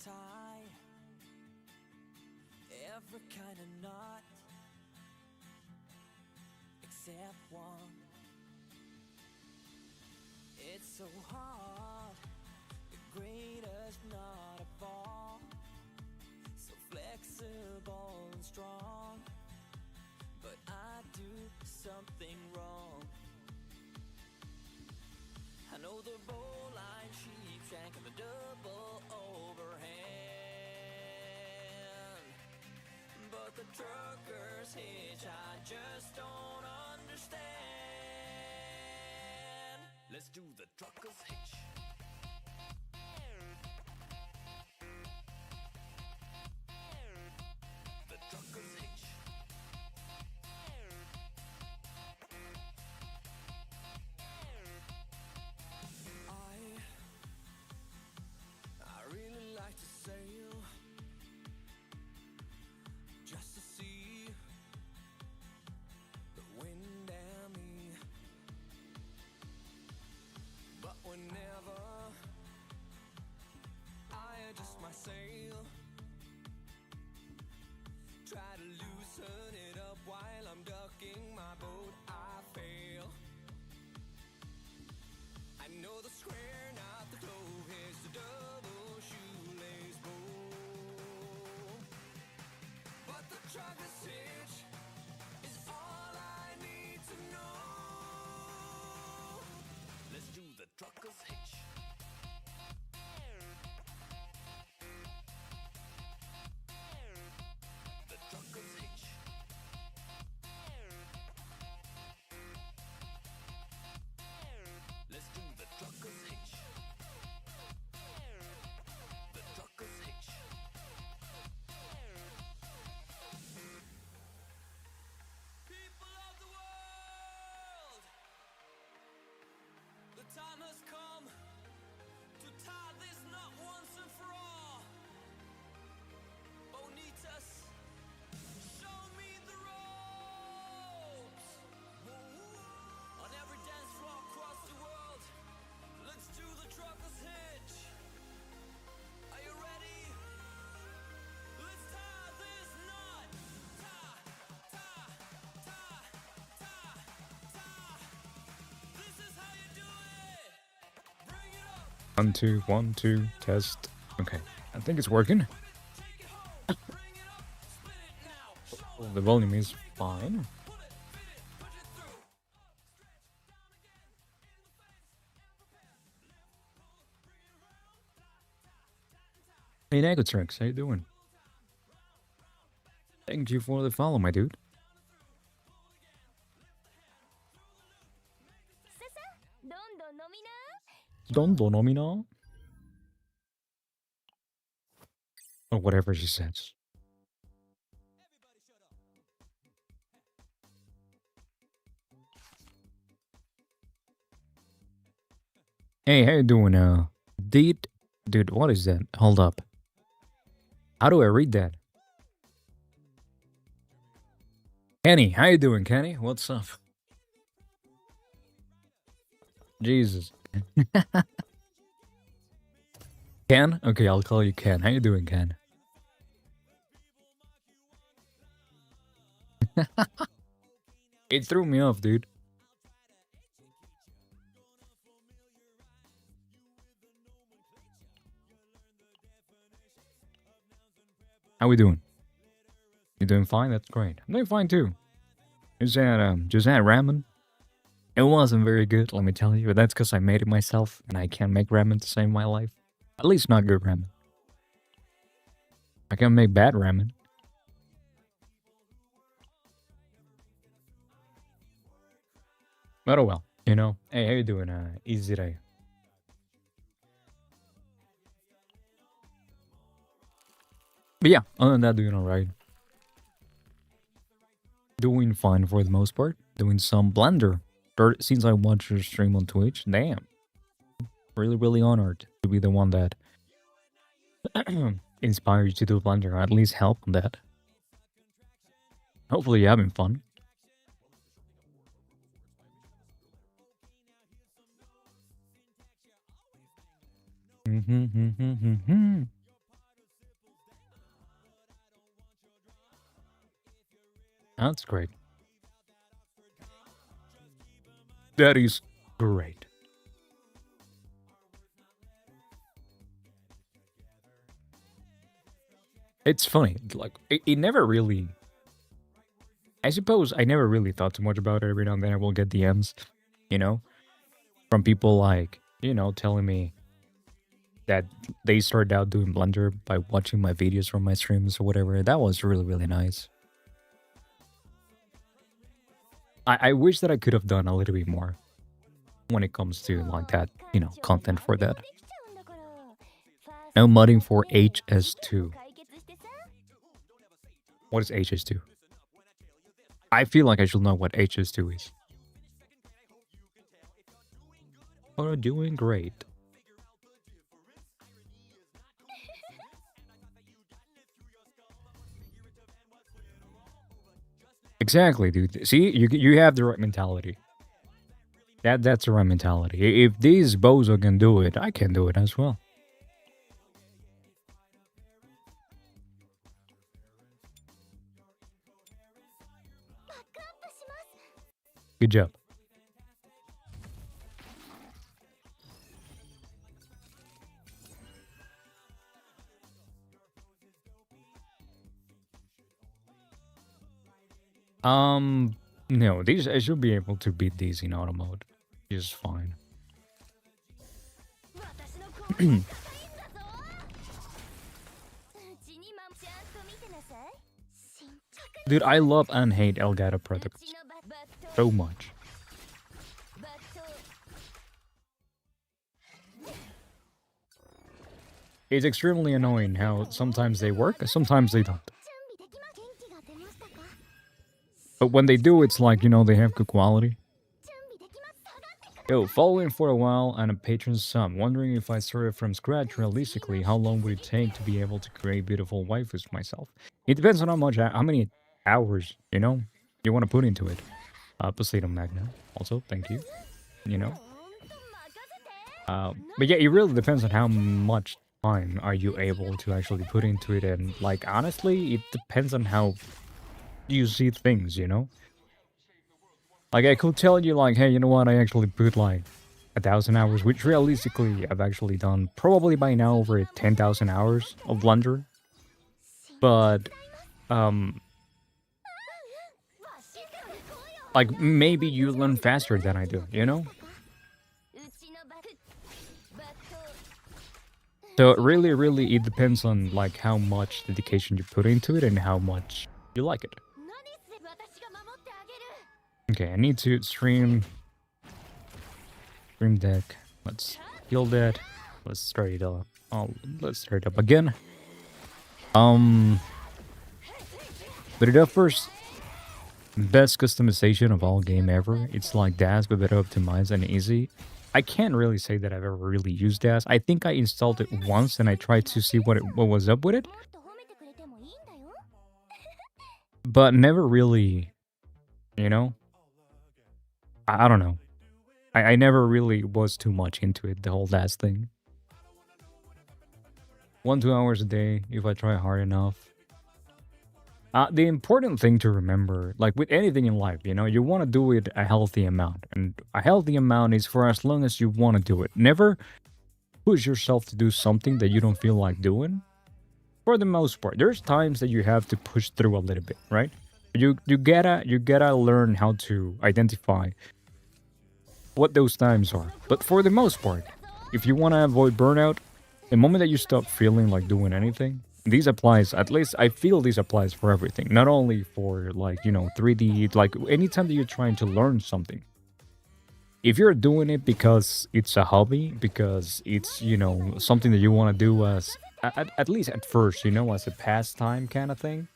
tie every kind of knot except one. It's so hard, the greatest knot of all, so flexible and strong, but I do something wrong. I know the bowline sheep shank and the double overhand, but the trucker's hitch I just don't understand. Let's do the trucker's hitch. The trucker's hitch. I really like to sail just to see the wind and me, but whenever I adjust my sail, try to loosen it up while I'm ducking my boat, I fail. I know the square, not the clove, here's the double shoelace bow, but the trucker's hitch is all I need to know. Let's do the trucker's hitch. The trucker's hitch. Let's do the trucker's hitch. The trucker's hitch. People of the world, the time has come to tie this knot once and for all. Bonitas, show me the ropes. On every dance floor across the world, let's do the trucker's hitch. Are you ready? Let's tie this knot. Tie, tie, tie, tie, tie. This is how you do it. Bring it up. 1 2 1 2 test. Okay, I think it's working. Take it home. Bring it up. Spin it now. Show The volume is fine. pull it, fit it, push it through. Hey, Negatrix, how you doing? Thank you for the follow, my dude. Dondo nomina? Or whatever she says. Hey, how you doing, Dude, what is that? Hold up. How do I read that? Kenny, how you doing, Kenny? What's up? Jesus. Ken? Okay, I'll call you Ken. How you doing, Ken? It threw me off, dude. How we doing? You doing fine? That's great. I'm doing fine too. Just had ramen. It wasn't very good, let me tell you, but that's because I made it myself, and I can't make ramen to save my life. At least not good ramen. I can make bad ramen. But oh well, you know. Hey, how you doing, Easy Day? But yeah, other than that, doing alright. Doing fine for the most part. Doing some Blender. Since I watched your stream on Twitch, damn. Really, really honored to be the one that inspired you to do Blender, or at least help on that. Hopefully you're having fun. That's great. That is great. It's funny, like, it never really... I suppose I never really thought too much about it. Every now and then I will get DMs, you know, from people like, you know, telling me that they started out doing Blender by watching my videos from my streams or whatever. That was really, really nice. I wish that I could have done a little bit more when it comes to, like, that, you know, content for that. No modding for HS2. What is HS2? I feel like I should know what HS2 is. Oh, doing great. Exactly, dude. See, you have the right mentality. That's the right mentality. If these bozo can do it, I can do it as well. Good job. No, these I should be able to beat these in auto mode. Just fine. Dude, I love and hate Elgato products so much. It's extremely annoying how sometimes they work, sometimes they don't. But when they do, it's like, you know, they have good quality. Yo, following for a while and a patron sub. Wondering if I started from scratch realistically, how long would it take to be able to create beautiful waifus myself? It depends on how many hours, you know, you want to put into it. Poseidon Magna, also, thank you. You know. But yeah, it really depends on how much time are you able to actually put into it, and like honestly, it depends on how you see things, you know? Like, I could tell you, like, hey, you know what, I actually put, like, 1,000 hours, which realistically, I've actually done probably by now over 10,000 hours of Blender. But, like, maybe you learn faster than I do, you know? So, it really, it depends on, like, how much dedication you put into it and how much you like it. Okay, I need to stream deck. Let's heal that. Let's start it up. Oh, let's start it up again. But it offers best customization of all game ever. It's like DAS but better optimized and easy. I can't really say that I've ever really used DAS. I think I installed it once and I tried to see what was up with it. But never really, you know? I don't know. I never really was too much into it, the whole DAS thing. 1-2 hours a day, if I try hard enough. The important thing to remember, like with anything in life, you know, you want to do it a healthy amount. And a healthy amount is for as long as you want to do it. Never push yourself to do something that you don't feel like doing. For the most part, there's times that you have to push through a little bit, right? You gotta learn how to identify what those times are. But for the most part, if you want to avoid burnout, the moment that you stop feeling like doing anything, these applies, at least I feel this applies for everything. Not only for, like, you know, 3D, like anytime that you're trying to learn something. If you're doing it because it's a hobby, because it's, you know, something that you want to do as, at least at first, you know, as a pastime kind of thing,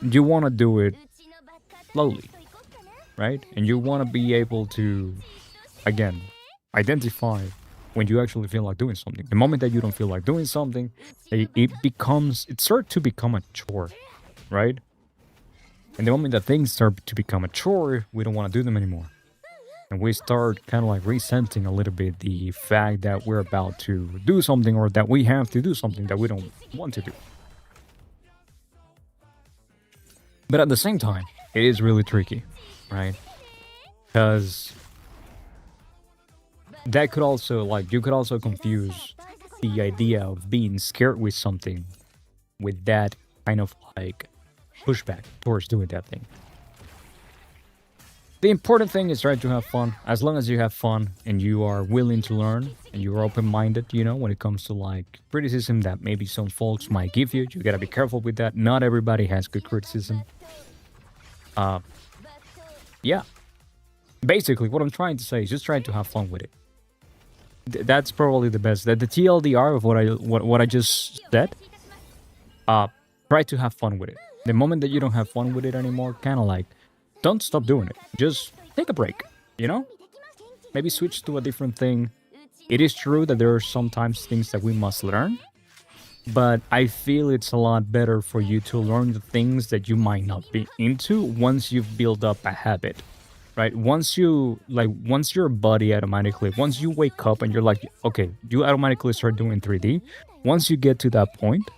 you want to do it slowly, right? And you want to be able to, again, identify when you actually feel like doing something. The moment that you don't feel like doing something, it starts to become a chore, right? And the moment that things start to become a chore, we don't want to do them anymore. And we start kind of like resenting a little bit the fact that we're about to do something, or that we have to do something that we don't want to do. But at the same time, it is really tricky, right? Because that could also, like, you could also confuse the idea of being scared with something with that kind of like pushback towards doing that thing. The important thing is try to have fun. As long as you have fun and you are willing to learn and you're open-minded, you know, when it comes to like criticism that maybe some folks might give you, you gotta be careful with that. Not everybody has good criticism. Yeah. Basically, what I'm trying to say is just try to have fun with it. That's probably the best. The TLDR of what I just said. Try to have fun with it. The moment that you don't have fun with it anymore, kind of like, don't stop doing it. Just take a break, you know? Maybe switch to a different thing. It is true that there are sometimes things that we must learn, but I feel it's a lot better for you to learn the things that you might not be into once you've built up a habit, right? Once your body automatically, once you wake up and you're like, okay, you automatically start doing 3D. Once you get to that point,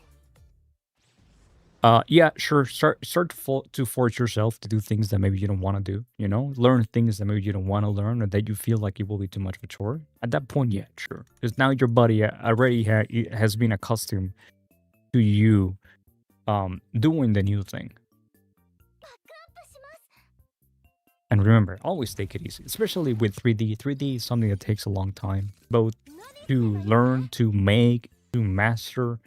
yeah, sure. To force yourself to do things that maybe you don't want to do. You know, learn things that maybe you don't want to learn, or that you feel like it will be too much of a chore. At that point, yeah, sure, because now your body already has been accustomed to you doing the new thing. And remember, always take it easy, especially with 3D. 3D is something that takes a long time, both to learn, to make, to master.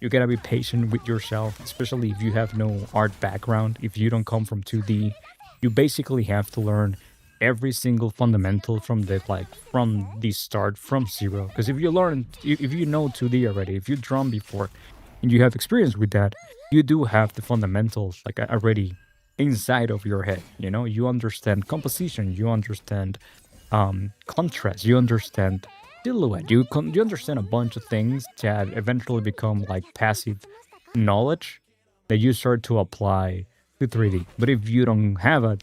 You gotta be patient with yourself, especially if you have no art background. If you don't come from 2D, you basically have to learn every single fundamental from the start, from zero. Because if you know 2D already, if you drawn before, and you have experience with that, you do have the fundamentals like already inside of your head. You know, you understand composition, you understand contrast, you understand silhouette. You understand a bunch of things that eventually become like passive knowledge that you start to apply to 3D. But if you don't have an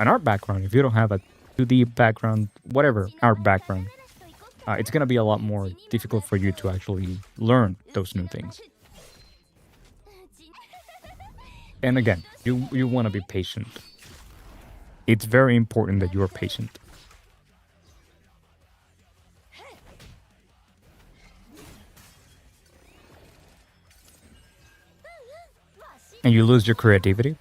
art background, if you don't have a 2D background, whatever art background, it's gonna be a lot more difficult for you to actually learn those new things. And again, you want to be patient. It's very important that you are patient. And you lose your creativity.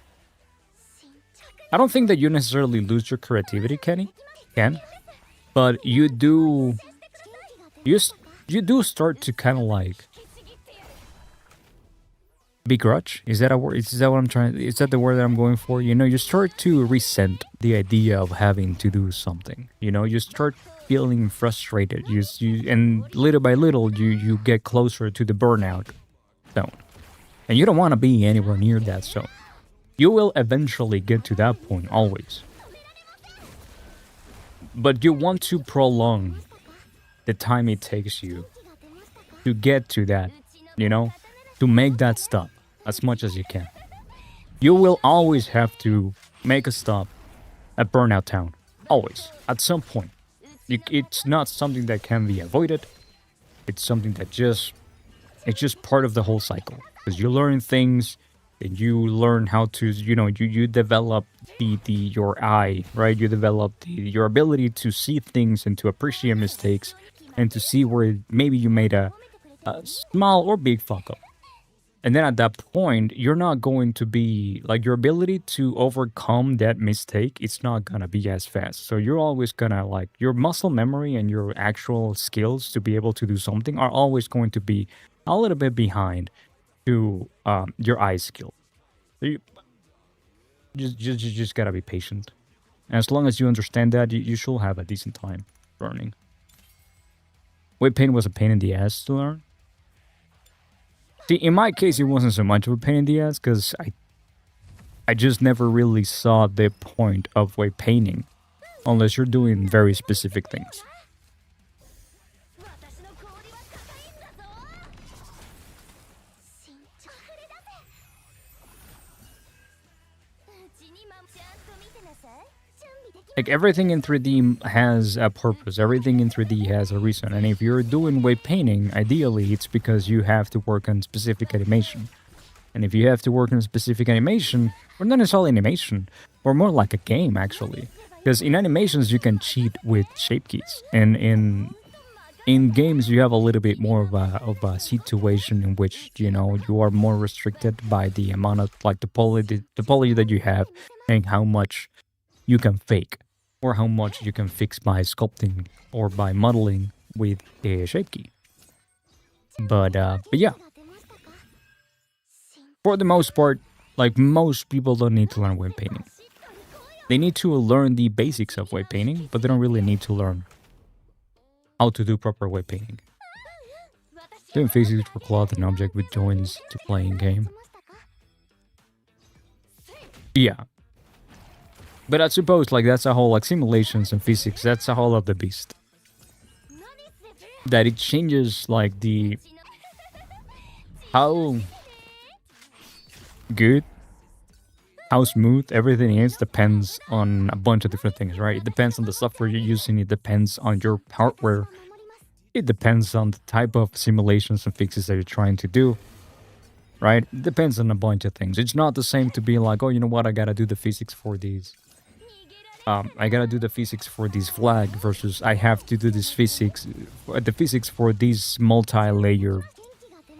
I don't think that you necessarily lose your creativity, Ken, but you do start to kind of like begrudge. Is that a word? Is that what I'm trying? Is that the word that I'm going for? You know, you start to resent the idea of having to do something. You know, you start feeling frustrated. And little by little, you get closer to the burnout zone. And you don't want to be anywhere near that zone. You will eventually get to that point, always. But you want to prolong the time it takes you to get to that, you know, to make that stop as much as you can. You will always have to make a stop at Burnout Town. Always. At some point. It's not something that can be avoided. It's something that it's just part of the whole cycle. Because you learn things, and you learn how to, you know, you develop your eye, right? You develop your ability to see things and to appreciate mistakes, and to see where maybe you made a small or big fuck up. And then at that point, you're not going to be, like, your ability to overcome that mistake, it's not gonna be as fast. So you're always gonna, like, your muscle memory and your actual skills to be able to do something are always going to be a little bit behind to your eye skill. So you just gotta be patient. And as long as you understand that, you should have a decent time learning. Weight pain was a pain in the ass to learn. See, in my case, it wasn't so much of a pain in the ass because I just never really saw the point of weight painting unless you're doing very specific things. Like, everything in 3D has a purpose. Everything in 3D has a reason. And if you're doing weight painting, ideally it's because you have to work on specific animation. And if you have to work on a specific animation, or not necessarily animation, or more like a game actually, because in animations you can cheat with shape keys, and in games you have a little bit more of a situation in which you are more restricted by the amount of like the poly that you have and how much you can fake or how much you can fix by sculpting or by modeling with a shape key. But yeah, for the most part, like most people don't need to learn wave painting. They need to learn the basics of wave painting, but they don't really need to learn how to do proper wave painting. Doing physics for cloth and object with joins to playing game. Yeah. But I suppose like that's a whole like simulations and physics, that's a whole of the beast. That it changes like the how good, how smooth everything is depends on a bunch of different things, right? It depends on the software you're using, it depends on your hardware, it depends on the type of simulations and fixes that you're trying to do, right? It depends on a bunch of things. It's not the same to be like, oh, you know what, I gotta do the physics for these. I gotta do the physics for this flag versus I have to do this physics, the physics for this multi-layer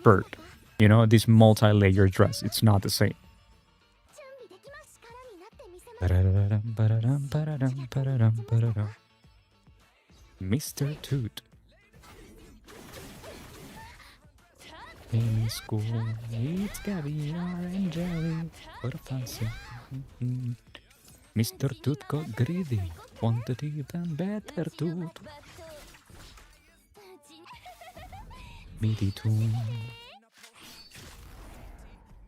bird. You know, this multi-layer dress. It's not the same. Mr. Toot. In school, it's caviar and jelly for a fancy. Mr. Toot got greedy, wanted even better Toot. Meaty too.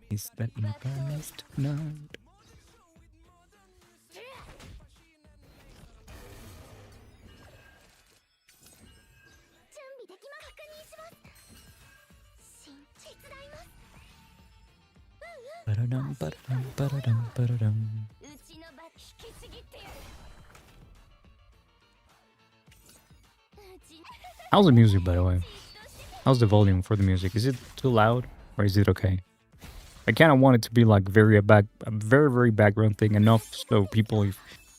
Is that infamous tonight? How's the music, by the way? How's the volume for the music? Is it too loud or is it okay? I kind of want it to be like a very background thing enough so people,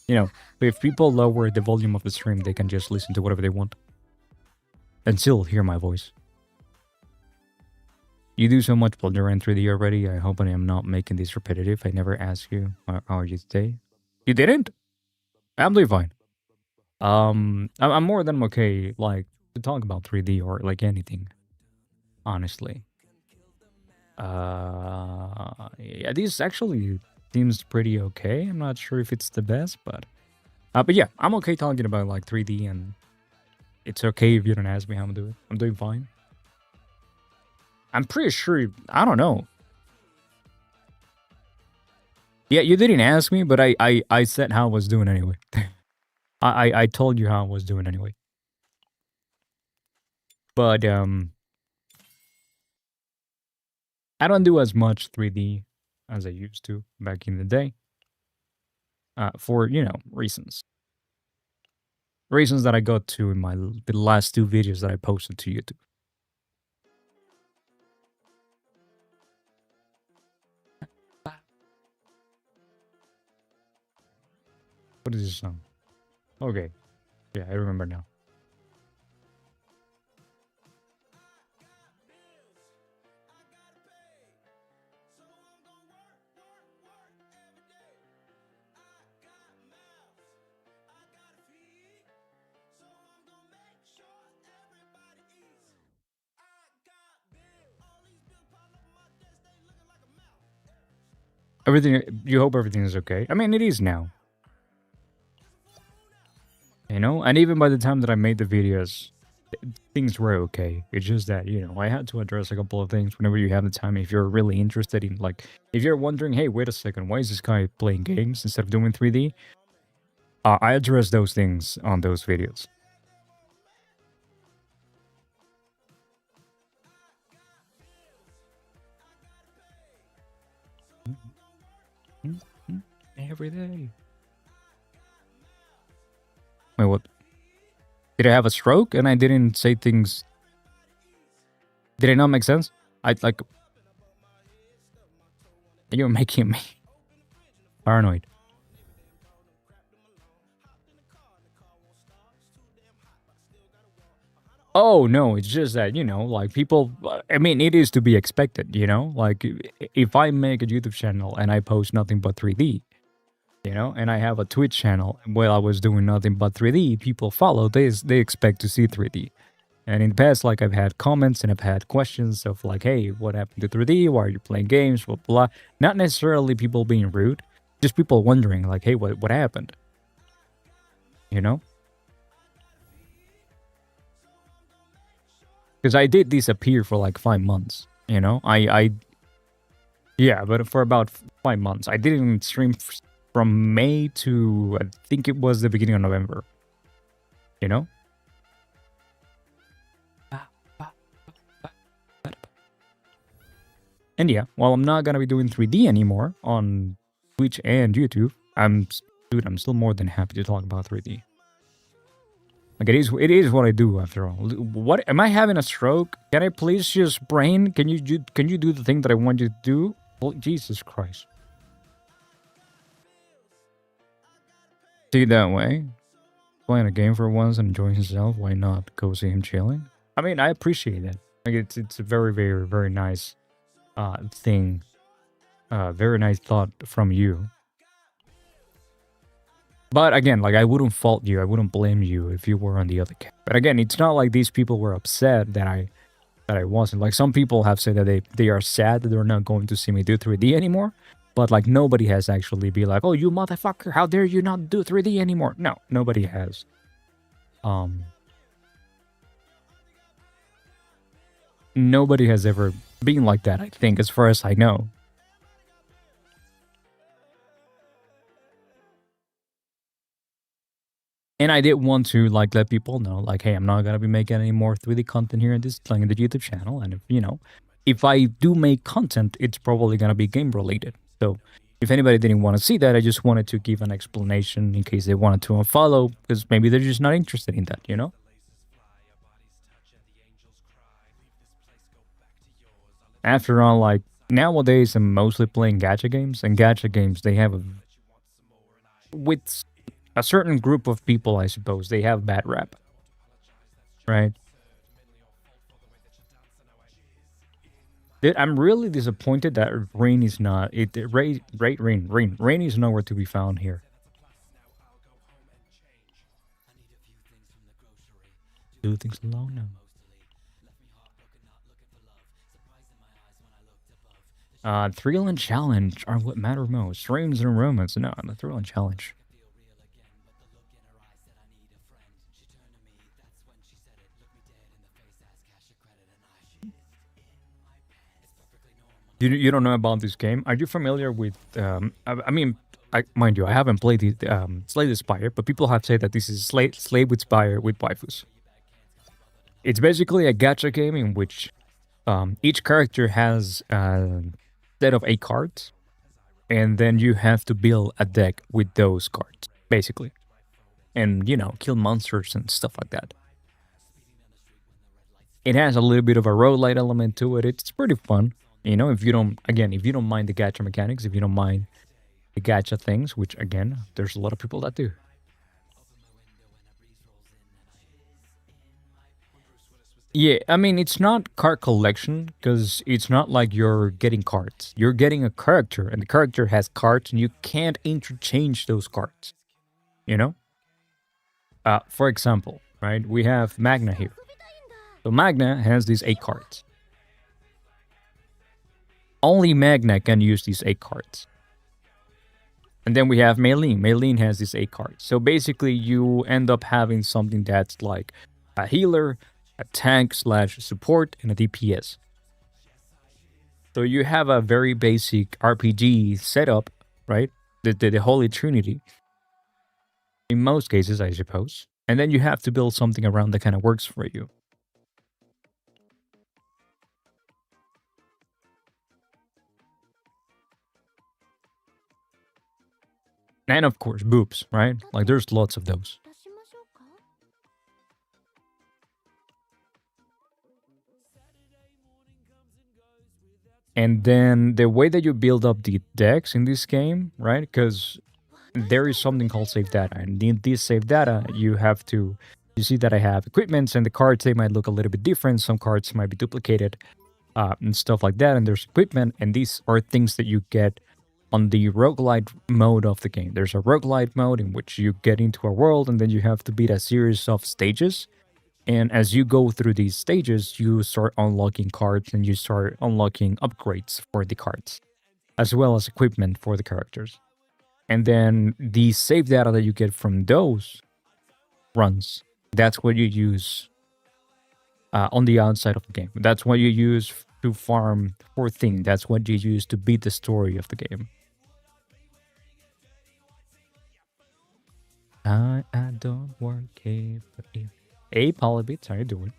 if people lower the volume of the stream, they can just listen to whatever they want and still hear my voice. You do so much Blender in 3D already. I hope I am not making this repetitive. I never asked you how are you today. You didn't? I'm doing fine. I'm more than okay, like to talk about 3D or like anything. Honestly. Yeah, this actually seems pretty okay. I'm not sure if it's the best, but yeah, I'm okay talking about like 3D, and it's okay if you don't ask me how I'm doing. I'm doing fine. I'm pretty sure. I don't know. Yeah, you didn't ask me, but I said how I was doing anyway. I told you how I was doing anyway. But I don't do as much 3D as I used to back in the day. For reasons. Reasons that I got to in the last 2 videos that I posted to YouTube. What is this song? Okay. Yeah, I remember now. You hope everything is okay. I mean, it is now. And even by the time that I made the videos, things were okay. It's just that, I had to address a couple of things whenever you have the time. If you're really interested in, like, if you're wondering, hey, wait a second, why is this guy playing games instead of doing 3D? I address those things on those videos. Every day. Wait, what? Did I have a stroke and I didn't say things? Did it not make sense? You're making me paranoid. Oh no, it's just that, like people. I mean, it is to be expected, Like if I make a YouTube channel and I post nothing but 3D, and I have a Twitch channel while I was doing nothing but 3D, people follow. They expect to see 3D. And in the past, like I've had comments and I've had questions of like, hey, what happened to 3D? Why are you playing games? Blah blah. Not necessarily people being rude, just people wondering like, hey, what happened? You know? Because I did disappear for like 5 months. Yeah, but for about 5 months, I didn't stream from May to I think it was the beginning of November. You know? And yeah, while I'm not gonna be doing 3D anymore on Twitch and YouTube, I'm still more than happy to talk about 3D. Like it is what I do after all. What am I having a stroke? Can I please just brain? Can you do the thing that I want you to do? Oh, Jesus Christ. See it that way? Playing a game for once and enjoying himself, why not go see him chilling? I mean, I appreciate it. Like it's a very, very, very nice thing. Very nice thought from you. But again, like I wouldn't fault you, I wouldn't blame you if you were on the other camp. But again, it's not like these people were upset that I wasn't. Like some people have said that they are sad that they're not going to see me do 3D anymore. But like nobody has actually be like, oh you motherfucker, how dare you not do 3D anymore? No, nobody has. Nobody has ever been like that, I think, as far as I know. And I did want to like let people know, like, hey, I'm not gonna be making any more 3D content here in the YouTube channel. And if I do make content, it's probably gonna be game related. So if anybody didn't want to see that, I just wanted to give an explanation in case they wanted to unfollow, because maybe they're just not interested in that, After all, like nowadays I'm mostly playing gacha games, and gacha games they have with a certain group of people, I suppose, they have bad rap. Right? Dude, I'm really disappointed that Rain is not. Rain is nowhere to be found here. Do things alone now. Thrill and challenge are what matter most. Dreams and romance. No, the thrill and challenge. You don't know about this game? Are you familiar with? I mean, mind you, I haven't played the Slay the Spire, but people have said that this is Slay with Spire with waifus. It's basically a gacha game in which each character has a set of 8 cards, and then you have to build a deck with those cards, basically, and kill monsters and stuff like that. It has a little bit of a roguelite element to it. It's pretty fun. If you don't mind the gacha mechanics, if you don't mind the gacha things, which again, there's a lot of people that do. Yeah, I mean, it's not card collection because it's not like you're getting cards. You're getting a character, and the character has cards, and you can't interchange those cards. For example, right, we have Magna here. So Magna has these 8 cards. Only Magna can use these 8 cards. And then we have Maylene. Maylene has these 8 cards. So basically, you end up having something that's like a healer, a tank / support, and a DPS. So you have a very basic RPG setup, right? The Holy Trinity. In most cases, I suppose. And then you have to build something around that kind of works for you. And of course, boobs, right? Like there's lots of those. And then the way that you build up the decks in this game, right? Because there is something called save data, and in this save data, you see that I have equipments, and the cards they might look a little bit different. Some cards might be duplicated, and stuff like that. And there's equipment, and these are things that you get on the roguelite mode of the game. There's a roguelite mode in which you get into a world, and then you have to beat a series of stages. And as you go through these stages, you start unlocking cards and you start unlocking upgrades for the cards, as well as equipment for the characters. And then the save data that you get from those runs, that's what you use on the outside of the game. That's what you use to farm for things. That's what you use to beat the story of the game. I don't work here, but if... Hey, Polybits, how you doing?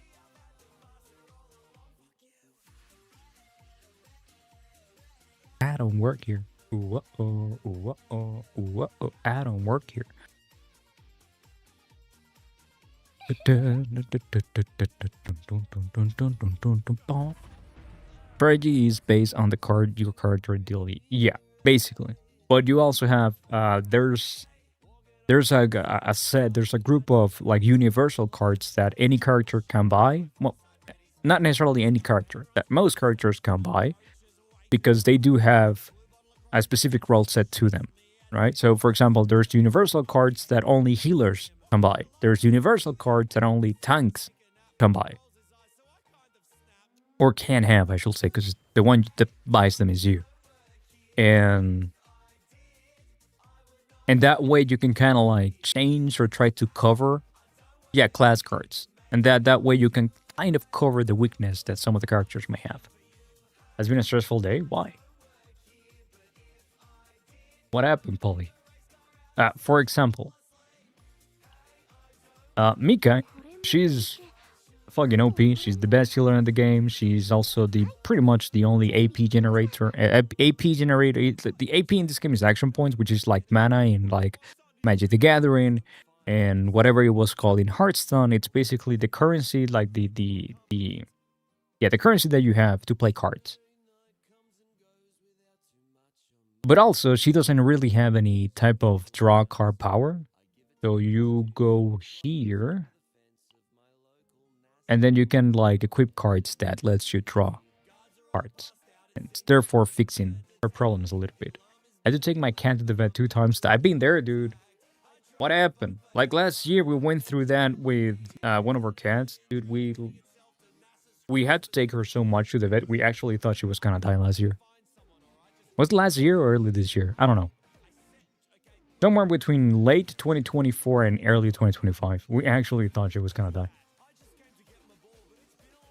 I don't work here. Ooh, oh, ooh, oh, ooh, oh, I don't work here. Strategy is based on the card your character daily. Yeah, basically. But you also have there's a group of like universal cards that any character can buy. Well, not necessarily any character, that most characters can buy, because they do have a specific role set to them, right? So, for example, there's universal cards that only healers can buy. There's universal cards that only tanks can buy. Or can have, I should say, because the one that buys them is you. And that way you can kind of like change or try to cover, class cards. And that way you can kind of cover the weakness that some of the characters may have. Has been a stressful day? Why? What happened, Polly? For example, Mika, she's fucking OP. She's the best healer in the game. She's also pretty much the only AP generator. AP generator. The AP in this game is action points, which is like mana in like Magic the Gathering and whatever it was called in Hearthstone. It's basically the currency, like the currency that you have to play cards. But also, she doesn't really have any type of draw card power. So you go here, and then you can like equip cards that lets you draw cards. And it's therefore fixing her problems a little bit. I had to take my cat to the vet 2 times. I've been there, dude. What happened? Like last year, we went through that with one of our cats. Dude, we had to take her so much to the vet, we actually thought she was gonna die last year. Was it last year or early this year? I don't know. Somewhere between late 2024 and early 2025. We actually thought she was gonna die.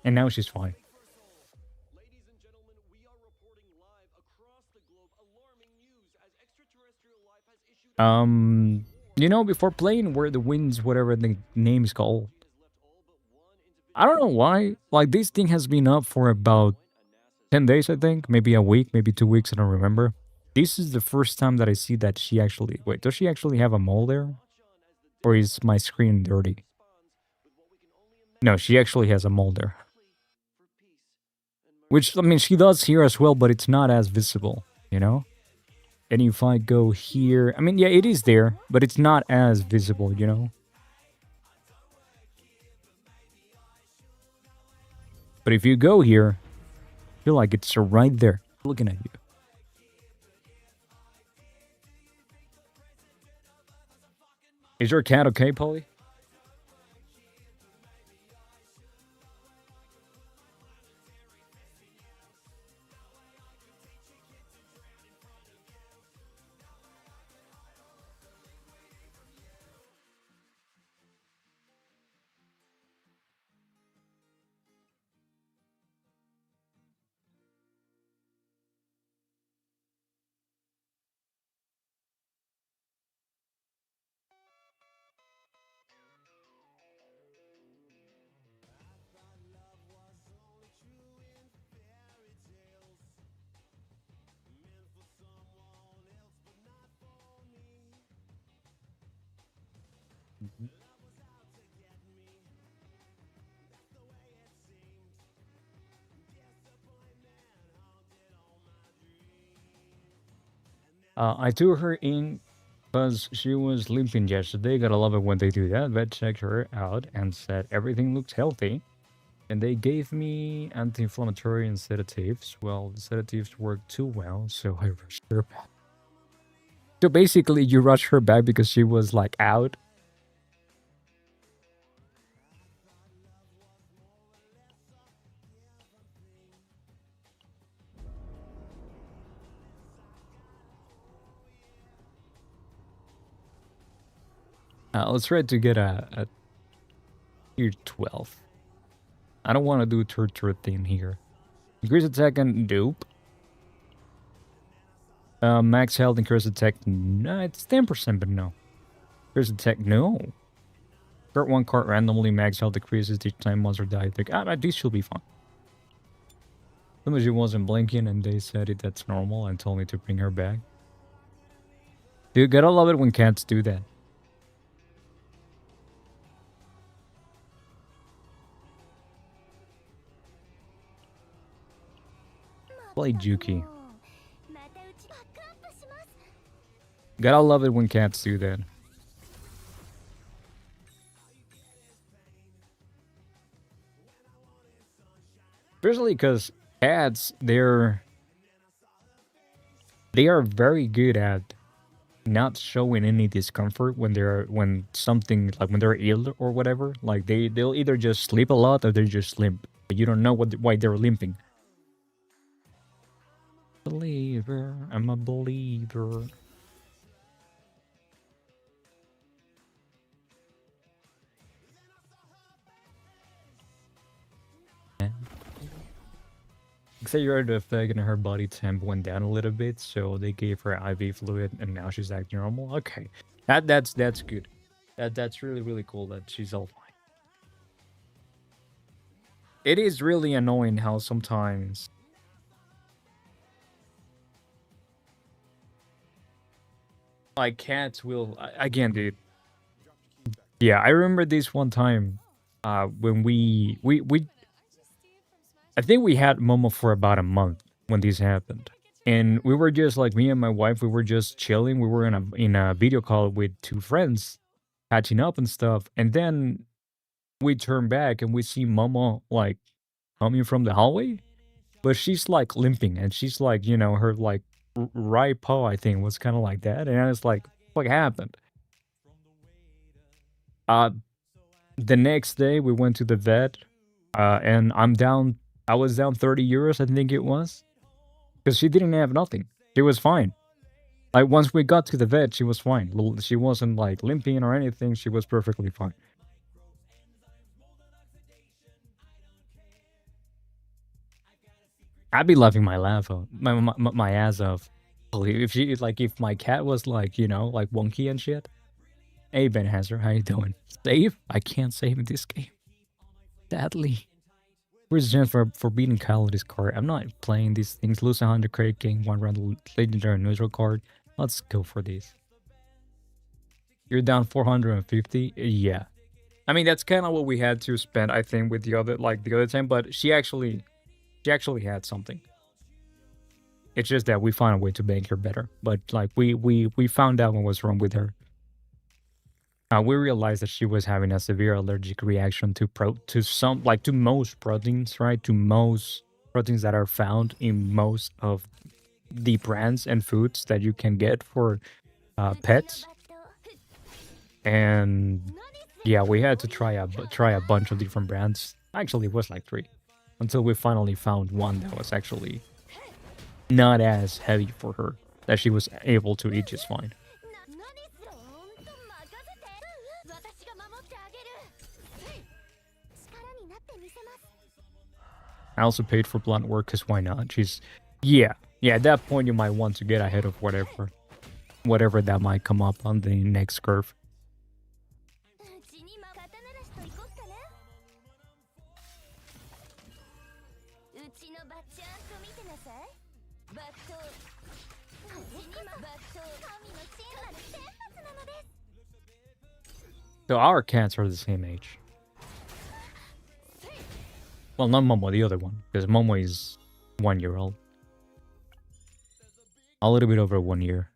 And now she's fine. Before playing Where the Winds, whatever the name is called. I don't know why. Like, this thing has been up for about 10 days, I think. Maybe a week, maybe 2 weeks, I don't remember. This is the first time that I see that she actually... Wait, does she actually have a mole there? Or is my screen dirty? No, she actually has a mole there. Which, I mean, she does here as well, but it's not as visible, you know? And if I go here... I mean, yeah, it is there, but it's not as visible, you know? But if you go here, I feel like it's right there, looking at you. Is your cat okay, Polly? I took her in because she was limping yesterday. Gotta love it when they do that. Vet checked her out and said everything looked healthy. And they gave me anti-inflammatory and sedatives. Well, the sedatives worked too well, so I rushed her back. So basically, you rushed her back because she was like out. Let's try to get a tier 12. I don't want to do tier 13 here. Increase attack and dupe. Max health, increase attack. No, it's 10%, but no. Increase attack, no. Start one card randomly, max health decreases each time monster dies. These should be fine. As long as she wasn't blinking and they said it, that's normal and told me to bring her back. Dude, gotta love it when cats do that. Play Juki. Gotta love it when cats do that. Especially because cats, they are very good at not showing any discomfort when something like when they're ill or whatever. Like they'll either just sleep a lot or they just limp. But you don't know why they're limping. Believer, I'm a believer. Except you're the effect and her body temp went down a little bit, so they gave her IV fluid and now she's acting normal. Okay. That's good. That's really cool that she's all fine. It is really annoying how sometimes like cats will again, dude. Yeah, I remember this one time when we I think we had Momo for about a month when this happened. And we were just like me and my wife, we were just chilling. We were in a video call with two friends, catching up and stuff. And then we turn back and we see Momo like coming from the hallway, but she's like limping and she's like, you know, her like right paw, I think, was kind of like that. And I was like, what happened? Uh, the next day we went to the vet, and I was down 30 euros, I think it was, because she didn't have nothing. She was fine. Like once we got to the vet, she was fine. She wasn't like limping or anything. She was perfectly fine. I'd be laughing my ass off. If my cat was like, you know, like wonky and shit. Hey Ben Hazard, how you doing? Save? I can't save in this game. Sadly. Where's the chance for beating Kyle with this card? I'm not playing these things. Lose 100 credit, gain 1 round legendary neutral card. Let's go for this. You're down 450? Yeah. I mean, that's kind of what we had to spend, I think, with the other time, but she actually had something. It's just that we found a way to make her better. But like we found out what was wrong with her. We realized that she was having a severe allergic reaction to most proteins, right? To most proteins that are found in most of the brands and foods that you can get for pets. And yeah, we had to try a bunch of different brands. Actually, it was like 3, until we finally found one that was actually not as heavy for her, that she was able to eat just fine. I also paid for blunt work because why not? Yeah. At that point you might want to get ahead of whatever that might come up on the next curve. So our cats are the same age. Well, not Momo, the other one, because Momo is 1 year old. A little bit over 1 year.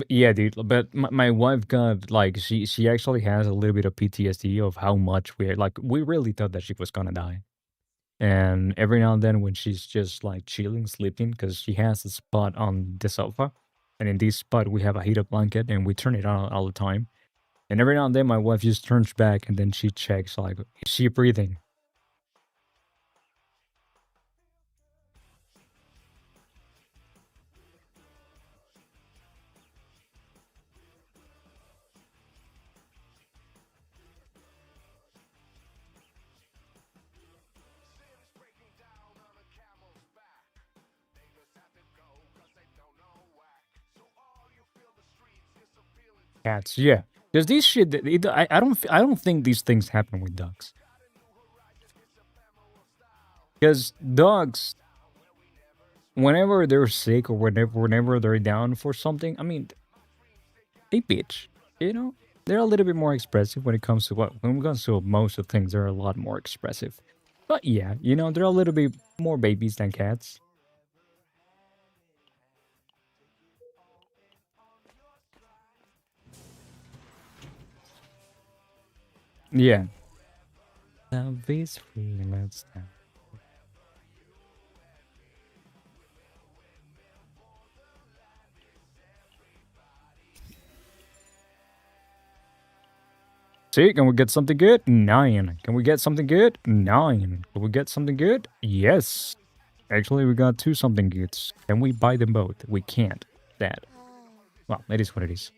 Yeah, dude. But my wife got like she actually has a little bit of PTSD of how much we really thought that she was gonna die. And every now and then when she's just like chilling, sleeping, because she has a spot on the sofa, and in this spot we have a heated blanket and we turn it on all the time. And every now and then my wife just turns back and then she checks like, is she breathing? Cats, yeah. Because these shit, I don't think these things happen with dogs. Because dogs, whenever they're sick or whenever they're down for something, I mean, they bitch. You know, they're a little bit more expressive when it comes to when it comes to most of things. They're a lot more expressive. But yeah, you know, they're a little bit more babies than cats. Yeah. Love is free. Let's now. See, can we get something good? 9. Can we get something good? 9. Can we get something good? Yes. Actually, we got 2 something goods. Can we buy them both? We can't. That. Well, it is what it is.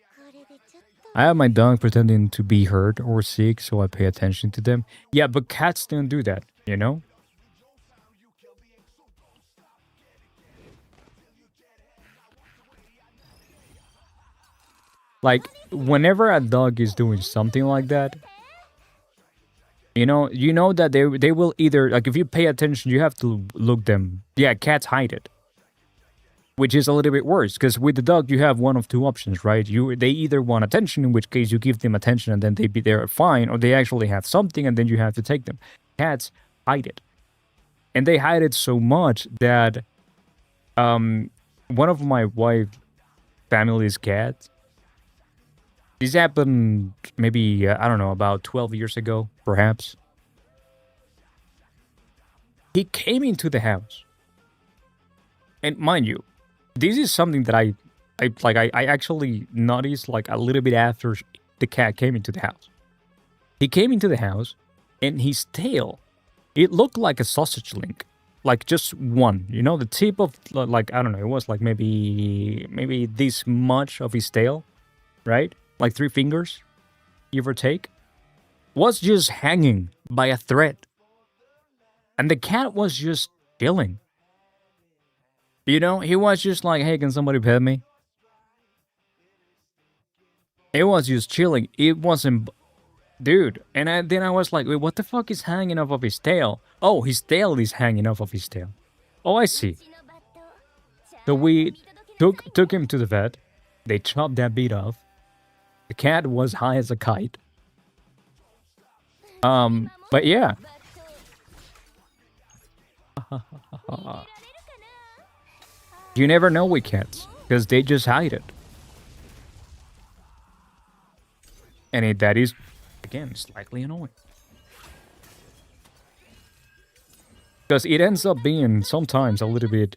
I have my dog pretending to be hurt or sick, so I pay attention to them. Yeah, but cats don't do that, you know? Like, whenever a dog is doing something like that, you know that they will either, like, if you pay attention, you have to look them. Yeah, cats hide it, which is a little bit worse because with the dog you have one of two options, right? They either want attention, in which case you give them attention and then they be there fine, or they actually have something and then you have to take them. Cats hide it, and they hide it so much that one of my wife family's cats. This happened maybe I don't know, about 12 years ago, perhaps. He came into the house, and mind you, this is something that I actually noticed like a little bit after the cat came into the house. He came into the house, and his tail, it looked like a sausage link, like just one. You know, the tip of like I don't know, it was like maybe this much of his tail, right? Like 3 fingers, give or take, was just hanging by a thread, and the cat was just chilling. You know, he was just like, "Hey, can somebody pet me?" It was just chilling. It wasn't, dude. And then I was like, "Wait, what the fuck is hanging off of his tail?" Oh, his tail is hanging off of his tail. Oh, I see. So we took him to the vet. They chopped that bit off. The cat was high as a kite. But yeah. You never know with cats, because they just hide it. And that is, again, slightly annoying. Because it ends up being sometimes a little bit,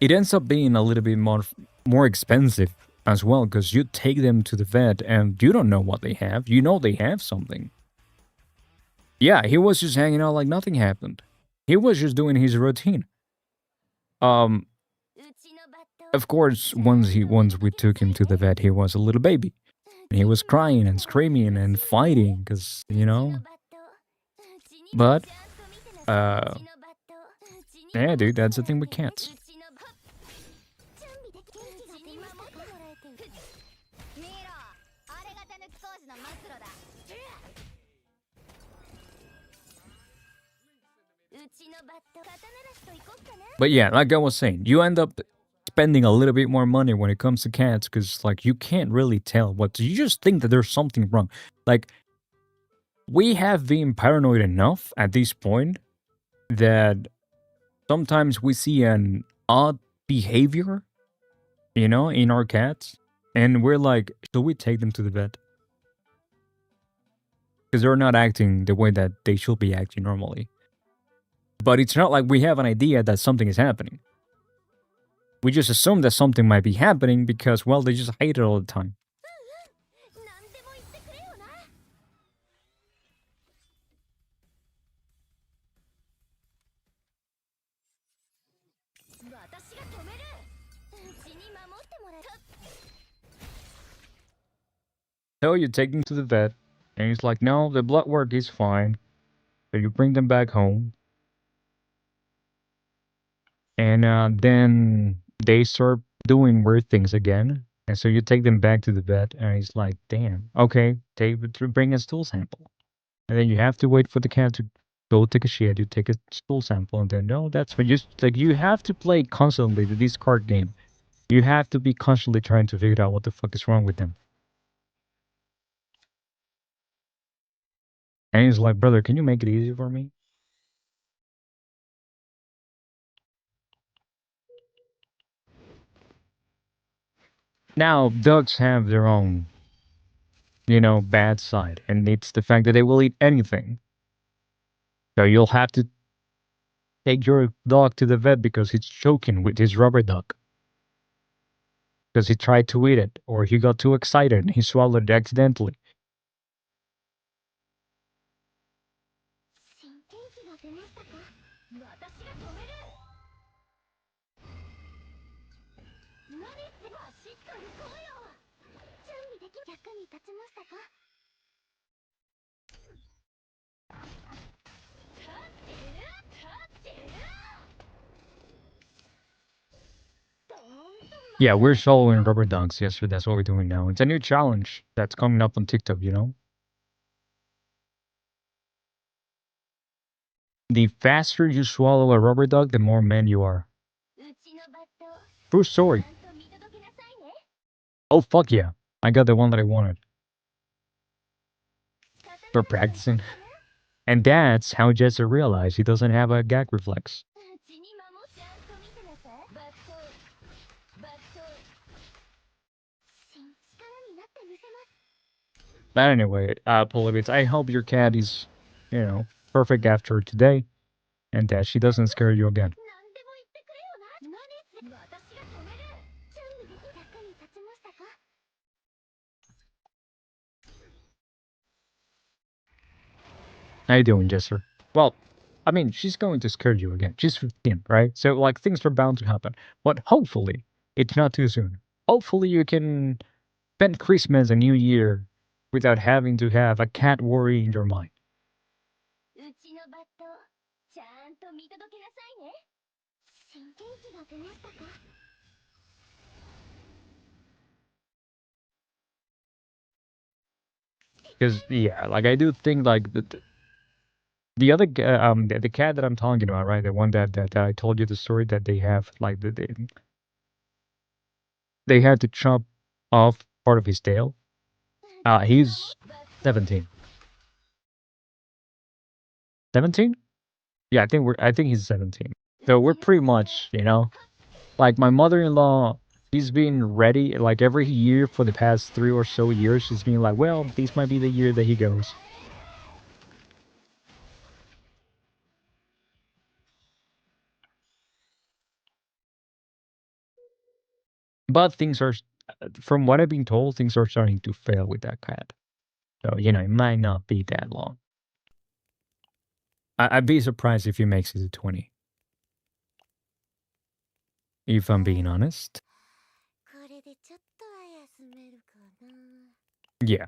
it ends up being a little bit more expensive as well, because you take them to the vet and you don't know what they have. You know they have something. Yeah, he was just hanging out like nothing happened. He was just doing his routine. Um, of course, once we took him to the vet, he was a little baby. And he was crying and screaming and fighting, because, you know. But, yeah, dude, that's the thing with cats. But yeah, like I was saying, you end up spending a little bit more money when it comes to cats, because like you can't really tell what, you just think that there's something wrong. Like, we have been paranoid enough at this point that sometimes we see an odd behavior, you know, in our cats, and we're like, should we take them to the vet? Because they're not acting the way that they should be acting normally. But it's not like we have an idea that something is happening. We just assume that something might be happening because, well, they just hate it all the time. So you take them to the vet, and he's like, no, the blood work is fine. So you bring them back home, and then they start doing weird things again. And so you take them back to the vet, and he's like, damn, okay, bring a stool sample. And then you have to wait for the cat to go take a shit. You take a stool sample, and then no, that's when you have to play constantly this card game. You have to be constantly trying to figure out what the fuck is wrong with them. And he's like, brother, can you make it easy for me? Now, dogs have their own, bad side, and it's the fact that they will eat anything. So you'll have to take your dog to the vet because he's choking with his rubber duck. Because he tried to eat it, or he got too excited and he swallowed it accidentally. Yeah, we're swallowing rubber ducks. Yes, that's what we're doing now. It's a new challenge that's coming up on TikTok, you know? The faster you swallow a rubber duck, the more man you are. True story. Oh, fuck yeah. I got the one that I wanted. For practicing. And that's how Jesse realized he doesn't have a gag reflex. But anyway, Polybits, I hope your cat is, perfect after today and that she doesn't scare you again. How you doing, Jesser? Well, I mean, she's going to scare you again. She's 15, right? So, like, things are bound to happen. But hopefully, it's not too soon. Hopefully, you can spend Christmas and New Year without having to have a cat worry in your mind. Because, yeah, like, I do think, like, the other, the cat that I'm talking about, right? The one that I told you the story that they have, like, they had to chop off part of his tail. He's 17. 17? Yeah, I think he's 17. So we're pretty much, like my mother-in-law, she's been ready like every year for the past 3 or so years. She's been like, well, this might be the year that he goes. But from what I've been told, things are starting to fail with that cat. So, it might not be that long. I'd be surprised if he makes it to 20. If I'm being honest. Yeah.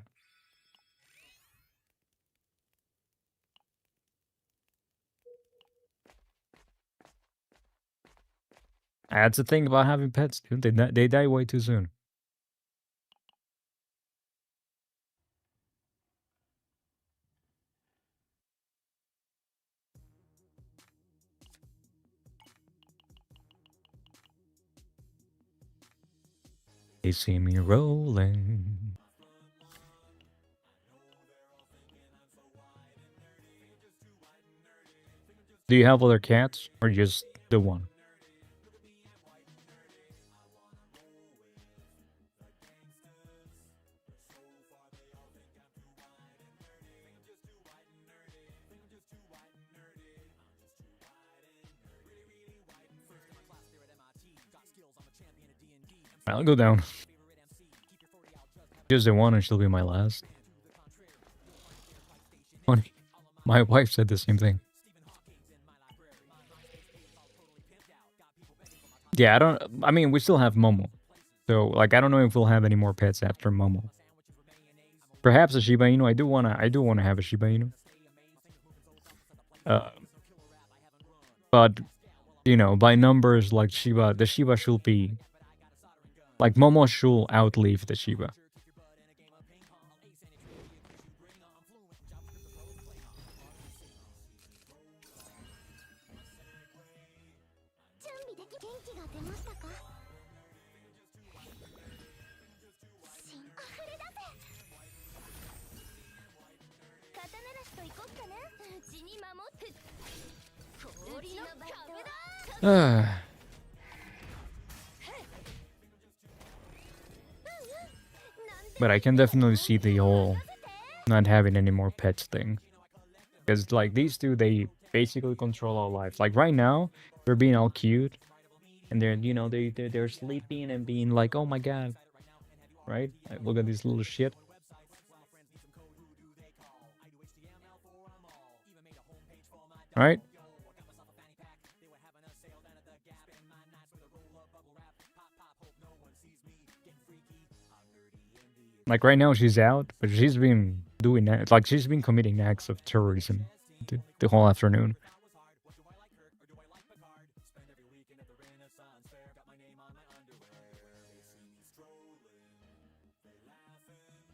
That's the thing about having pets, dude. They die way too soon. They see me rolling. Do you have other cats or just the one? I'll go down. Just the one and she'll be my last. Funny. My wife said the same thing. Yeah, I mean, we still have Momo. So, like, I don't know if we'll have any more pets after Momo. Perhaps a Shiba Inu. I do wanna have a Shiba Inu. But you know, by numbers, like the Shiba should be like Momo should outlive the Shiba. But I can definitely see the whole not having any more pets thing. Because, like, these two, they basically control our lives. Like, right now, they're being all cute. And they're, you know, they're sleeping and being like, oh my god. Right? Like, look at this little shit. Right? Like, right now, she's out, but she's been doing that. Like, she's been committing acts of terrorism the whole afternoon.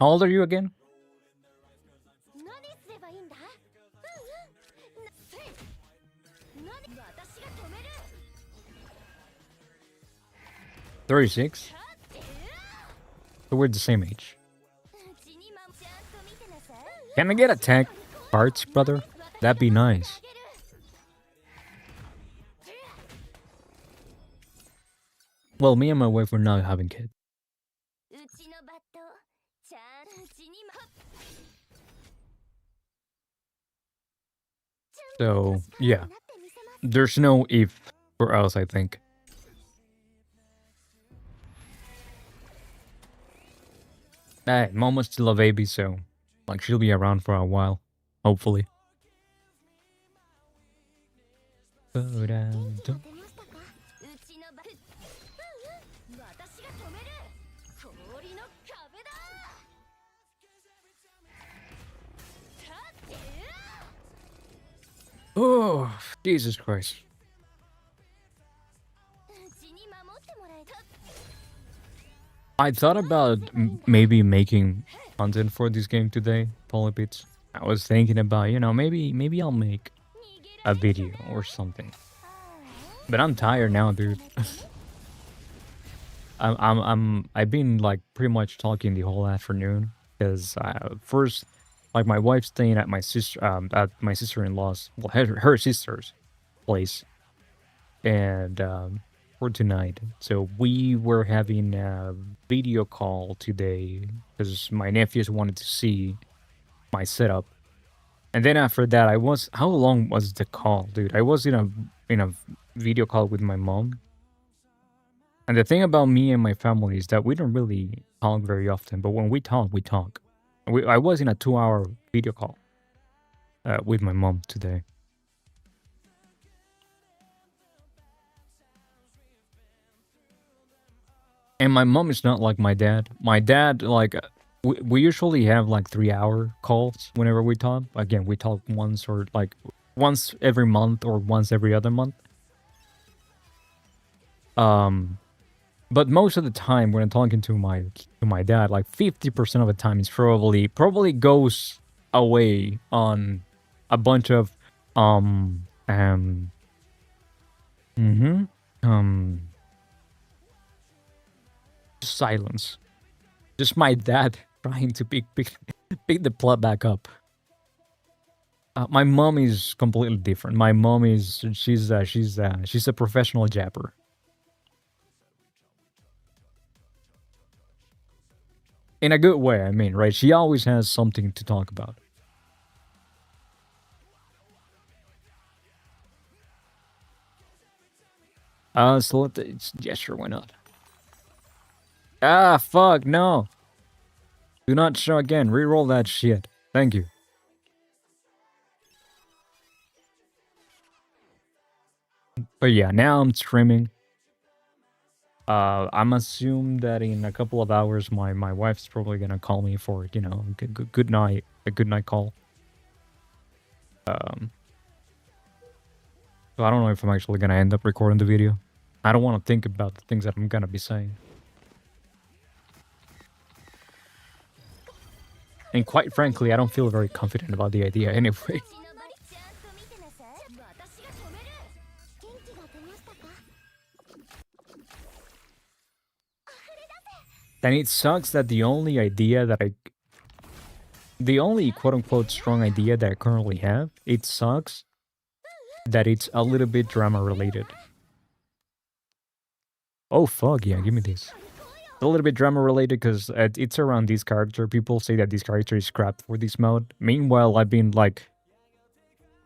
How old are you again? 36? So we're the same age. Can I get attack parts, brother? That'd be nice. Well, me and my wife were not having kids. So, yeah. There's no if for us, I think. Momo's still a baby, so like she'll be around for a while, hopefully. Oh, Jesus Christ. I thought about maybe making content for this game today, Polypits. I was thinking about, you know, maybe I'll make a video or something. But I'm tired now, dude. I've been like pretty much talking the whole afternoon because first, like my wife's staying at my sister-in-law's, well, her sister's place, and for tonight. So we were having a video call today because my nephews wanted to see my setup. And then after that, how long was the call, dude? I was in a video call with my mom. And the thing about me and my family is that we don't really talk very often, but when we talk, we talk. I was in a 2-hour video call with my mom today. And my mom is not like my dad. My dad, like, we usually have like 3-hour calls whenever we talk. Again, we talk once or like once every month or once every other month. But most of the time when I'm talking to my dad, like 50% of the time, it's probably goes away on a bunch of silence. Just my dad trying to pick the plot back up. My mom is completely different. My mom is she's a professional japper. In a good way, I mean, right? She always has something to talk about. So yeah, sure, why not? Ah, fuck, no. Do not show again. Reroll that shit. Thank you. But yeah, now I'm streaming. I'm assume that in a couple of hours, my wife's probably gonna call me for, you know, good night, a good night call. So I don't know if I'm actually gonna end up recording the video. I don't want to think about the things that I'm gonna be saying. And quite frankly, I don't feel very confident about the idea anyway. And it sucks that the only idea that the only quote-unquote strong idea that I currently have, it sucks that it's a little bit drama related. Oh fuck yeah, give me this. A little bit drama related because it's around this character. People say that this character is scrapped for this mode. Meanwhile, I've been like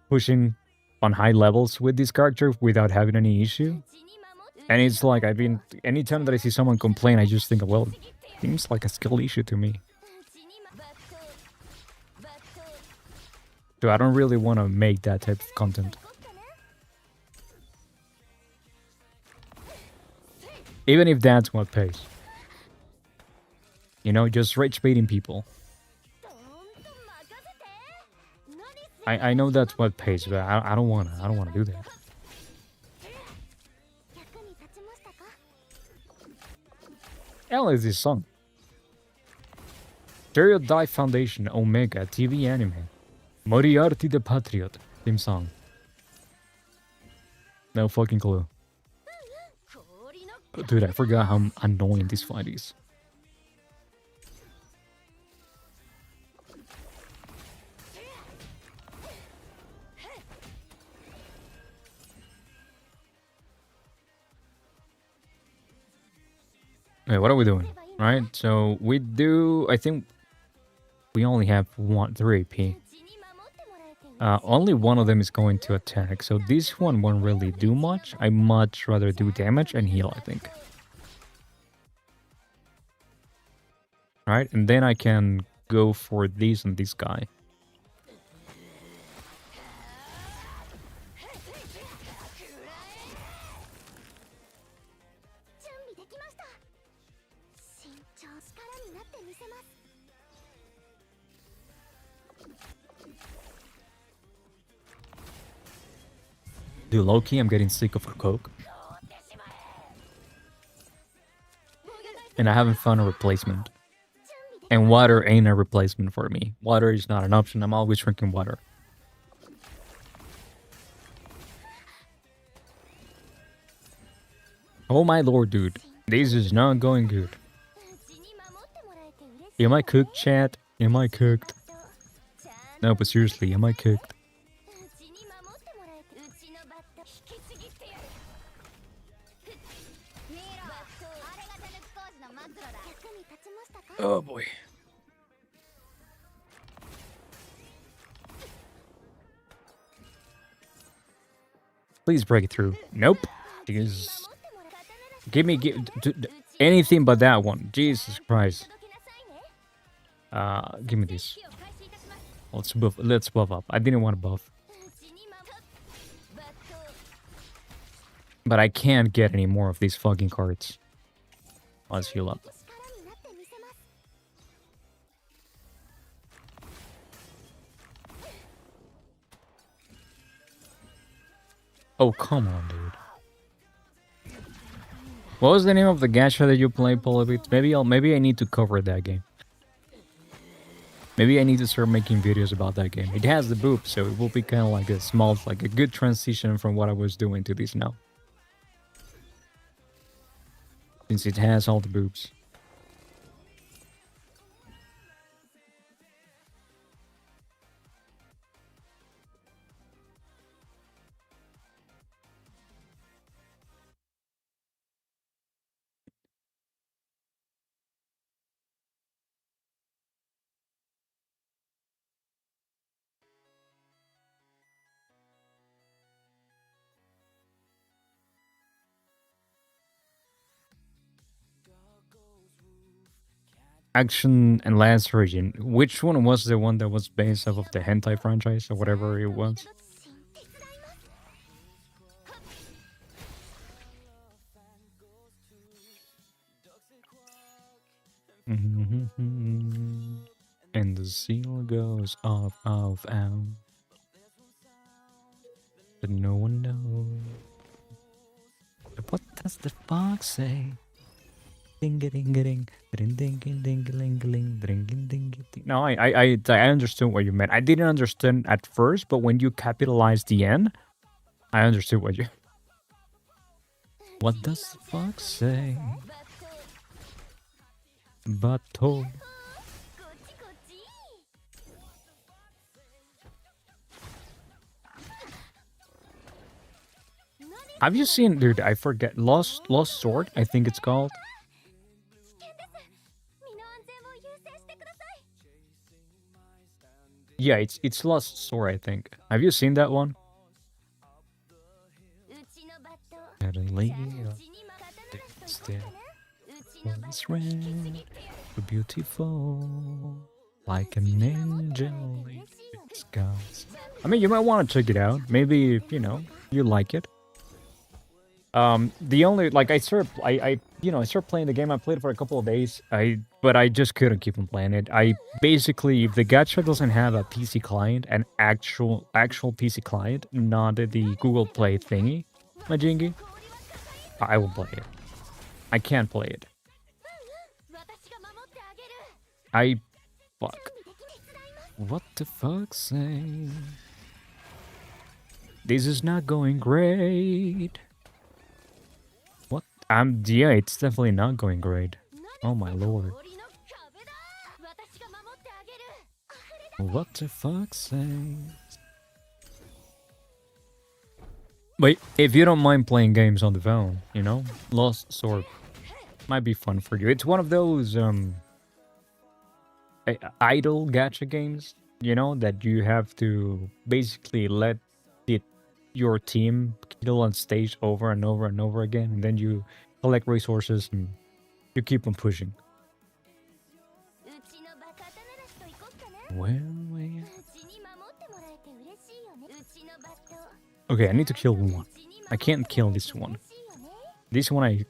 pushing on high levels with this character without having any issue. And it's like anytime that I see someone complain, I just think, well, seems like a skill issue to me. So I don't really want to make that type of content. Even if that's what pays. You know, just rage baiting people. I know that's what pays, but I don't wanna do that. Hell is this song? Stereotype Foundation Omega TV anime. Moriarty the Patriot theme song. No fucking clue. Dude, I forgot how annoying this fight is. Wait, what are we doing? Alright, so we do... I think we only have 3 AP. Only one of them is going to attack, so this one won't really do much. I much rather do damage and heal, I think. Alright, and then I can go for these and this guy. Dude, low-key, I'm getting sick of Coke. And I haven't found a replacement. And water ain't a replacement for me. Water is not an option. I'm always drinking water. Oh my lord, dude. This is not going good. Am I cooked, chat? Am I cooked? No, but seriously, am I cooked? Oh boy. Please break it through. Nope. Because give anything but that one. Jesus Christ. Give me this. Let's buff up. I didn't want to buff. But I can't get any more of these fucking cards. Let's heal up. Oh, come on, dude. What was the name of the gacha that you played, Polybit? Maybe I need to cover that game. Maybe I need to start making videos about that game. It has the boop, so it will be kind of like a good transition from what I was doing to this now. Since it has all the boobs. Action and Last Origin. Which one was the one that was based off of the hentai franchise or whatever it was? And the seal goes off, off, out. But no one knows. What does the fox say? Ding a ding a ding, ding ding ding ding ding ding ding ding ding. No, I understood what you meant. I didn't understand at first, but when you capitalized the end, I understood what you. What does the fox say? Bato. Have you seen, dude? I forget. Lost Sword, I think it's called. Yeah, it's Lost Sword, I think. Have you seen that one? It's red, beautiful, like an angel in disguise. I mean, you might want to check it out. Maybe, you know, you like it. The only, like, I started playing the game. I played it for a couple of days. But I just couldn't keep on playing it. I basically, if the gacha doesn't have a PC client, an actual PC client, not the Google Play thingy, Majingi, I will play it. I can't play it. Fuck. What the fuck say? This is not going great. What? Yeah, it's definitely not going great. Oh my lord. What the fuck say? But if you don't mind playing games on the phone, you know, Lost Sword might be fun for you. It's one of those idle gacha games, you know, that you have to basically let your team kill on stage over and over and over again, and then you collect resources and you keep on pushing. Okay, I need to kill one. I can't kill this one. This one I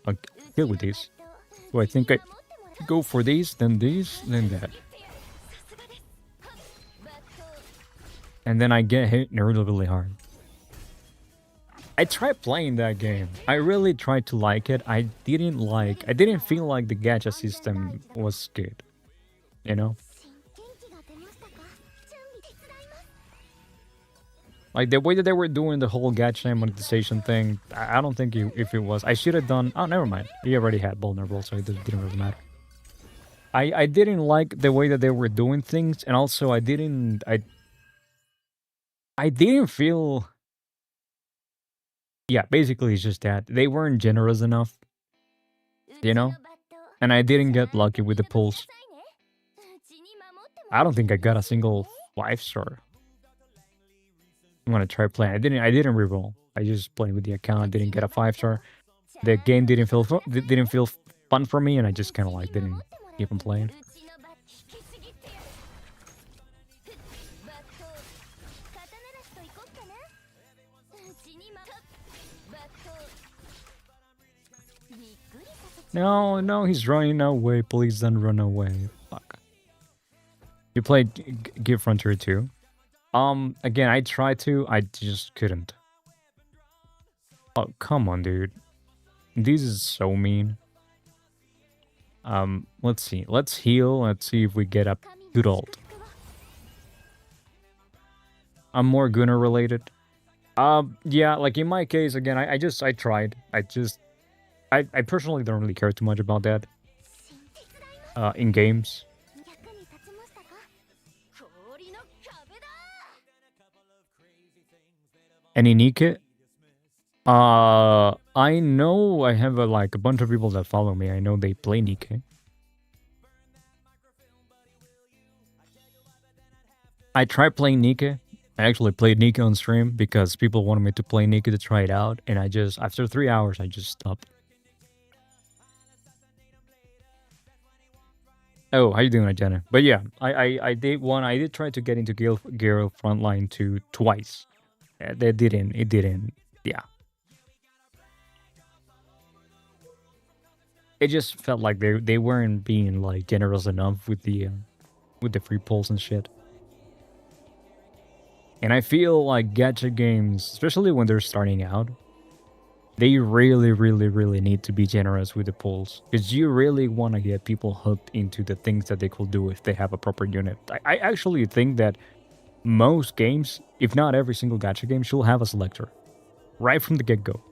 kill with this. So I think I go for this, then that. And then I get hit really, really hard. I tried playing that game. I really tried to like it. I didn't feel like the gacha system was good. You know? Like the way that they were doing the whole gacha monetization thing, I don't think if it was. I should have done. Oh, never mind. He already had vulnerable, so it didn't really matter. I didn't like the way that they were doing things, and also I didn't feel. Yeah, basically it's just that they weren't generous enough, you know, and I didn't get lucky with the pulls. I don't think I got a single 5-star. I'm gonna try playing. I didn't reroll. I just played with the account. I didn't get a 5-star. The game didn't feel fun for me, and I just kind of like didn't keep on playing. No, he's running away. Please don't run away. Fuck. You played Gear Frontier 2? Again, I tried to, I just couldn't. Oh, come on, dude. This is so mean. Let's see. Let's heal. Let's see if we get a good ult. I'm more Gunnar related. Yeah, like in my case, again, I tried. I personally don't really care too much about that. In games. Any Nike? I know I have a bunch of people that follow me. I know they play Nike. I tried playing Nike. I actually played Nike on stream because people wanted me to play Nike to try it out, and after 3 hours, I just stopped. Oh, how you doing, Jenna? But yeah, I did one. I did try to get into Gale Frontline 2 twice. That didn't. It didn't. Yeah. It just felt like they weren't being like generous enough with the free pulls and shit. And I feel like gacha games, especially when they're starting out, they really, really, really need to be generous with the pulls. Because you really want to get people hooked into the things that they could do if they have a proper unit. I actually think that most games, if not every single gacha game, should have a selector. Right from the get-go.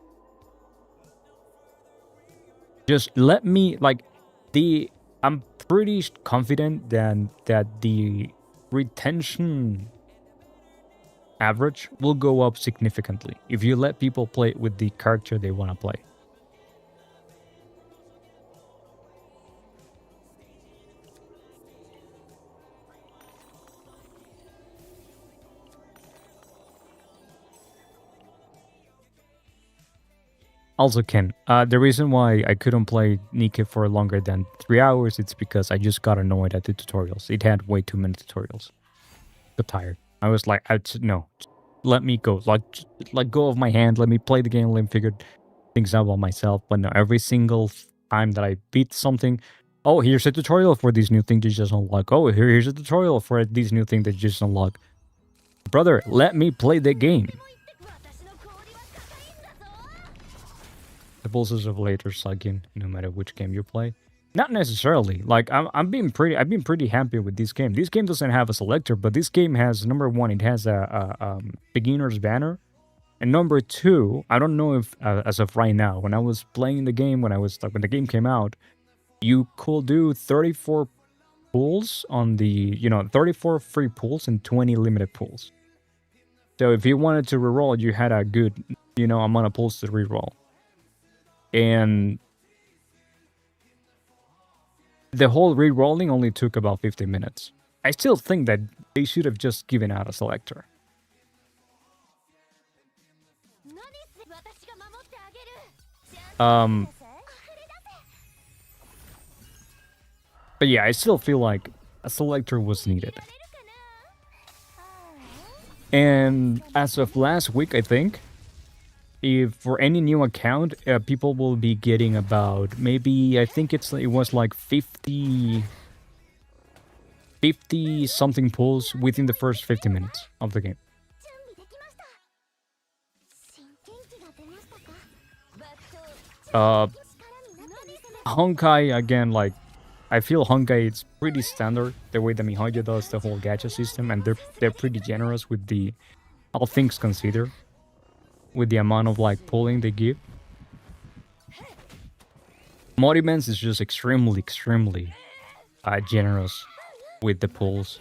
Just let me, like, I'm pretty confident that the retention average will go up significantly if you let people play with the character they want to play. Also, Ken, the reason why I couldn't play Nikke for longer than 3 hours, it's because I just got annoyed at the tutorials. It had way too many tutorials. Got tired. I was like, no, let me go. Like, let go of my hand. Let me play the game. Let me figure things out by myself. But no, every single time that I beat something, oh, here's a tutorial for these new things you just unlock. Oh, here's a tutorial for these new things that you just unlock. Brother, let me play the game. The pulses of later suck in, no matter which game you play. Not necessarily. Like I've been pretty happy with this game. This game doesn't have a selector, but this game has, number one, it has a beginner's banner, and number two, I don't know if as of right now, when I was playing the game, when the game came out, you could do 34 pulls on the 34 free pulls and 20 limited pulls. So if you wanted to reroll, you had a good amount of pulls to reroll. And the whole re-rolling only took about 15 minutes. I still think that they should have just given out a selector. But yeah, I still feel like a selector was needed. And as of last week, I think, if for any new account, people will be getting about, maybe, I think it was like 50 something pulls within the first 50 minutes of the game. Honkai, again, like, I feel Honkai, it's pretty standard, the way that Mihoyo does the whole gacha system, and they're pretty generous with the, all things considered, with the amount of like pulling they give. Modimens is just extremely generous with the pulls.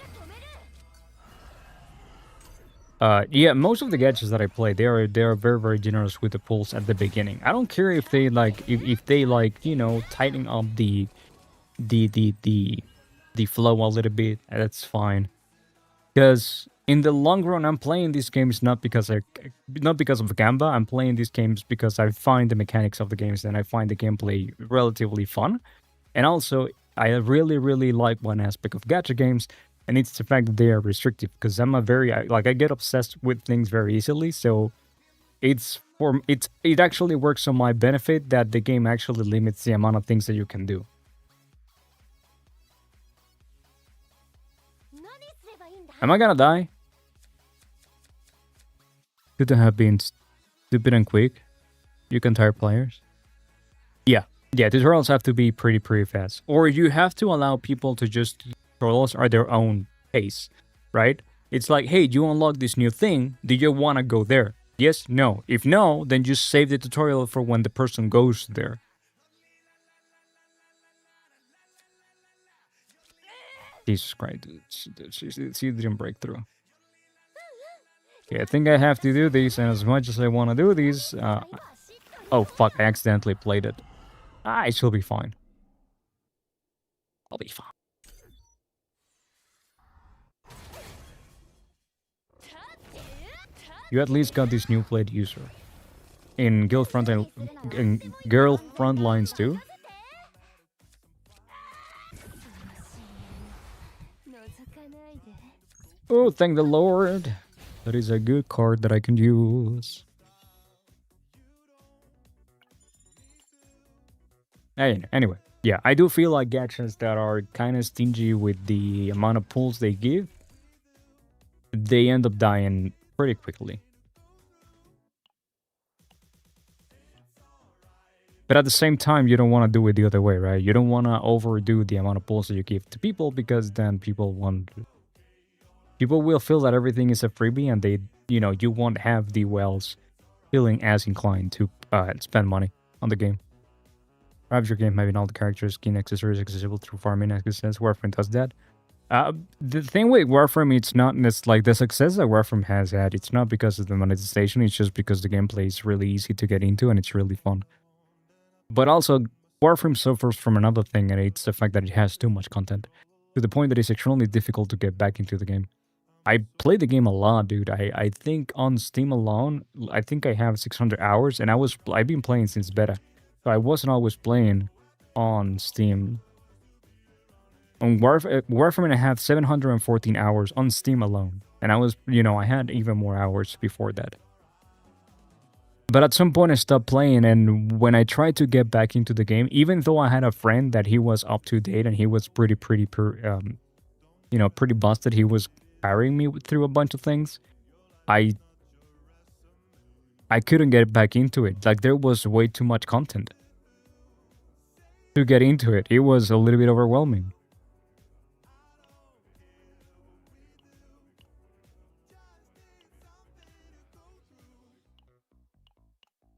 Yeah, most of the gadgets that I play, they are very generous with the pulls at the beginning. I don't care if they like if they like tighten up the flow a little bit. That's fine, because in the long run, I'm playing these games not because of Gamba. I'm playing these games because I find the mechanics of the games and I find the gameplay relatively fun. And also, I really like one aspect of gacha games, and it's the fact that they are restrictive. Because I get obsessed with things very easily. So it actually works on my benefit that the game actually limits the amount of things that you can do. Am I gonna die? Could have been stupid and quick. You can tire players. Yeah, tutorials have to be pretty fast. Or you have to allow people to just tutorials at their own pace, right? It's like, hey, you unlock this new thing. Do you want to go there? Yes, no. If no, then just save the tutorial for when the person goes there. Jesus Christ, she didn't break through. Okay, I think I have to do these, and as much as I want to do these, oh fuck, I accidentally played it. I shall be fine. I'll be fine. You at least got this new played user. In Girl Frontlines too. Oh, thank the Lord. That is a good card that I can use. Anyway, yeah, I do feel like gachas that are kind of stingy with the amount of pulls they give, they end up dying pretty quickly. But at the same time, you don't want to do it the other way, right? You don't want to overdo the amount of pulls that you give to people, because then people will feel that everything is a freebie, and they, you won't have the whales feeling as inclined to spend money on the game. Perhaps your game having all the characters, skin, accessories accessible through farming, as it says. Warframe does that. The thing with Warframe, it's not like the success that Warframe has had. It's not because of the monetization. It's just because the gameplay is really easy to get into and it's really fun. But also, Warframe suffers from another thing, and it's the fact that it has too much content, to the point that it's extremely difficult to get back into the game. I played the game a lot, dude. I think on Steam alone, I think I have 600 hours, and I've been playing since beta. So I wasn't always playing on Steam. On Warframe, I have 714 hours on Steam alone. And I had even more hours before that. But at some point I stopped playing, and when I tried to get back into the game, even though I had a friend that he was up to date and he was pretty busted, he was carrying me through a bunch of things, I couldn't get back into it. Like, there was way too much content to get into it. It was a little bit overwhelming.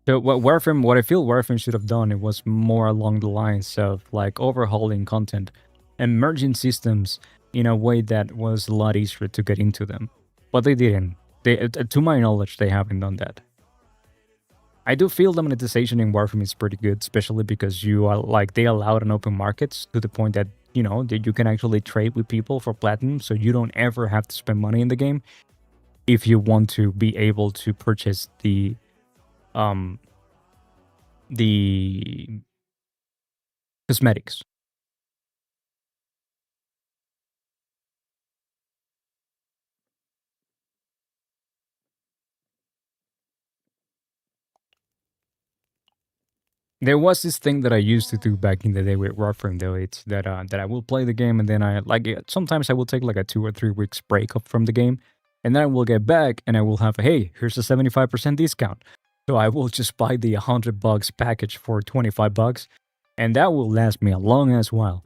So what I feel Warframe should have done, it was more along the lines of like overhauling content and merging systems in a way that was a lot easier to get into them. But they didn't. To my knowledge, they haven't done that. I do feel the monetization in Warframe is pretty good, especially because they allowed an open markets to the point that, that you can actually trade with people for platinum, so you don't ever have to spend money in the game if you want to be able to purchase the cosmetics. There was this thing that I used to do back in the day with Warframe, though. It's that I will play the game, and then sometimes I will take like a 2 or 3 weeks break up from the game, and then I will get back and I will have hey, here's a 75% discount. So I will just buy the $100 package for $25, and that will last me a long ass while.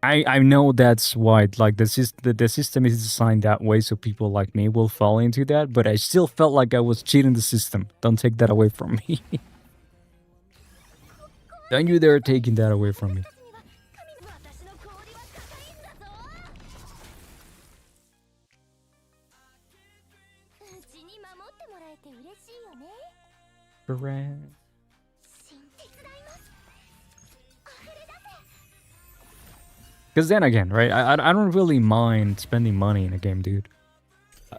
I know that's why, like, the system is designed that way so people like me will fall into that, but I still felt like I was cheating the system. Don't take that away from me. Don't you dare taking that away from me. Correct. Because then again, right, I don't really mind spending money in a game, dude.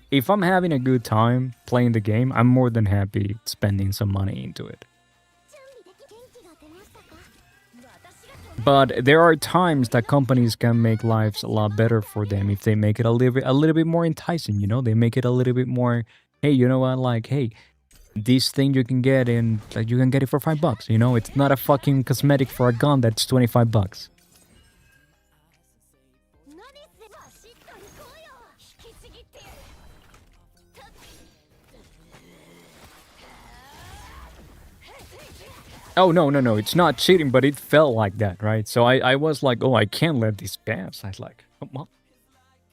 If I'm having a good time playing the game, I'm more than happy spending some money into it. But there are times that companies can make lives a lot better for them if they make it a little bit more enticing, They make it a little bit more, hey, you know what, like, hey, this thing you can get in, like, you can get it for $5, It's not a fucking cosmetic for a gun that's $25. Oh, no, it's not cheating, but it felt like that, right? So I was like, oh, I can't let these pass. I was like, come on.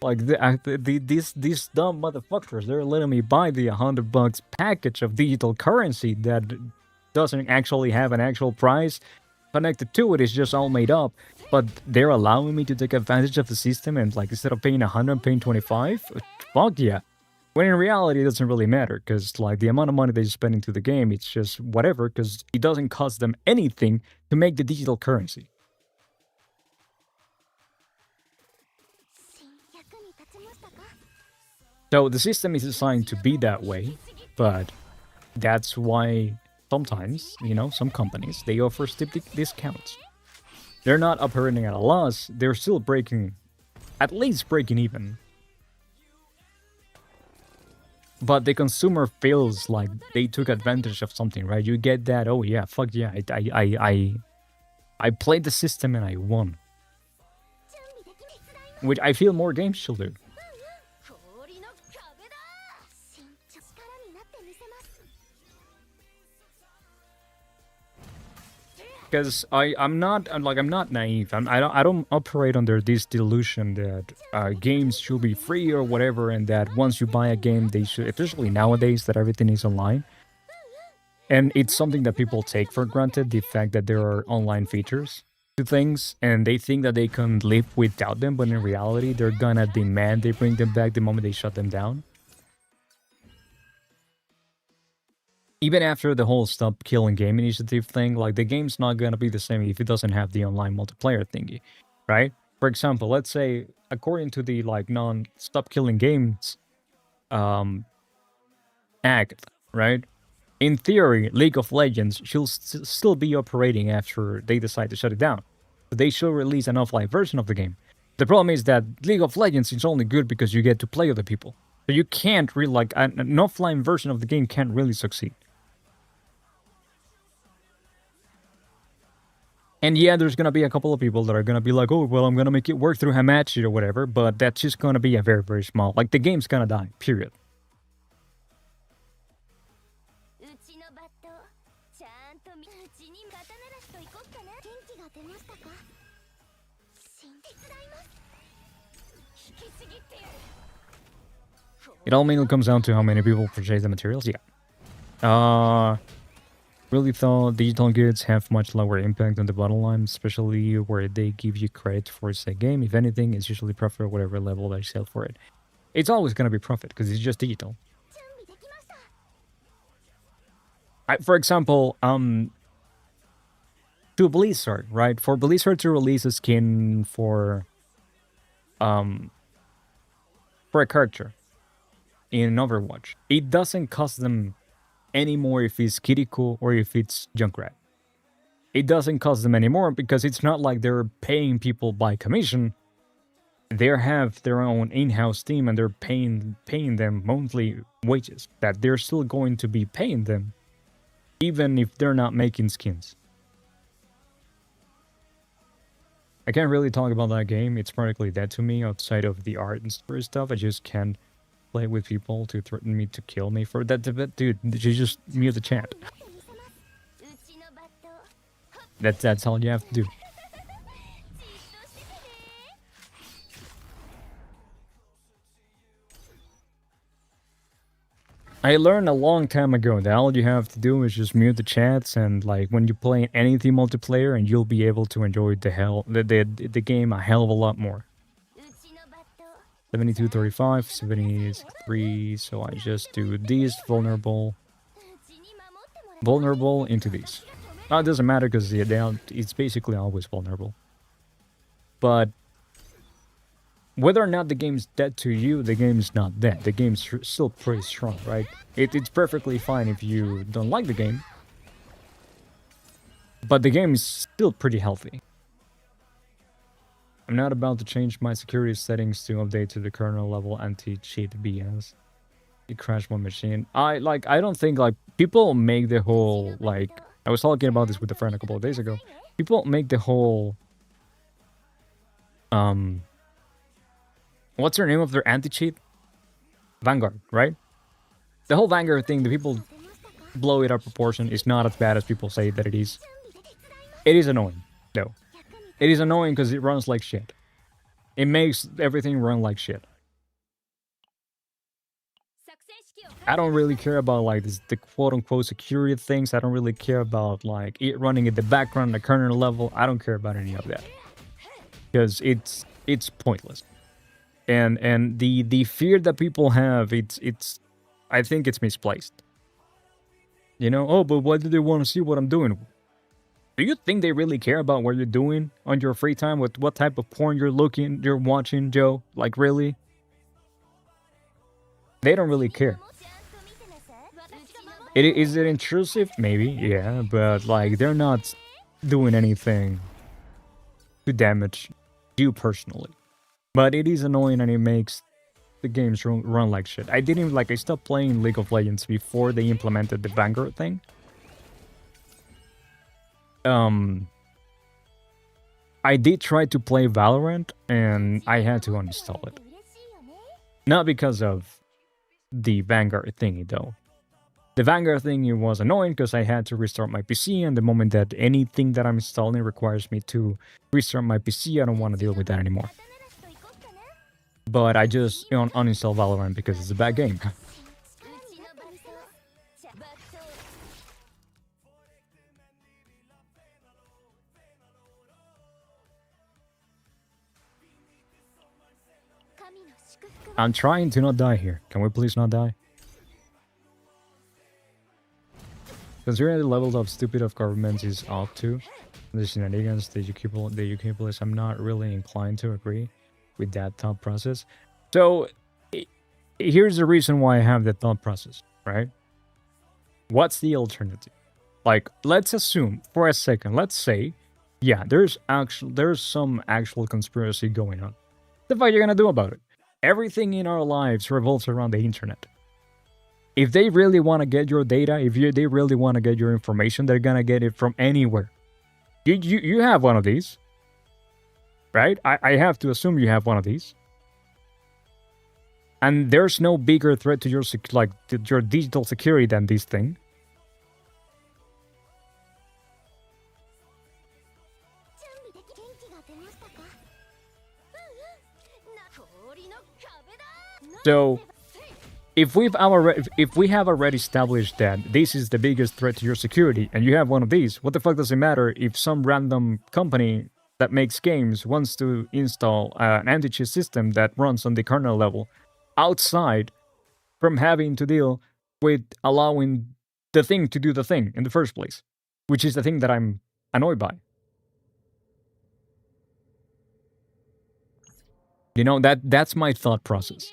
Like, these dumb motherfuckers, they're letting me buy the $100 package of digital currency that doesn't actually have an actual price connected to it. It's just all made up. But they're allowing me to take advantage of the system, and, like, instead of paying 100, I'm paying 25? Fuck yeah. When in reality, it doesn't really matter, because, like, the amount of money they spend into the game, it's just whatever, because it doesn't cost them anything to make the digital currency. So the system is designed to be that way, but that's why sometimes, some companies, they offer steep discounts. They're not operating at a loss. They're still breaking, at least breaking even. But the consumer feels like they took advantage of something, right? You get that, oh yeah, fuck yeah, I played the system and I won. Which I feel more games should do. Because I'm not naive. I don't operate under this delusion that games should be free or whatever, and that once you buy a game, they should, especially nowadays that everything is online. And it's something that people take for granted, the fact that there are online features to things, and they think that they can live without them, but in reality, they're gonna demand they bring them back the moment they shut them down. Even after the whole Stop Killing Game initiative thing, like, the game's not gonna be the same if it doesn't have the online multiplayer thingy, right? For example, let's say, according to the, like, non-Stop Killing Games act, right? In theory, League of Legends should still be operating after they decide to shut it down. But they should release an offline version of the game. The problem is that League of Legends is only good because you get to play other people. So you can't really, like, an offline version of the game can't really succeed. And yeah, there's gonna be a couple of people that are gonna be like, oh, well, I'm gonna make it work through Hamachi or whatever, but that's just gonna be a very, very small, like, the game's gonna die, period. It all mainly comes down to how many people purchase the materials, yeah. Really thought digital goods have much lower impact on the bottom line, especially where they give you credit for a game. If anything, it's usually profit at whatever level they sell for it. It's always going to be profit because it's just digital. For example, to Blizzard, right? For Blizzard to release a skin for a character in Overwatch, it doesn't cost them anymore if it's Kiriko or if it's Junkrat. It doesn't cost them anymore because it's not like they're paying people by commission. They have their own in-house team and they're paying them monthly wages that they're still going to be paying them even if they're not making skins. I can't really talk about that game. It's practically dead to me outside of the art and story stuff. I just can't play with people to threaten me to kill me for that. Dude, you just mute the chat. That's all you have to do. I learned a long time ago that all you have to do is just mute the chats, and like when you play anything multiplayer, and you'll be able to enjoy the game a hell of a lot more. 7235, 73, so I just do these vulnerable into these. It doesn't matter because it's basically always vulnerable. But whether or not the game's dead to you, the game is not dead. The game's still pretty strong, right? It's perfectly fine if you don't like the game. But the game is still pretty healthy. I'm not about to change my security settings to update to the kernel level anti-cheat BS. It crashed my machine. I don't think, like, people make the whole, like, I was talking about this with a friend a couple of days ago. People make the whole, what's the name of their anti-cheat? Vanguard, right? The whole Vanguard thing, the people blow it out of proportion. It's not as bad as people say that it is. It is annoying, though. It is annoying because it runs like shit. It makes everything run like shit. I don't really care about, like, the quote-unquote security things. I don't really care about, like, it running in the background, the kernel level. I don't care about any of that. Because it's pointless. And the fear that people have, I think it's misplaced. You know, oh, but why do they want to see what I'm doing? Do you think they really care about what you're doing on your free time? With what type of porn you're watching, Joe? Like, really? They don't really care. Is it intrusive? Maybe, yeah, but, like, they're not doing anything to damage you personally. But it is annoying and it makes the games run like shit. I didn't like I stopped playing League of Legends before they implemented the Vanguard thing. I did try to play Valorant and I had to uninstall it. Not because of the Vanguard thingy though. The Vanguard thingy was annoying because I had to restart my PC, and the moment that anything that I'm installing requires me to restart my PC, I don't want to deal with that anymore. But I just uninstall Valorant because it's a bad game. I'm trying to not die here. Can we please not die? Considering the levels of stupid of governments is up to the shenanigans, the UK police, I'm not really inclined to agree with that thought process. So here's the reason why I have that thought process, right? What's the alternative? Like, let's assume for a second, let's say, yeah, there's some actual conspiracy going on. What the fuck are you gonna do about it? Everything in our lives revolves around the internet. If they really want to get your data, they really want to get your information, they're gonna get it from anywhere. You have one of these, right? I have to assume you have one of these. And there's no bigger threat to your your digital security than this thing. So, if we have already established that this is the biggest threat to your security, and you have one of these, what the fuck does it matter if some random company that makes games wants to install an anti-cheat system that runs on the kernel level, outside from having to deal with allowing the thing to do the thing in the first place, which is the thing that I'm annoyed by. You know, that's my thought process.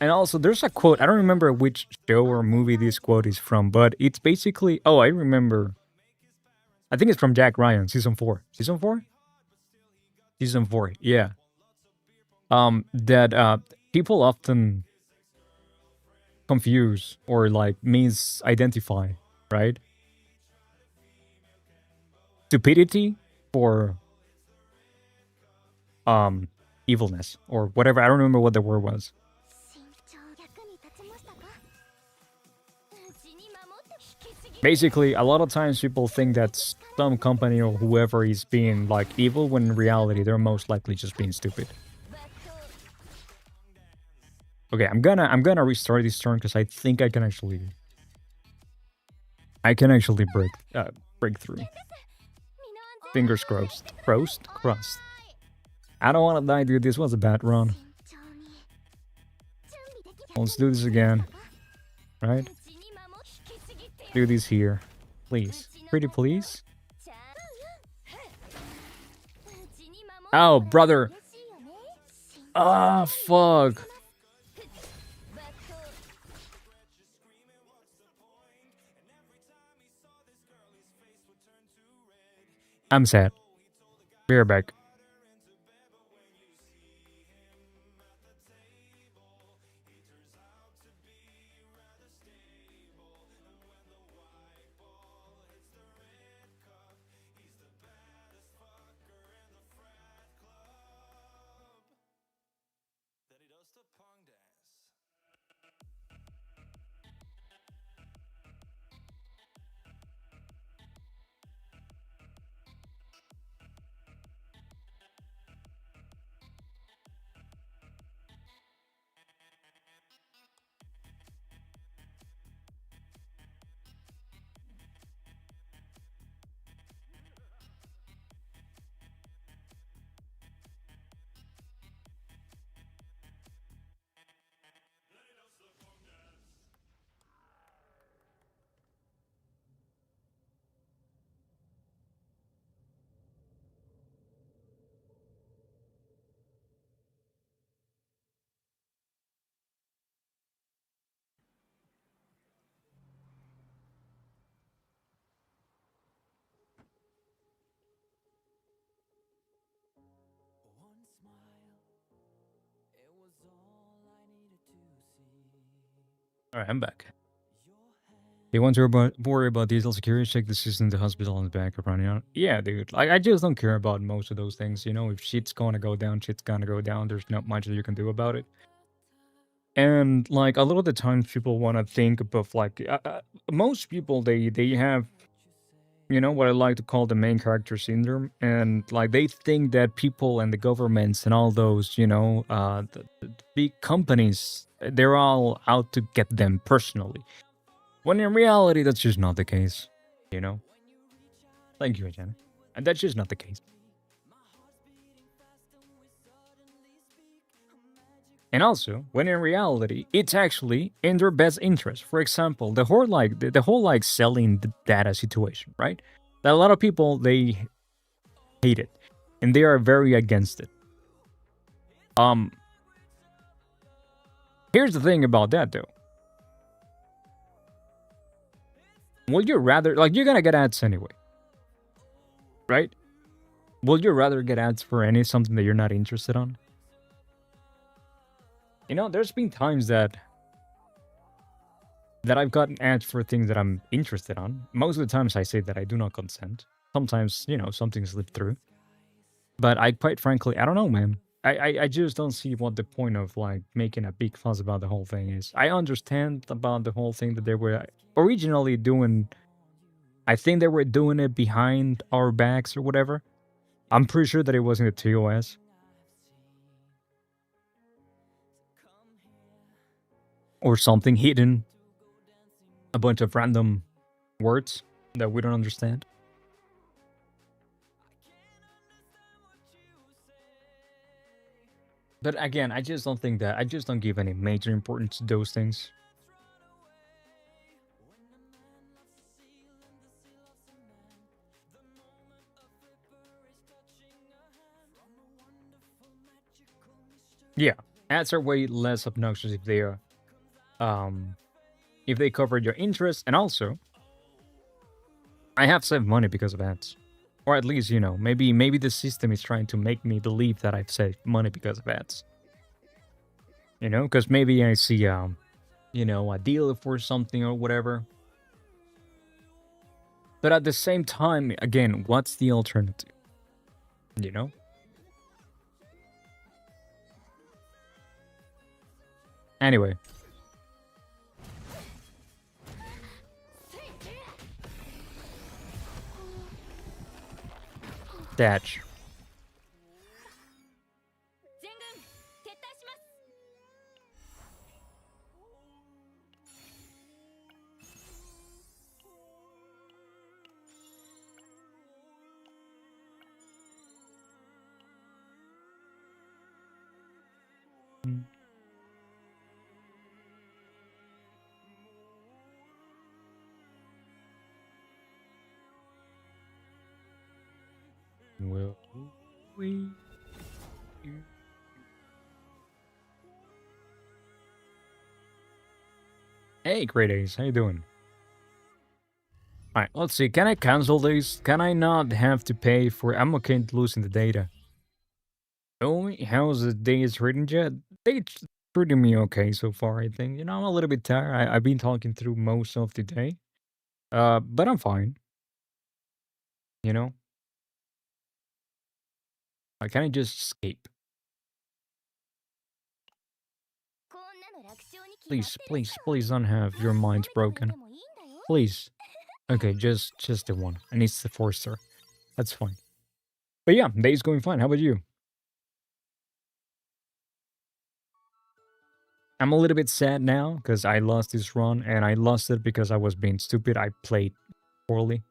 And also, there's a quote. I don't remember which show or movie this quote is from, but it's basically. Oh, I remember. I think it's from Jack Ryan, season 4. Season 4? Season 4. Yeah. That people often confuse or like misidentify, right? Stupidity for evilness or whatever. I don't remember what the word was. Basically, a lot of times people think that some company or whoever is being like evil when in reality they're most likely just being stupid. Okay, I'm gonna restart this turn because I think I can actually break through. Fingers crossed. Crossed. I don't want to die, dude. This was a bad run. Let's do this again. Right? Do this here. Please. Pretty please. Oh, brother. Ah, fuck. I'm sad. Be right back. Alright, I'm back. You want to worry about diesel security? Check the system, the hospital, and the backup running out. Yeah, dude. Like, I just don't care about most of those things. You know, if shit's gonna go down, shit's gonna go down. There's not much that you can do about it. And like a lot of the times, people want to think of like most people they have, you know, what I like to call the main character syndrome, and like they think that people and the governments and all those, you know, the big companies, they're all out to get them personally. When in reality, that's just not the case, you know? Thank you, Jenna. And that's just not the case. And also, when in reality, it's actually in their best interest. For example, the whole like selling the data situation, right? That a lot of people they hate it, and they are very against it. Here's the thing about that though. Would you rather, like, you're gonna get ads anyway, right? Would you rather get ads for something that you're not interested on? You know, there's been times that I've gotten ads for things that I'm interested on. Most of the times I say that I do not consent. Sometimes, you know, something slipped through. But I quite frankly, I don't know, man. I just don't see what the point of like making a big fuss about the whole thing is. I understand about the whole thing that they were originally doing. I think they were doing it behind our backs or whatever. I'm pretty sure that it was in the TOS. Or something hidden. A bunch of random words that we don't understand. But again, I just don't think that, I just don't give any major importance to those things. Yeah, ads are way less obnoxious if they are, if they cover your interests, and also, I have saved money because of ads. Or at least, you know, maybe the system is trying to make me believe that I've saved money because of ads. You know, because maybe I see, you know, a deal for something or whatever. But at the same time, again, what's the alternative? You know? Anyway. Thatch. Will we? Hey, Great Ace, how you doing? Alright, let's see. Can I cancel these? Can I not have to pay for... I'm okay losing the data. Oh, how's the days treating you? They treating me okay so far, I think. You know, I'm a little bit tired. I've been talking through most of the day. But I'm fine. You know? Can I just escape? Please, please, please don't have your minds broken. Please. Okay, just the one. And it's the 4-star. That's fine. But yeah, day's going fine. How about you? I'm a little bit sad now because I lost this run, and I lost it because I was being stupid. I played poorly.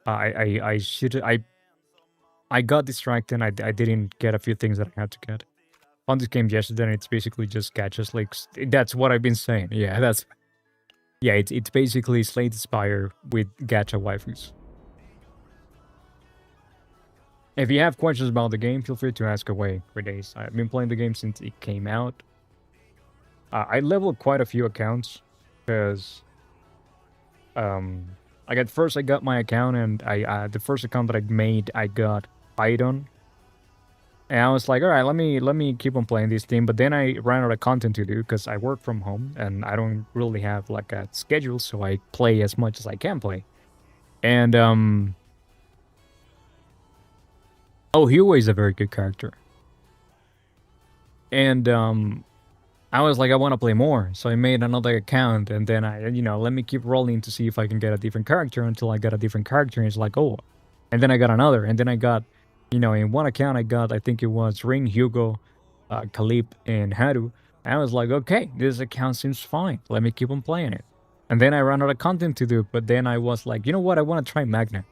I should I got distracted. I didn't get a few things that I had to get. On this game yesterday, and it's basically just gachas. Like that's what I've been saying. Yeah, that's it's basically Slade Spire with gacha waifus. If you have questions about the game, feel free to ask away for days. I've been playing the game since it came out. I leveled quite a few accounts because like at first I got my account, and I the first account that I made I got Python. And I was like, all right, let me keep on playing this thing. But then I ran out of content to do because I work from home and I don't really have like a schedule, so I play as much as I can play. And oh, Hugo is a very good character. And I was like, I want to play more, so I made another account, and then I, let me keep rolling to see if I can get a different character until I got a different character. And it's like, oh, and then I got another, and then I got, in one account I got, I think it was Ring, Hugo, Kalip, and Haru. I was like, okay, this account seems fine. Let me keep on playing it. And then I ran out of content to do, but then I was like, you know what? I want to try Magna.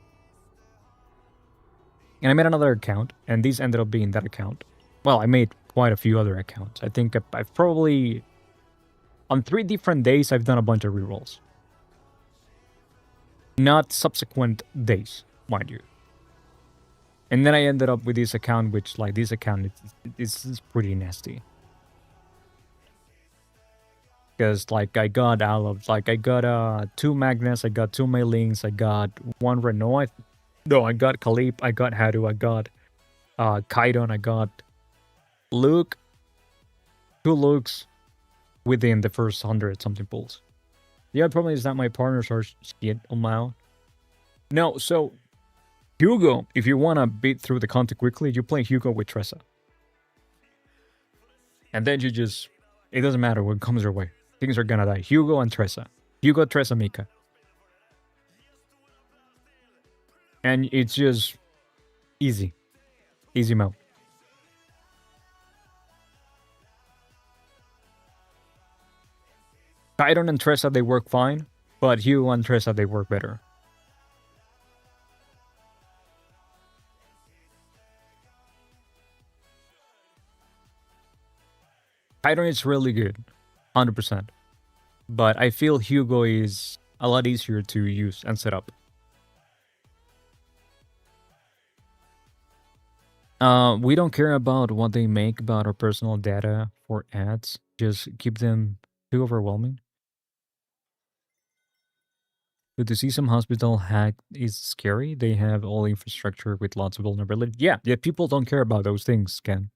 And I made another account, and this ended up being that account. Well, I made quite a few other accounts. I think I've probably, on 3 different days, I've done a bunch of rerolls. Not subsequent days, mind you. And then I ended up with this account, which, like, this account is pretty nasty. Because, like, I got 2 Magnus, I got 2 Meilings, I got 1 Renault. No, I got Kalip, I got Haru, I got Kaidon, I got Luke, 2 Lukes within the first 100 something pulls. The other problem is that my partners are shit on my own. No, so Hugo, if you want to beat through the content quickly, you play Hugo with Tressa. And then you just, it doesn't matter what comes your way. Things are gonna die. Hugo and Tressa. Hugo, Tressa, Mika. And it's just easy. Easy mode. Kaidon and Tressa, they work fine, but Hugo and Tressa, they work better. Kaidon is really good, 100%. But I feel Hugo is a lot easier to use and set up. We don't care about what they make about our personal data for ads. Just keep them too overwhelming. But to see some hospital hacked is scary. They have all infrastructure with lots of vulnerability. Yeah, people don't care about those things, Ken.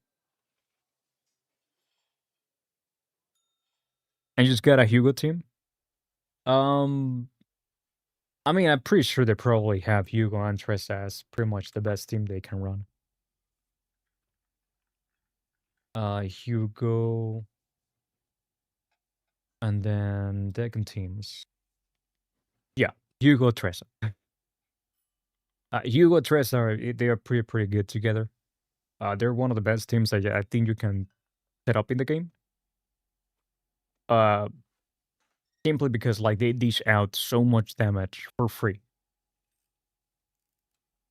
And you just got a Hugo team? I mean, I'm pretty sure they probably have Hugo and Tressa as pretty much the best team they can run. Hugo, and then Deacon teams. Yeah, Hugo, Tressa. Hugo, Tressa, they are pretty good together. They're one of the best teams I think you can set up in the game. Simply because like they dish out so much damage for free.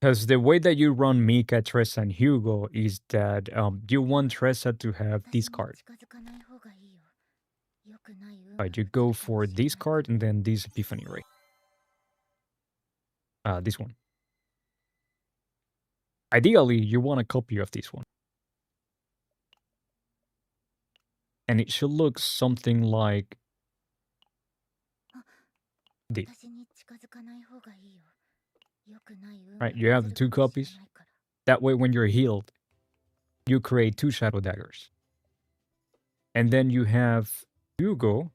Because the way that you run Mika, Tressa, and Hugo is that you want Tressa to have this card. Right, you go for this card and then this Epiphany Ray. This one. Ideally, you want a copy of this one. And it should look something like this. Right, you have the 2 copies. That way, when you're healed, you create 2 Shadow Daggers. And then you have Hugo.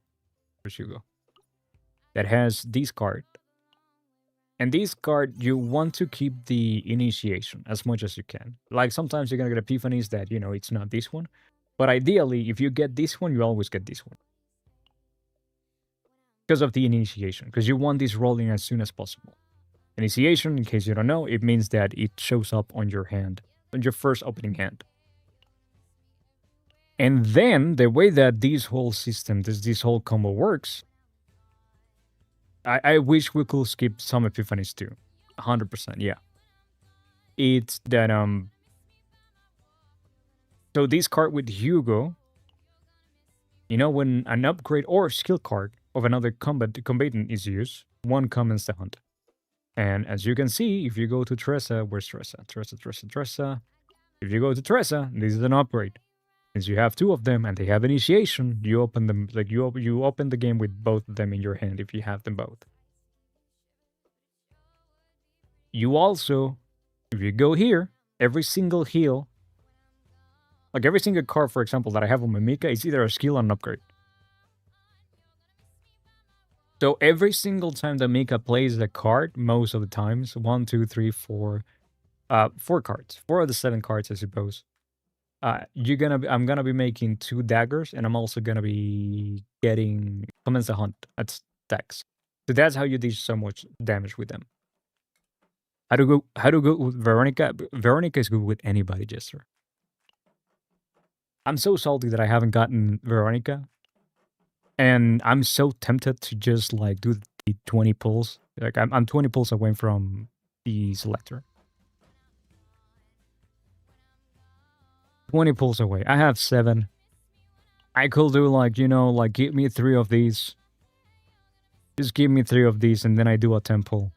Where's Hugo? That has this card. And this card, you want to keep the initiation as much as you can. Like, sometimes you're gonna get epiphanies that, it's not this one. But ideally, if you get this one, you always get this one. Because of the initiation. Because you want this rolling as soon as possible. Initiation, in case you don't know, it means that it shows up on your hand. On your first opening hand. And then, the way that this whole system, this whole combo works, I wish we could skip some epiphanies too. 100%, yeah. It's that, so this card with Hugo, when an upgrade or skill card of another combatant is used, one commons the hunt. And as you can see, if you go to Tressa, where's Tressa? Tressa. If you go to Tressa, this is an upgrade. Since you have 2 of them and they have initiation, you open them, like you open the game with both of them in your hand if you have them both. You also, if you go here, every single heal Like every single card, for example, that I have on my Mika is either a skill or an upgrade. So every single time that Mika plays a card, most of the times, 1, 2, 3, 4, 4 cards, 4 of the 7 cards, I suppose. I'm gonna be making 2 daggers, and I'm also gonna be getting commence a hunt at stacks. So that's how you do so much damage with them. How to go with Veronica? Veronica is good with anybody, Jester. I'm so salty that I haven't gotten Veronica, and I'm so tempted to just like do the 20 pulls. Like I'm 20 pulls away from the selector. 20 pulls away. I have 7. I could do like, like give me 3 of these. Just give me 3 of these and then I do a 10 pull.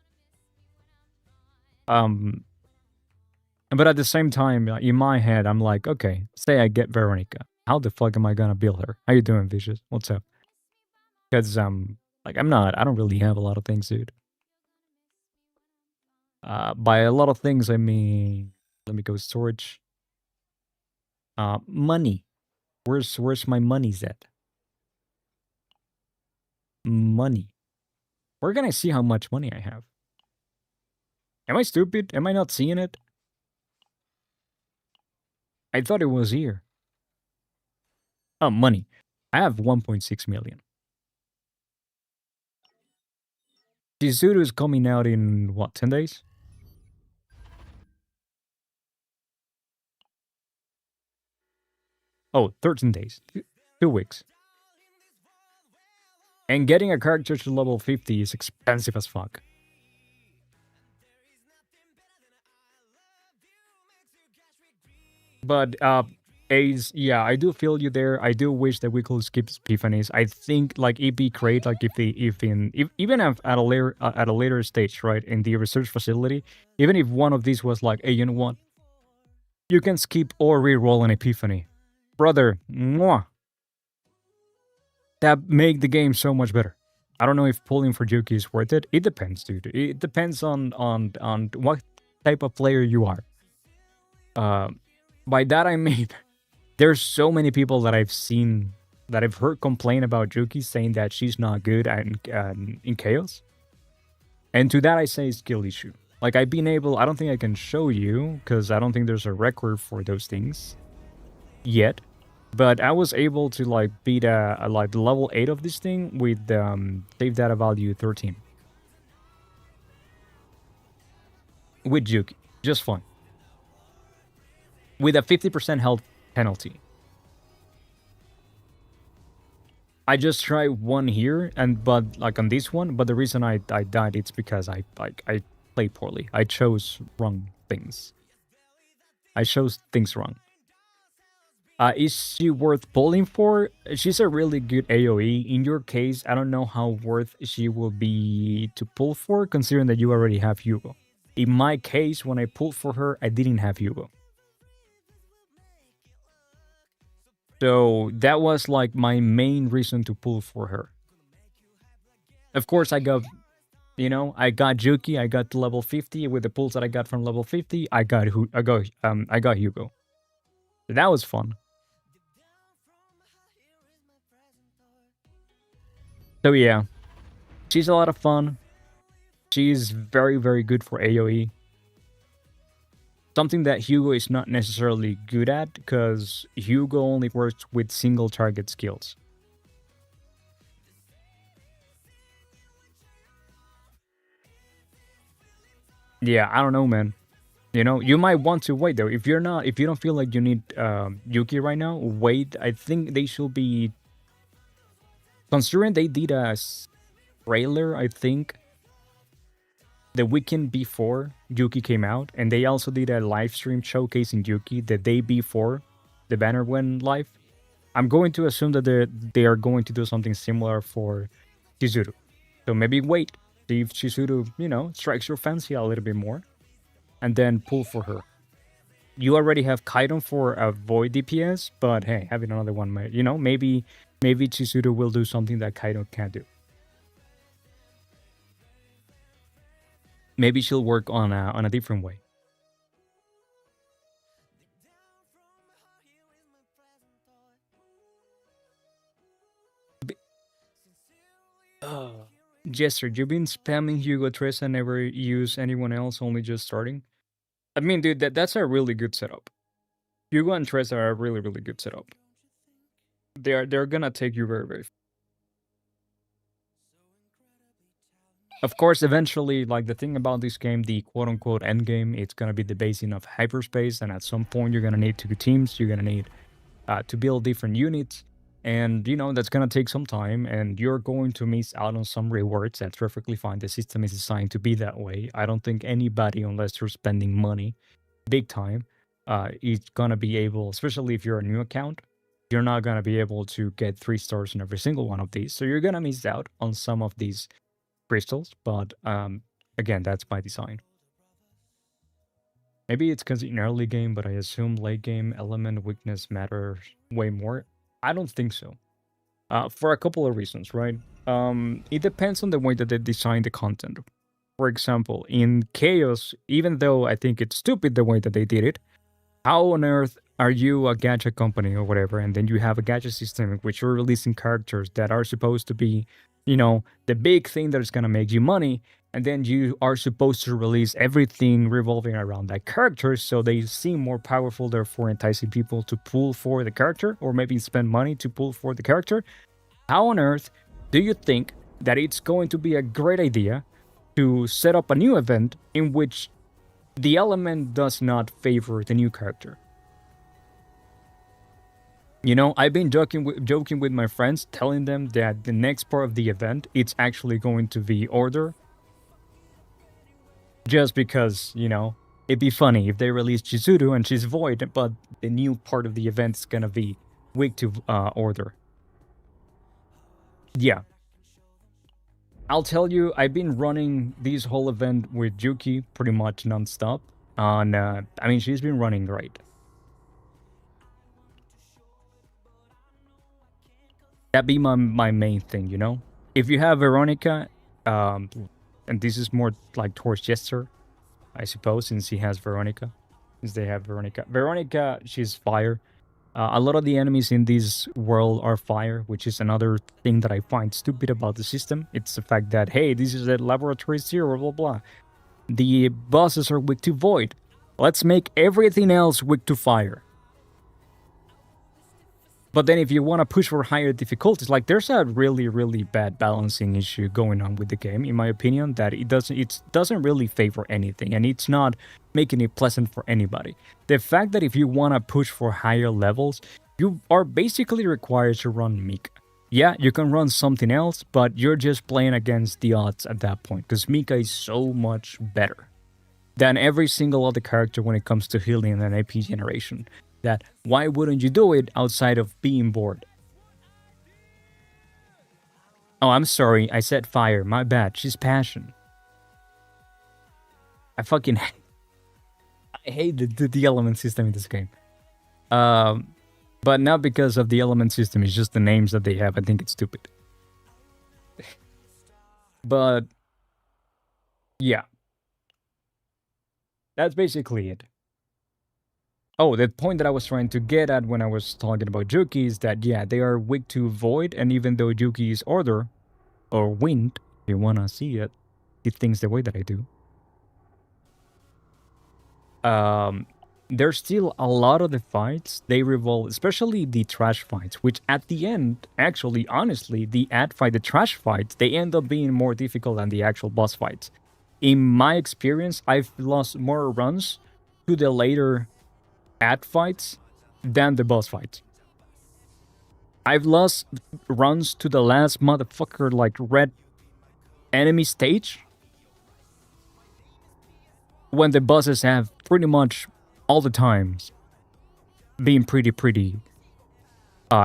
But at the same time, in my head, I'm like, okay, say I get Veronica. How the fuck am I gonna build her? How you doing, Vicious? What's up? Because like I don't really have a lot of things, dude. By a lot of things I mean, let me go storage. Money. Where's my money's at? Money. Where can I see how much money I have? Am I stupid? Am I not seeing it? I thought it was here. Oh, money. I have 1.6 million. Chizuru is coming out in, what, 10 days? Oh, 13 days. 2 weeks. And getting a character to level 50 is expensive as fuck. But, Ace, yeah, I do feel you there. I do wish that we could skip epiphanies. I think like it'd be great, like even at a later stage, right, in the research facility, even if one of these was like, hey, you know what, you can skip or re-roll an epiphany, brother. Mwah. That make the game so much better. I don't know if pulling for Juki is worth it. It depends, dude. It depends on what type of player you are. By that I mean, there's so many people that I've seen that I've heard complain about Juki, saying that she's not good in chaos. And to that I say skill issue. Like I don't think I can show you because I don't think there's a record for those things yet. But I was able to like beat like the level 8 of this thing with save data value 13. With Juki. Just fun. With a 50% health penalty. I just tried one here, but like on this one, but the reason I died, it's because I played poorly. I chose wrong things. I chose things wrong. Is she worth pulling for? She's a really good AoE. In your case, I don't know how worth she will be to pull for, considering that you already have Hugo. In my case, when I pulled for her, I didn't have Hugo. So that was like my main reason to pull for her. Of course, I got Juki, I got to level 50 with the pulls that I got from level 50. I got Hugo. So that was fun. So yeah, she's a lot of fun. She's very, very good for AoE. Something that Hugo is not necessarily good at, because Hugo only works with single target skills. Yeah, I don't know, man. You might want to wait though. If you don't feel like you need Yuki right now, wait. I think they should be, considering they did a trailer, I think, the weekend before Yuki came out, and they also did a live stream showcasing Yuki the day before the banner went live. I'm going to assume that they are going to do something similar for Chizuru. So maybe wait, see if Chizuru, strikes your fancy a little bit more, and then pull for her. You already have Kaiton for a void DPS, but hey, having another one, maybe Chizuru will do something that Kaiton can't do. Maybe she'll work on a different way. Jester, you've been spamming Hugo Tress and never use anyone else, only just starting? I mean, dude, that's a really good setup. Hugo and Tress are a really, really good setup. They're gonna take you very, very. Of course, eventually, like the thing about this game, the quote unquote end game, it's gonna be the basing of hyperspace, and at some point, you're gonna need two teams. You're gonna need to build different units, and that's gonna take some time, and you're going to miss out on some rewards. That's perfectly fine. The system is designed to be that way. I don't think anybody, unless you're spending money, big time, is gonna be able, especially if you're a new account, you're not gonna be able to get 3 stars in every single one of these. So you're gonna miss out on some of these crystals, but again, that's by design. Maybe it's because in early game, but I assume late game element weakness matters way more. I don't think so. For a couple of reasons, right? It depends on the way that they design the content. For example, in Chaos, even though I think it's stupid the way that they did it, how on earth are you a gacha company or whatever, and then you have a gacha system in which you're releasing characters that are supposed to be, the big thing that is going to make you money, and then you are supposed to release everything revolving around that character so they seem more powerful, therefore enticing people to pull for the character or maybe spend money to pull for the character. How on earth do you think that it's going to be a great idea to set up a new event in which the element does not favor the new character? I've been joking with my friends, telling them that the next part of the event, it's actually going to be Order. Just because, it'd be funny if they release Chizuru and she's Void, but the new part of the event is gonna be weak to Order. Yeah. I'll tell you, I've been running this whole event with Yuki pretty much non-stop. She's been running great. That be my main thing, If you have Veronica, and this is more like towards Jester, I suppose, since he has Veronica. Since they have Veronica. Veronica, she's fire. A lot of the enemies in this world are fire, which is another thing that I find stupid about the system. It's the fact that, hey, this is a laboratory 0, blah, blah. The bosses are weak to void. Let's make everything else weak to fire. But then if you want to push for higher difficulties, like there's a really, really bad balancing issue going on with the game, in my opinion, that it doesn't really favor anything, and it's not making it pleasant for anybody. The fact that if you want to push for higher levels, you are basically required to run Mika. Yeah, you can run something else, but you're just playing against the odds at that point, because Mika is so much better than every single other character when it comes to healing and AP generation. That why wouldn't you do it outside of being bored? Oh, I'm sorry, I said fire, my bad, she's passion. I hate the element system in this game. But not because of the element system, it's just the names that they have, I think it's stupid. But yeah. That's basically it. Oh, the point that I was trying to get at when I was talking about Yuki is that, yeah, they are weak to Void, and even though Yuki is Order, or Wind, if you wanna see it, he thinks the way that I do. There's still a lot of the fights, they revolve, especially the trash fights, which at the end, actually, honestly, the trash fights, they end up being more difficult than the actual boss fights. In my experience, I've lost more runs to the later ad fights than the boss fights. I've lost runs to the last motherfucker like red enemy stage when the bosses have pretty much all the times being pretty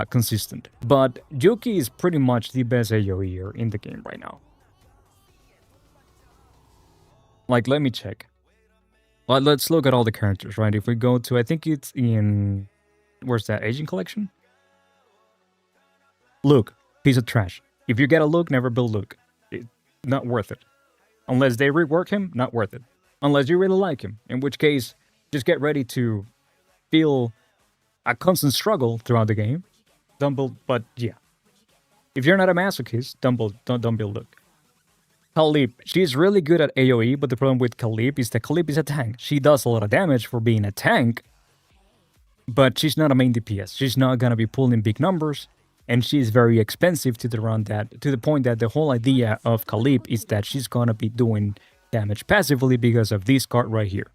consistent. But Yuki is pretty much the best AoE in the game right now. Like, let me check. Well, let's look at all the characters, right? If we go to, I think it's in... Where's that? Agent Collection? Luke. Piece of trash. If you get a Luke, never build Luke. Not worth it. Unless they rework him, not worth it. Unless you really like him. In which case, just get ready to feel a constant struggle throughout the game. Don't build... But, yeah. If you're not a masochist, don't build Luke. Kalip, she's really good at AoE, but the problem with Kalip is that Kalip is a tank. She does a lot of damage for being a tank, but she's not a main DPS. She's not gonna be pulling big numbers, and she's very expensive to the point that the whole idea of Kalip is that she's gonna be doing damage passively because of this card right here.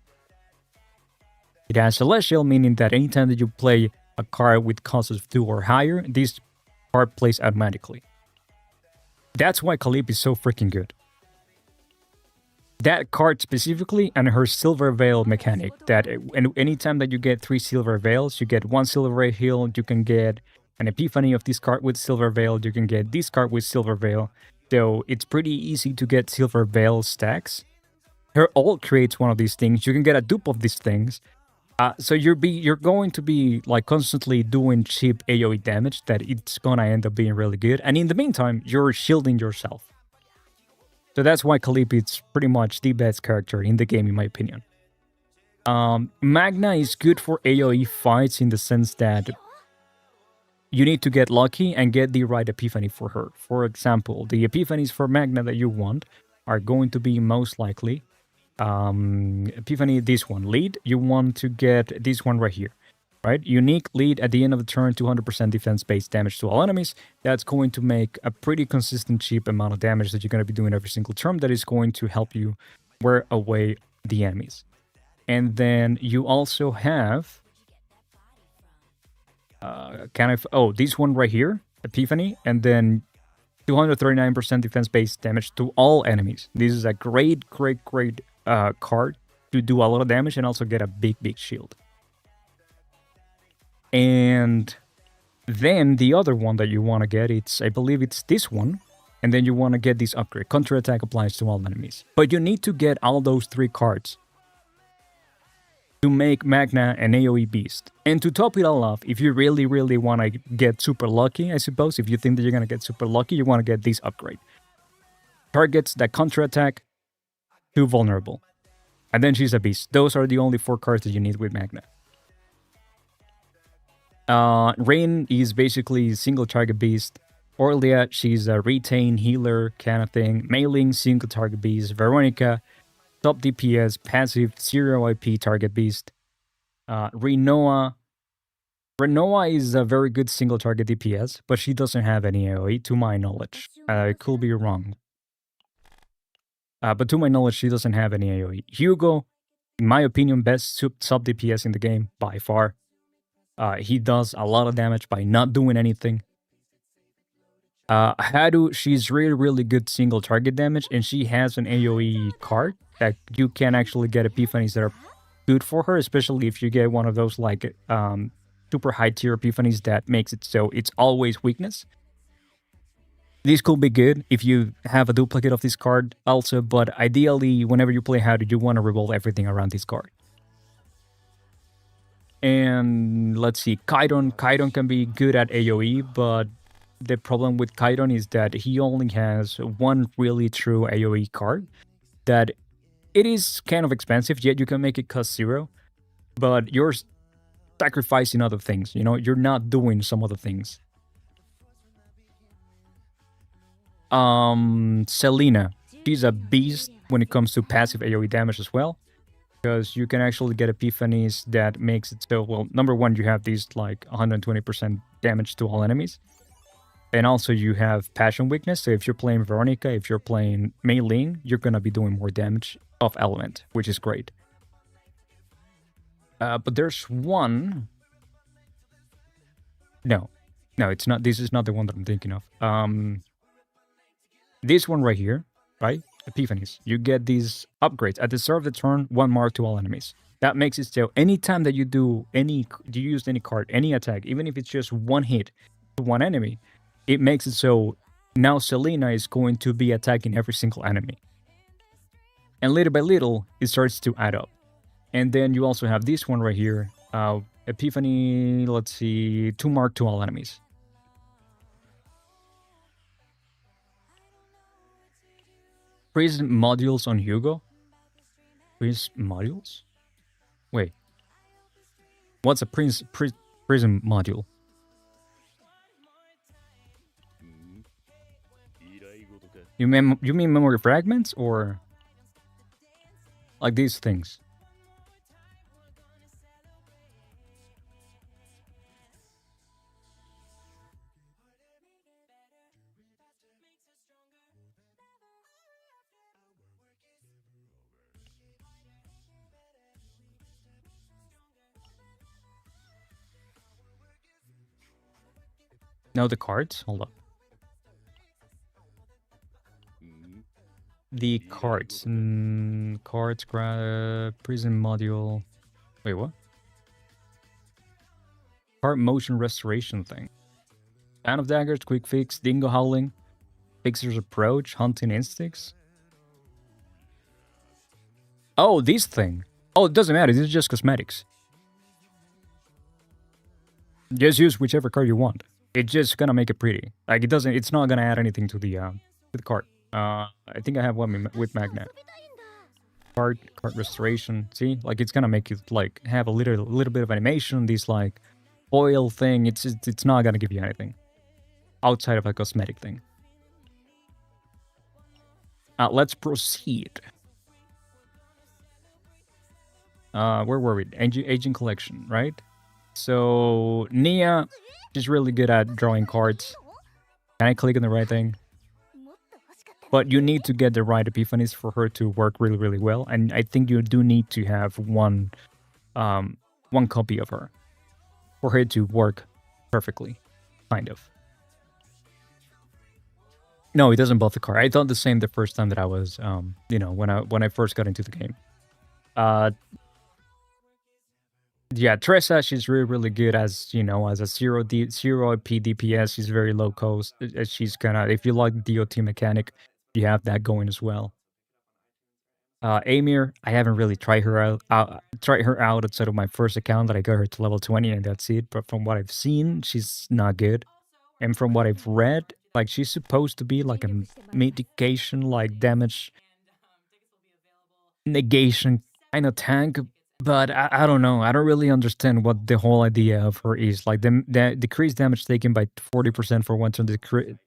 It has Celestial, meaning that anytime that you play a card with cost of 2 or higher, this card plays automatically. That's why Kalip is so freaking good. That card specifically and her Silver Veil mechanic, that anytime that you get 3 Silver Veils, you get 1 Silver Heal, you can get an Epiphany of this card with Silver Veil, you can get this card with Silver Veil. So it's pretty easy to get Silver Veil stacks. Her ult creates one of these things, you can get a dupe of these things. So you're going to be like constantly doing cheap AoE damage that it's gonna end up being really good. And in the meantime, you're shielding yourself. So that's why Kalip is pretty much the best character in the game, in my opinion. Magna is good for AoE fights in the sense that you need to get lucky and get the right Epiphany for her. For example, the Epiphanies for Magna that you want are going to be most likely Epiphany, this one. Lead, you want to get this one right here. Right? Unique lead at the end of the turn, 200% defense-based damage to all enemies. That's going to make a pretty consistent, cheap amount of damage that you're going to be doing every single turn that is going to help you wear away the enemies. And then you also have... this one right here, Epiphany, and then 239% defense-based damage to all enemies. This is a great card to do a lot of damage and also get a big shield. And then the other one that you want to get, I believe it's this one. And then you want to get this upgrade. Counter-attack applies to all enemies. But you need to get all those 3 cards to make Magna an AoE beast. And to top it all off, if you really want to get super lucky, I suppose, if you think that you're going to get super lucky, you want to get this upgrade. Targets that counter-attack, too vulnerable. And then she's a beast. Those are the only 4 cards that you need with Magna. Rain is basically single target beast. Orlia, she's a retain healer kind of thing. Mailing, single target beast. Veronica, top DPS, passive, 0 IP target beast. Renoa is a very good single target DPS, but she doesn't have any AoE to my knowledge. I could be wrong. But to my knowledge, she doesn't have any AoE. Hugo, in my opinion, best sub DPS in the game by far. He does a lot of damage by not doing anything. Hadu, she's really good single target damage, and she has an AoE card that you can actually get Epiphanies that are good for her, especially if you get one of those like super high tier Epiphanies that makes it so it's always weakness. These could be good if you have a duplicate of this card also, but ideally, whenever you play Hadu, you want to revolve everything around this card. And let's see, Kairon. Kairon can be good at AoE, but the problem with Kairon is that he only has one really true AoE card. That it is kind of expensive, yet you can make it cost 0. But you're sacrificing other things, you know? You're not doing some other things. Selena. She's a beast when it comes to passive AoE damage as well. Because you can actually get Epiphanies that makes it so, well, number one, you have these like 120% damage to all enemies. And also you have Passion Weakness, so if you're playing Veronica, if you're playing Mei Ling, you're gonna be doing more damage off element, which is great. But there's one... No, it's not, this is not the one that I'm thinking of. This one right here, right? Epiphanies. You get these upgrades. At the start of the turn, 1 mark to all enemies. That makes it so anytime that you use any card, any attack, even if it's just 1 hit to 1 enemy, it makes it so now Selena is going to be attacking every single enemy. And little by little, it starts to add up. And then you also have this one right here. Epiphany, let's see, 2 mark to all enemies. Prism modules on Hugo? Prism modules? Wait. What's a prism module? You mean memory fragments or like these things? No, the cards. Hold up. The cards. Cards. Prison module. Wait, what? Card motion restoration thing. Fan of daggers. Quick fix. Dingo howling. Fixer's approach. Hunting instincts. Oh, this thing. Oh, it doesn't matter. This is just cosmetics. Just use whichever card you want. It's just gonna make it pretty. Like it doesn't. It's not gonna add anything to the card. I think I have one with magnet. Card restoration. See, like it's gonna make it like have a little bit of animation. These like oil thing. It's not gonna give you anything outside of a cosmetic thing. Let's proceed. Where were we? Aging collection, right? So Nia is really good at drawing cards. Can I click on the right thing? But you need to get the right epiphanies for her to work really, really well. And I think you do need to have one copy of her for her to work perfectly, kind of. No, it doesn't buff the card. I thought the same the first time that I was, when I first got into the game. Yeah, Tressa, she's really, really good as, as a 0 AP DPS. She's very low cost. She's if you like DOT mechanic, you have that going as well. Amir, I haven't really tried her out outside of my first account that I got her to level 20 and that's it. But from what I've seen, she's not good. And from what I've read, like she's supposed to be like a mitigation, like damage negation kind of tank. But I don't know. I don't really understand what the whole idea of her is. Like the decreased damage taken by 40% for one turn,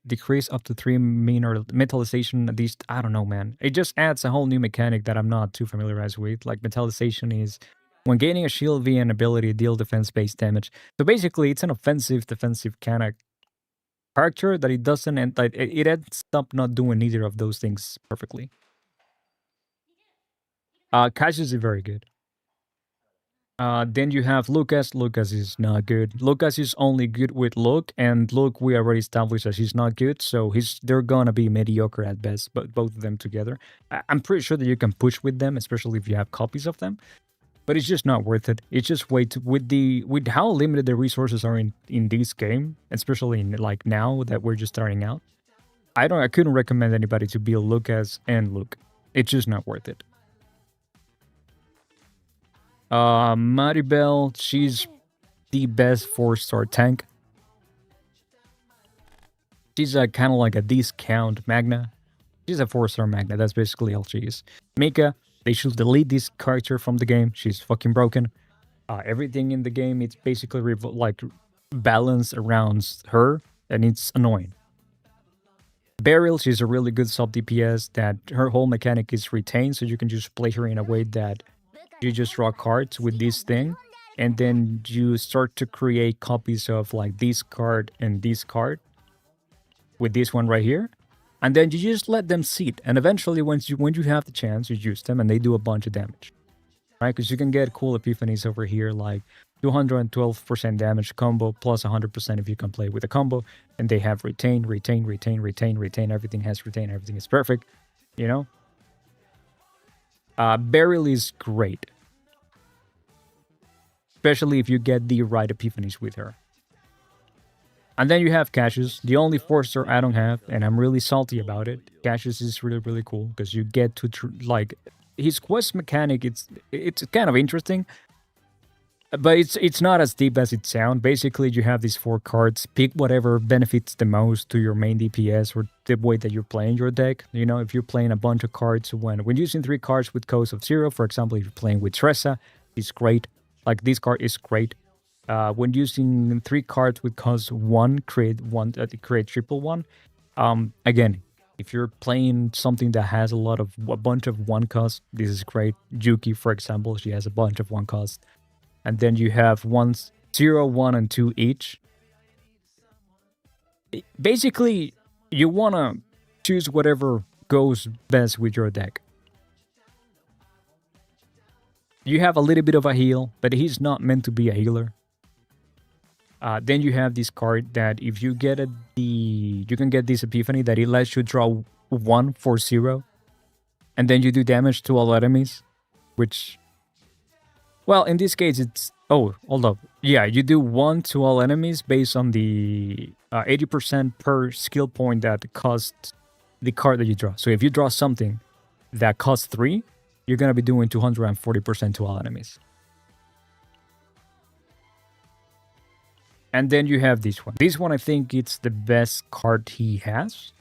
decrease up to 3 mean or metallization. At least I don't know, man. It just adds a whole new mechanic that I'm not too familiarized with. Like metallization is when gaining a shield via an ability, deal defense-based damage. So basically, it's an offensive, defensive kind of character that it doesn't, and like it ends up not doing either of those things perfectly. Cassius is very good. Then you have Lucas. Lucas is not good. Lucas is only good with Luke, and Luke we already established that he's not good, so they're gonna be mediocre at best. But both of them together, I'm pretty sure that you can push with them, especially if you have copies of them. But it's just not worth it. It's just with how limited the resources are in this game, especially in like now that we're just starting out. I couldn't recommend anybody to build Lucas and Luke. It's just not worth it. Maribel, she's the best 4-star tank. She's kind of like a discount Magna. She's a 4-star Magna, that's basically all she is. Mika, they should delete this character from the game. She's fucking broken. Everything in the game, it's basically balanced around her, and it's annoying. Beryl, she's a really good sub DPS that her whole mechanic is retained, so you can just play her in a way that you just draw cards with this thing, and then you start to create copies of like this card and this card with this one right here, and then you just let them sit, and eventually when you have the chance, you use them and they do a bunch of damage, right? Because you can get cool epiphanies over here like 212% damage combo plus 100% if you can play with a combo, and they have retain, everything has retain, everything is perfect, Beryl is great, especially if you get the right epiphanies with her. And then you have Cassius, the only 4-star I don't have, and I'm really salty about it. Cassius is really, really cool because you get to his quest mechanic. It's kind of interesting, but it's not as deep as it sounds. Basically, you have these 4 cards. Pick whatever benefits the most to your main DPS or the way that you're playing your deck. If you're playing a bunch of cards, when using 3 cards with cost of 0, for example, if you're playing with Tressa, it's great. Like this card is great. When using 3 cards with cost 1, create triple 1. Again, If you're playing something that has a bunch of one cost, this is great. Yuki, for example, she has a bunch of one cost. And then you have 0, 1, and 2 each. Basically, you want to choose whatever goes best with your deck. You have a little bit of a heal, but he's not meant to be a healer. Then you have this card that if you get you can get this epiphany that it lets you draw 1 for 0. And then you do damage to all enemies, which, well, in this case it's, oh, hold up. Yeah, you do 1 to all enemies based on the 80% per skill point that costs the card that you draw. So if you draw something that costs 3, you're going to be doing 240% to all enemies. And then you have this one. This one, I think it's the best card he has.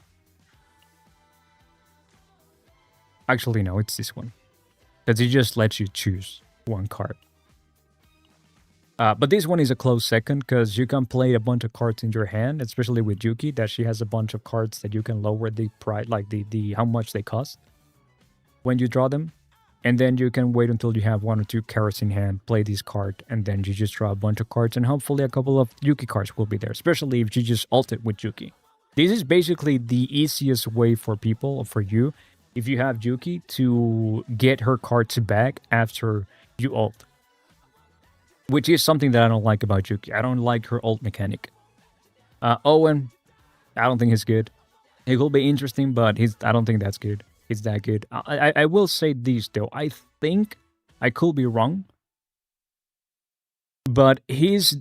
Actually, no, it's this one. Because it just lets you choose one card. But this one is a close second because you can play a bunch of cards in your hand, especially with Yuki, that she has a bunch of cards that you can lower the price, like the how much they cost when you draw them. And then you can wait until you have 1 or 2 cards in hand, play this card, and then you just draw a bunch of cards, and hopefully a couple of Yuki cards will be there, especially if you just ult it with Yuki. This is basically the easiest way for people, or for you, if you have Yuki, to get her cards back after you ult. Which is something that I don't like about Yuki. I don't like her ult mechanic. Owen, I don't think he's good. He will be interesting, but I don't think that's good. It's that good. I will say this though. I think I could be wrong, but he's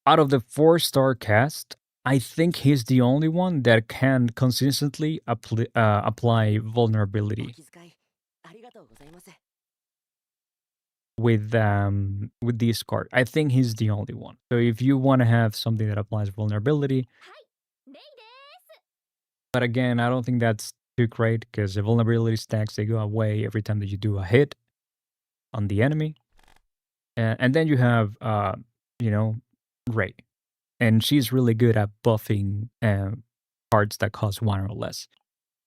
out of the 4-star cast. I think he's the only one that can consistently apply vulnerability with this card. I think he's the only one. So if you want to have something that applies vulnerability, but again, I don't think that's too great because the vulnerability stacks, they go away every time that you do a hit on the enemy. And then you have, Ray. And she's really good at buffing cards that cost 1 or less.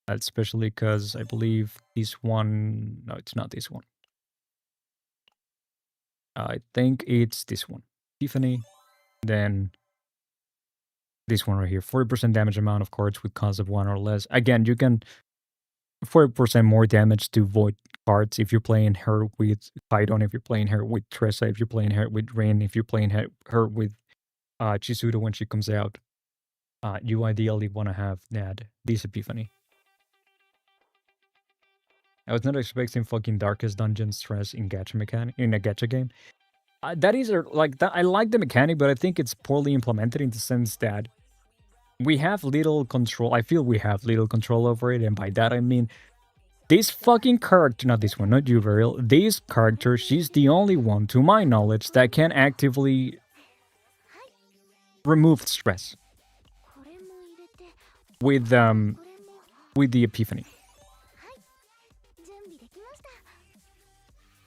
Especially because I believe this one... No, it's not this one. I think it's this one. Tiffany. Then this one right here. 40% damage amount of cards with cost of 1 or less. Again, you can 40% more damage to void cards if you're playing her with Kaido, if you're playing her with Tressa, if you're playing her with Rin, if you're playing her with Chisuda when she comes out. You ideally want to have this epiphany. I was not expecting fucking Darkest Dungeon stress in gacha mechanic in a gacha game. That is like that. I like the mechanic, but I think it's poorly implemented in the sense that we have little control. I feel we have little control over it, and by that I mean this fucking character, not this one, not you, Varial. This character, she's the only one, to my knowledge, that can actively remove stress with the epiphany.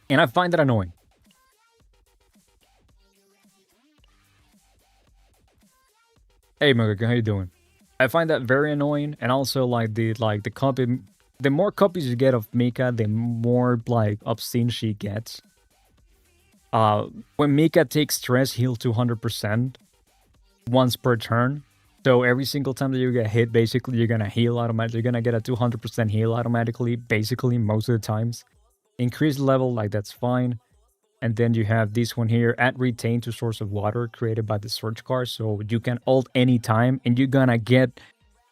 And I find that annoying. Hey Mogaka, how you doing? I find that very annoying, and also like the copy. The more copies you get of Mika, the more like obscene she gets. When Mika takes stress, heal to 100% once per turn. So every single time that you get hit, basically you're gonna heal automatically. You're gonna get a 200% heal automatically, basically most of the times. Increase level, like that's fine. And then you have this one here, add retain to source of water, created by the search card. So you can ult anytime, and you're gonna get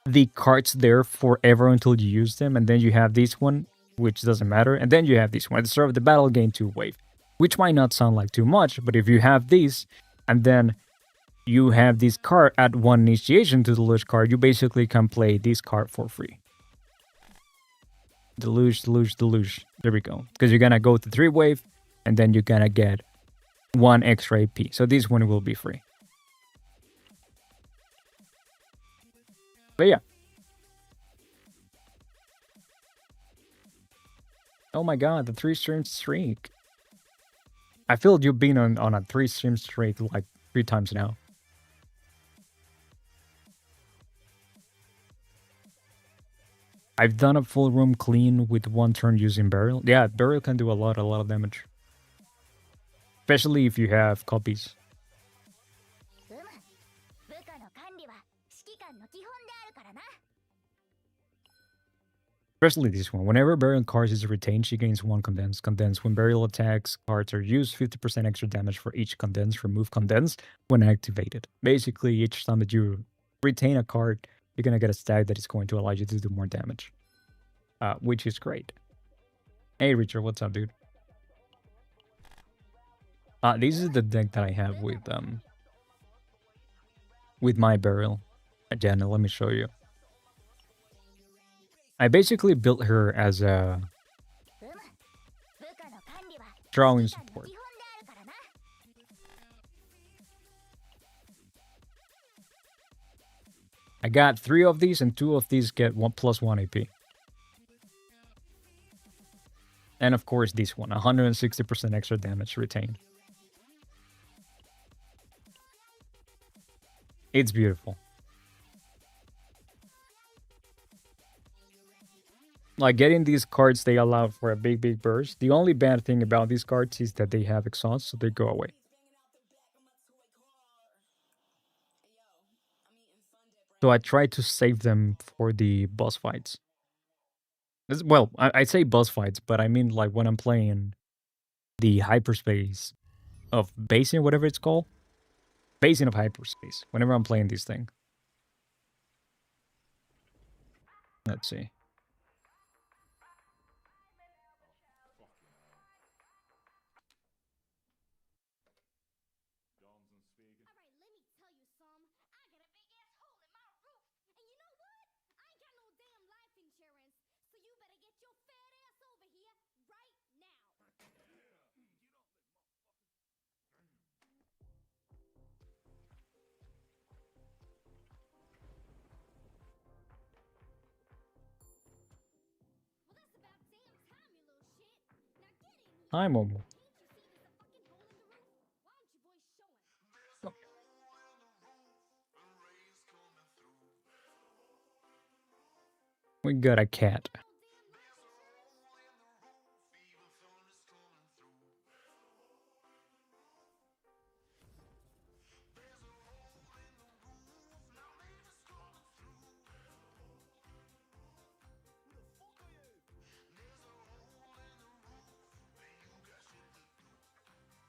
the cards there forever until you use them. And then you have this one, which doesn't matter. And then you have this one. At the start of the battle, gain 2 wave. Which might not sound like too much, but if you have this, and then you have this card, add 1 initiation to the Deluge card, you basically can play this card for free. Deluge, Deluge, Deluge. There we go. Because you're gonna go to 3 wave, and then you're gonna get 1 extra AP. So this one will be free. But yeah. Oh my god, the 3-stream streak. I feel you've been on a 3-stream streak like 3 times now. I've done a full room clean with one turn using Burial. Yeah, Burial can do a lot of damage. Especially if you have copies. Especially this one. Whenever Burial cards is retained, she gains 1 Condense. Condense. When Burial attacks cards are used, 50% extra damage for each Condense. Remove Condense when activated. Basically, each time that you retain a card, you're going to get a stack that is going to allow you to do more damage. Which is great. Hey, Richard, what's up, dude? This is the deck that I have with my Burial. Again, let me show you. I basically built her as a drawing support. I got 3 of these, and 2 of these get +1 AP. And of course, this one, 160% extra damage retained. It's beautiful. Like, getting these cards, they allow for a big burst. The only bad thing about these cards is that they have exhaust, so they go away. So I try to save them for the boss fights. Well, I say boss fights, but I mean like when I'm playing the hyperspace of Basin, whatever it's called. Basin of hyperspace. Whenever I'm playing this thing. Let's see. Hi, Momo. We got a cat.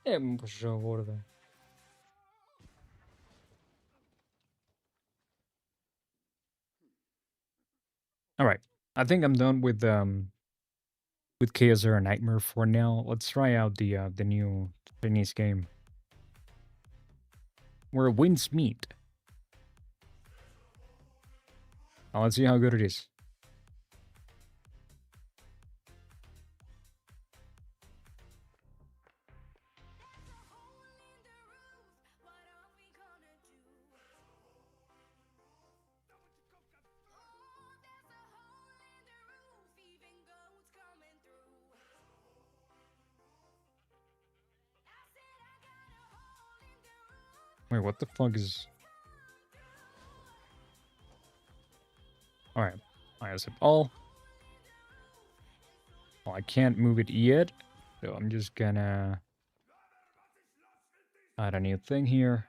Yeah, sure, what are they? All right, I think I'm done with KSR Nightmare for now. Let's try out the new Chinese game where winds meet. Now let's see how good it is. Wait, what the fuck is... Alright, I accept all. Well, I can't move it yet, so I'm just gonna add a new thing here.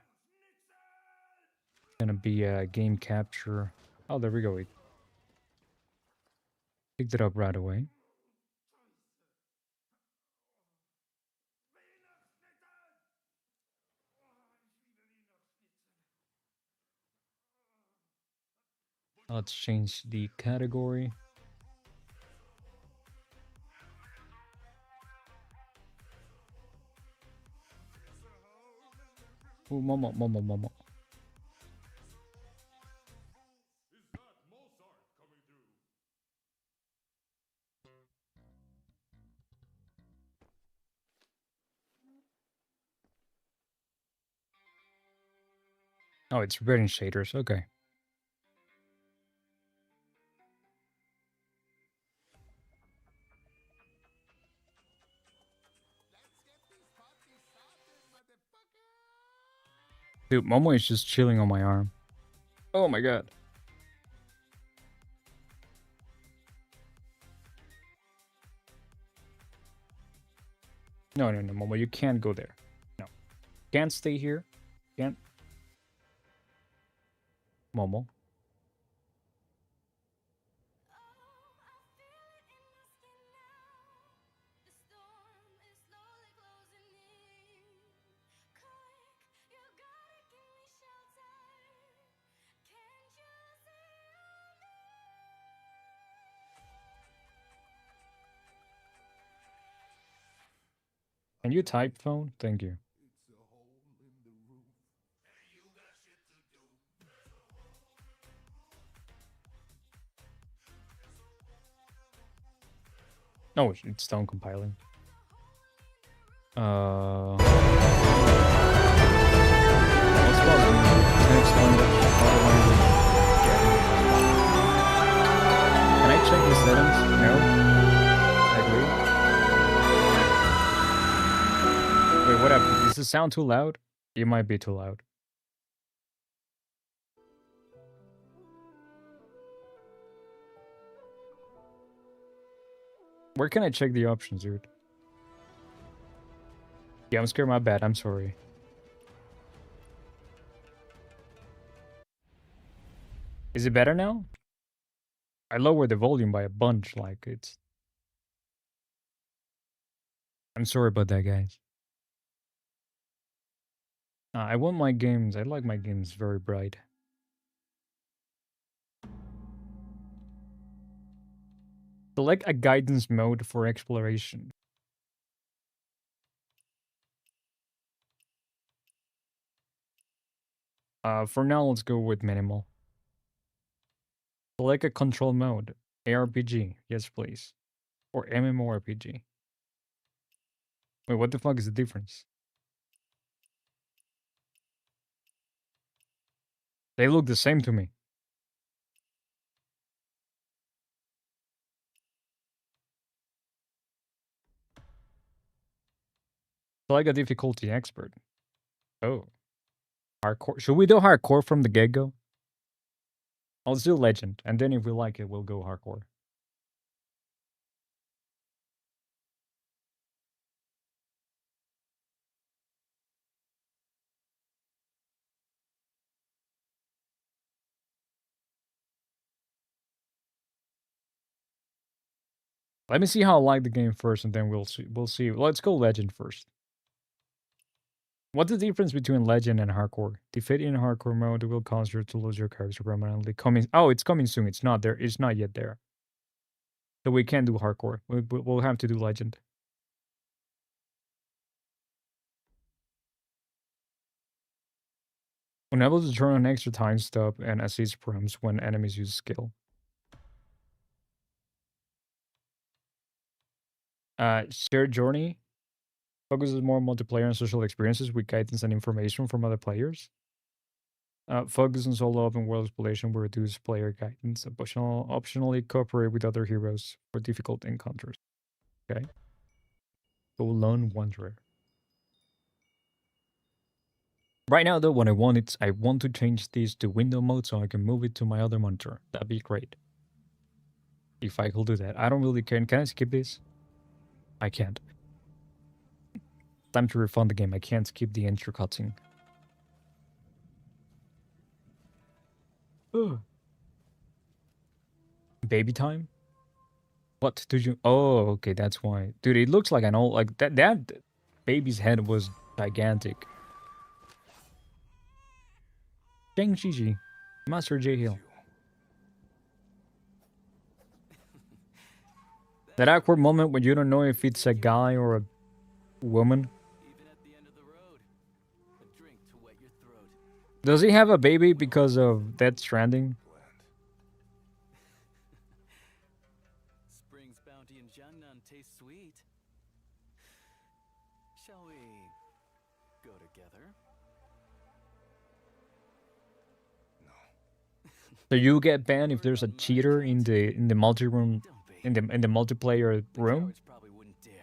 Gonna be a game capture. Oh, there we go. We picked it up right away. Let's change the category. Oh, Momo. Oh, it's red in shaders. Okay. Dude, Momo is just chilling on my arm. Oh my god. No, Momo, you can't go there. No. Can't stay here. Can't. Momo. Can you type phone? Thank you. No, it's done compiling. What's about text language? Auto language? Can I check the settings? No. I agree. Wait, what happened? Does this sound too loud? It might be too loud. Where can I check the options, dude? Yeah, I'm scared. My bad. I'm sorry. Is it better now? I lowered the volume by a bunch. Like it's. I'm sorry about that, guys. I want my games. I like my games very bright. Select a guidance mode for exploration. For now, let's go with minimal. Select a control mode. ARPG, yes please. Or MMORPG. Wait, what the fuck is the difference? They look the same to me. Select a difficulty expert. Oh. Hardcore. Should we do hardcore from the get-go? Let's do legend, and then if we like it, we'll go hardcore. Let me see how I like the game first, and then we'll see. Let's go legend first. What's the difference between legend and hardcore? Defeat in hardcore mode will cause you to lose your character permanently. It's coming soon. It's not there. It's not yet there. So we can't do hardcore. We'll have to do legend. Unable to turn on extra time stop and assist prompts when enemies use skill. Shared journey focuses more on multiplayer and social experiences with guidance and information from other players. Focus on solo open world exploration will reduce player guidance. Optionally cooperate with other heroes for difficult encounters. Okay. Go lone wanderer. Right now, though, what I want is I want to change this to window mode so I can move it to my other monitor. That'd be great. If I could do that. I don't really care. Can I skip this? I can't. Time to refund the game. I can't skip the intro cutscene. Baby time? What did you... Oh, okay, that's why. Dude, it looks like an old... Like, that baby's head was gigantic. Deng Shiji. Master J Hill. That awkward moment when you don't know if it's a guy or a woman. Even at the end of the road, a drink to wet your throat. Does he have a baby because of Death Stranding? Spring's bounty in Jiangnan tastes sweet. Shall we go together? So you get banned if there's a cheater in the multi-room in the multiplayer room? Cowards probably wouldn't dare.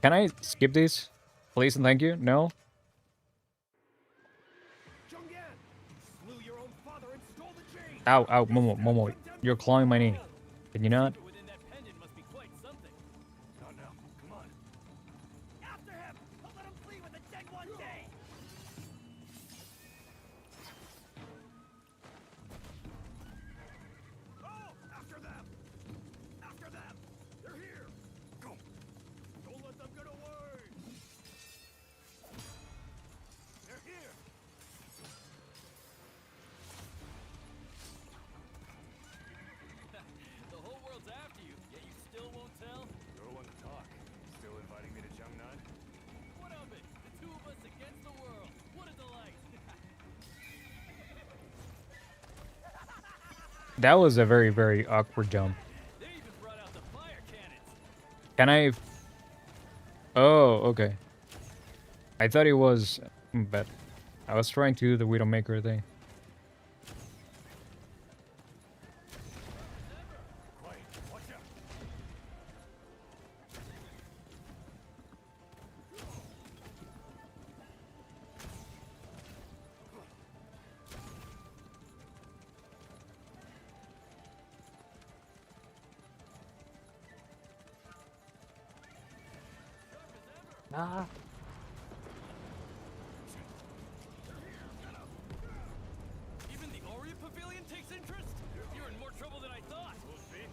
Can I skip this? Please and thank you. No? Ow, ow, Momo, you're clawing my knee. Can you not? Within that pendant must be quite something. Not now. Come on. After him! I'll let him flee with the dead one day! Oh! After them! After them! They're here! Go! Don't let them get away! They're here! The whole world's after you, yet you still won't tell? You're one to talk. Still inviting me to Jungnan? What of it? The two of us against the world. What a delight! That was a very, very awkward jump. They even brought out the fire cannons. Can I... Oh, okay. I thought it was... But I was trying to do the Widowmaker thing. Quiet. Watch out. Ah. Even the Orient Pavilion takes interest? You're in more trouble than I thought. We'll see.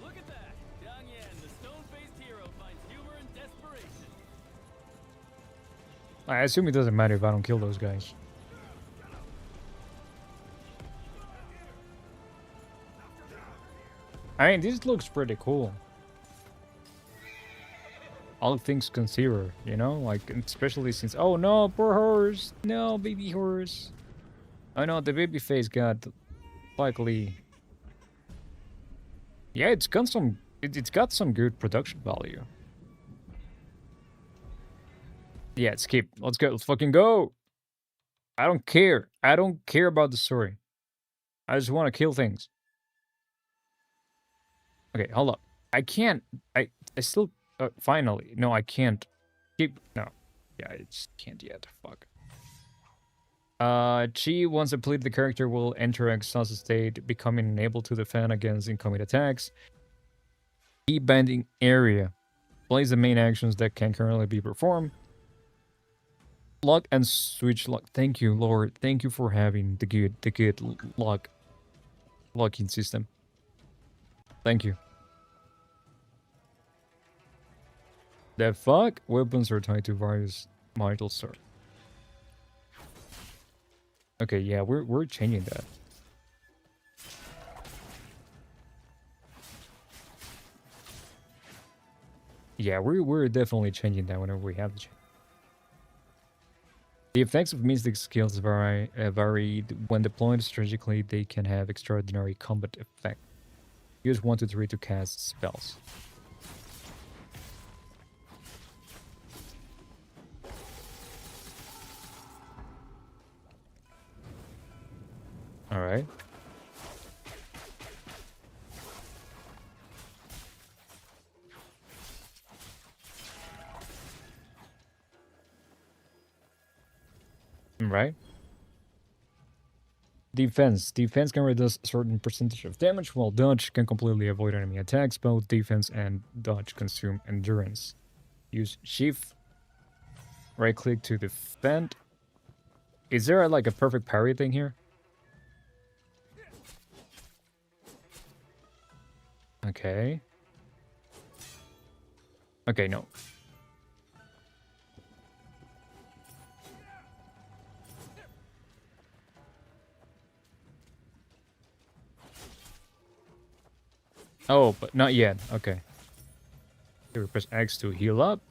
Look at that. Jiang Yan, the stone-faced hero, finds humor in desperation. I assume it doesn't matter if I don't kill those guys. I mean, this looks pretty cool. All things considered, you know? Like, especially since... Oh no, poor horse! No, baby horse! Oh no, the baby face got... likely... Yeah, it's got some... It's got some good production value. Yeah, skip. Let's go. Let's fucking go! I don't care. I don't care about the story. I just want to kill things. Okay, hold up. I can't... I still... finally. No, I can't. Keep... No. Yeah, I just can't yet. Fuck. Chi, once depleted, the character will enter exhausted state, becoming unable to defend against incoming attacks. Key bending area. Plays the main actions that can currently be performed. Lock and switch lock. Thank you, Lord. Thank you for having the good locking system. Thank you. The fuck? Weapons are tied to various vital stars. Okay, yeah, we're changing that. Yeah, we're definitely changing that whenever we have the change. The effects of mystic skills vary when deployed strategically. They can have extraordinary combat effect. Use 1 to 3 to cast spells. All right. Right. Defense. Defense can reduce a certain percentage of damage, while dodge can completely avoid enemy attacks. Both defense and dodge consume endurance. Use shift. Right click to defend. Is there like a perfect parry thing here? Okay. Okay, no. Oh, but not yet. Okay. Here, press X to heal up.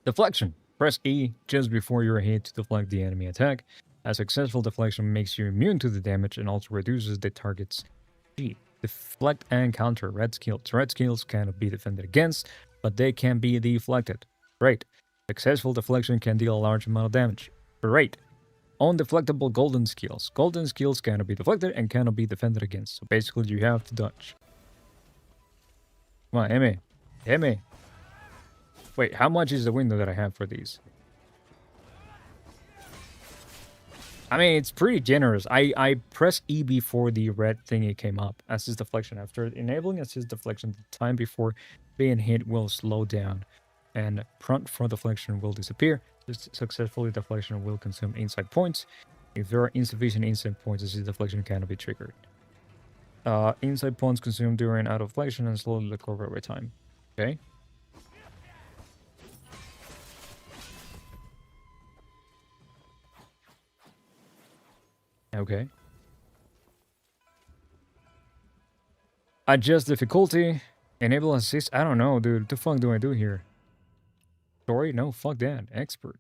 Deflection. Press E just before you're hit to deflect the enemy attack. A successful deflection makes you immune to the damage and also reduces the target's G. Deflect and counter red skills. Red skills cannot be defended against, but they can be deflected. Great. Successful deflection can deal a large amount of damage. Great. Undeflectable golden skills. Golden skills cannot be deflected and cannot be defended against. So basically you have to dodge. Come on, hit me. Hit me. Wait, how much is the window that I have for these? I mean, it's pretty generous. I pressed E before the red thingy came up. Assist deflection. After enabling assist deflection, the time before being hit will slow down, and prompt for deflection will disappear. Successfully deflection will consume insight points. If there are insufficient insight points, assist deflection cannot be triggered. Insight points consumed during out of deflection and slowly recover over time. Okay. Okay. Adjust difficulty. Enable assist. I don't know, dude. What the fuck do I do here? Story? No, fuck that. Expert.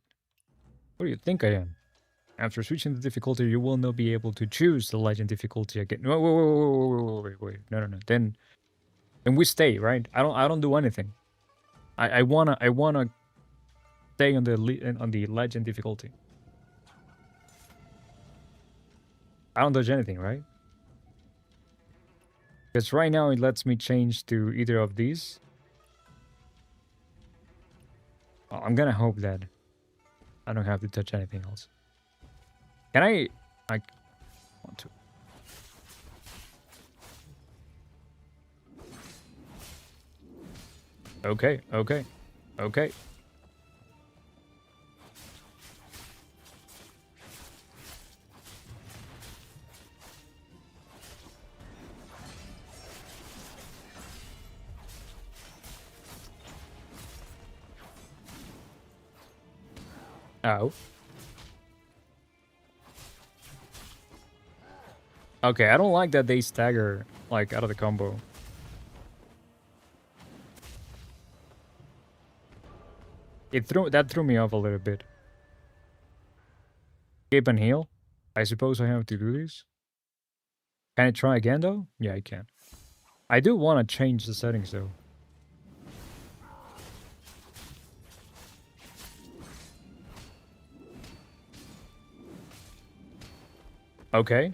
What do you think I am? After switching the difficulty, you will not be able to choose the legend difficulty again. No, wait. No. Then we stay, right? I don't do anything. I wanna stay on the legend difficulty. I don't dodge anything, right? Because right now it lets me change to either of these. I'm gonna hope that I don't have to touch anything else. Can I want to. Okay. Ow. Okay, I don't like that they stagger, like, out of the combo. That threw me off a little bit. Escape and heal? I suppose I have to do this? Can I try again, though? Yeah, I can. I do want to change the settings, though. Okay.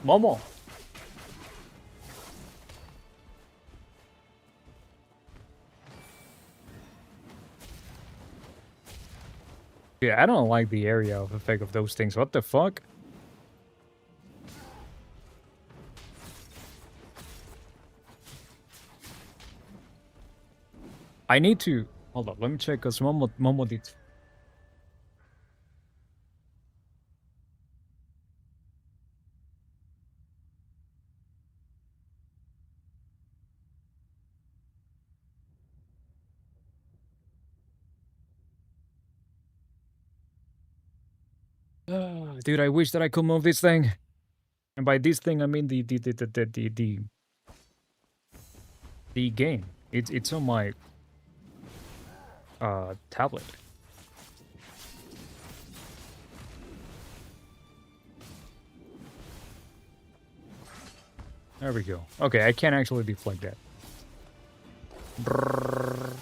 Momo. Yeah, I don't like the area of effect of those things. What the fuck? I need to... Hold up, let me check, because Momo did... Dude, I wish that I could move this thing. And by this thing, I mean the game. It's on my tablet. There we go. Okay, I can't actually deflect that. Brrr.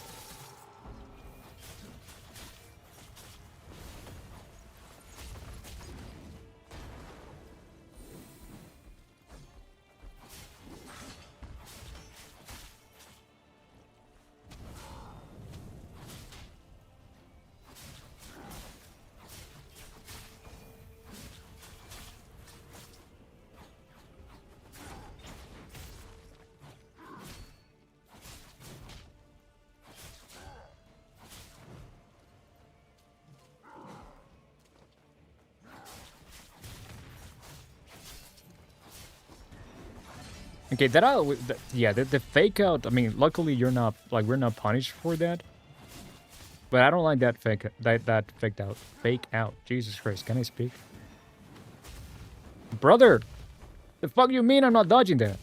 Okay, the fake out. I mean, luckily you're not we're not punished for that. But I don't like that fake out. Jesus Christ, can I speak? Brother, the fuck you mean I'm not dodging that?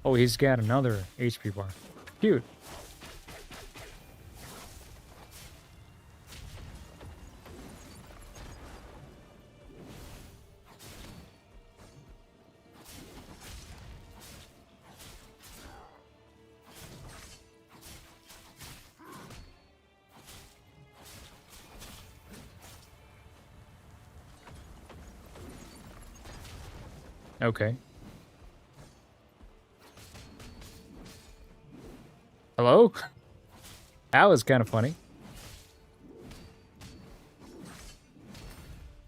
Oh, he's got another HP bar. Cute. Okay. Hello? That was kind of funny.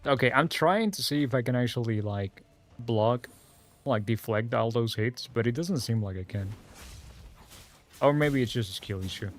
Okay, I'm trying to see if I can actually, like, block, like, deflect all those hits, but it doesn't seem like I can. Or maybe it's just a skill issue.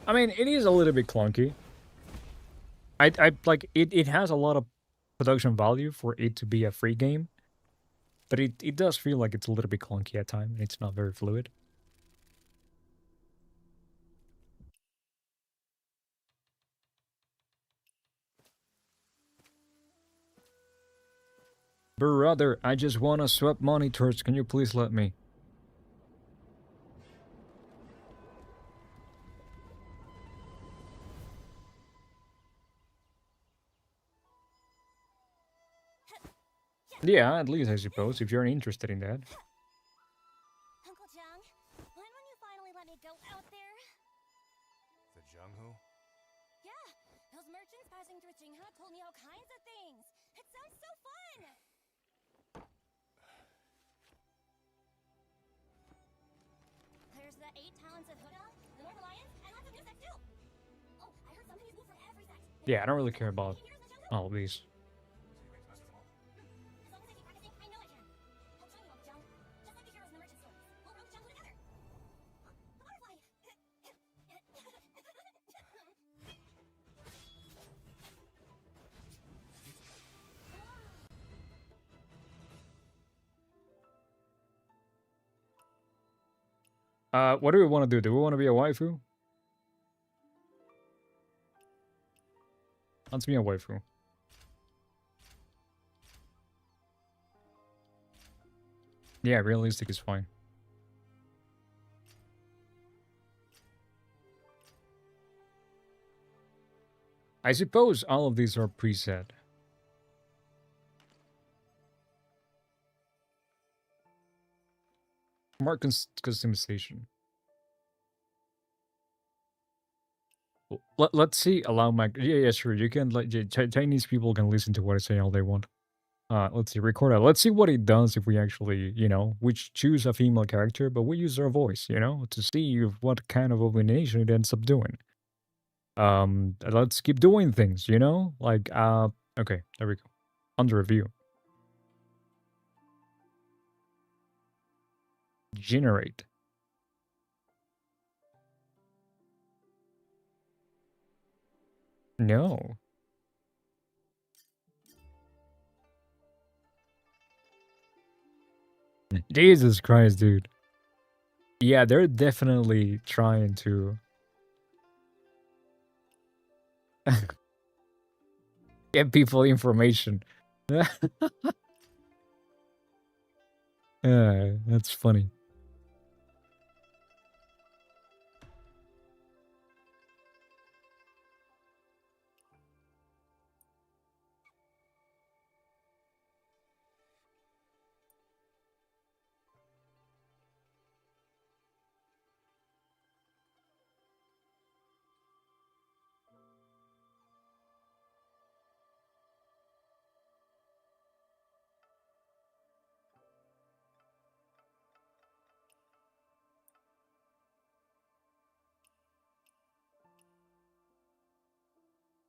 I mean, it is a little bit clunky. I like it has a lot of production value for it to be a free game, but it does feel like it's a little bit clunky at times. It's not very fluid. Brother, I just wanna swap monitors. Can you please let me? Yeah, at least I suppose, if you're interested in that. Uncle Jung, when will you finally let me go out there? The Jung-Hoo? Yeah, those merchants passing through Jingha told me all kinds of things. It sounds so fun! There's the 8 talents of Huda, the Northern Lions, and lots of new sects too! Oh, I heard some things move from every sect. Yeah, I don't really care about all of these. As long as I keep practicing, I know I can. I'll join you, Uncle Jung. Just like the heroes in the merchant stories. We'll roast Jungho together. The butterfly! What do we want to do? Do we want to be a waifu? Let's be a waifu. Yeah, realistic is fine. I suppose all of these are preset. More customization. Let's see. Allow my yeah, sure. You can let Chinese people can listen to what I say all they want. Let's see. Record it. Let's see what it does if we actually, we choose a female character, but we use our voice, to see what kind of abomination it ends up doing. Let's keep doing things, like okay, there we go. Under review. Generate. No. Jesus Christ, dude. Yeah, they're definitely trying to get people information. That's funny.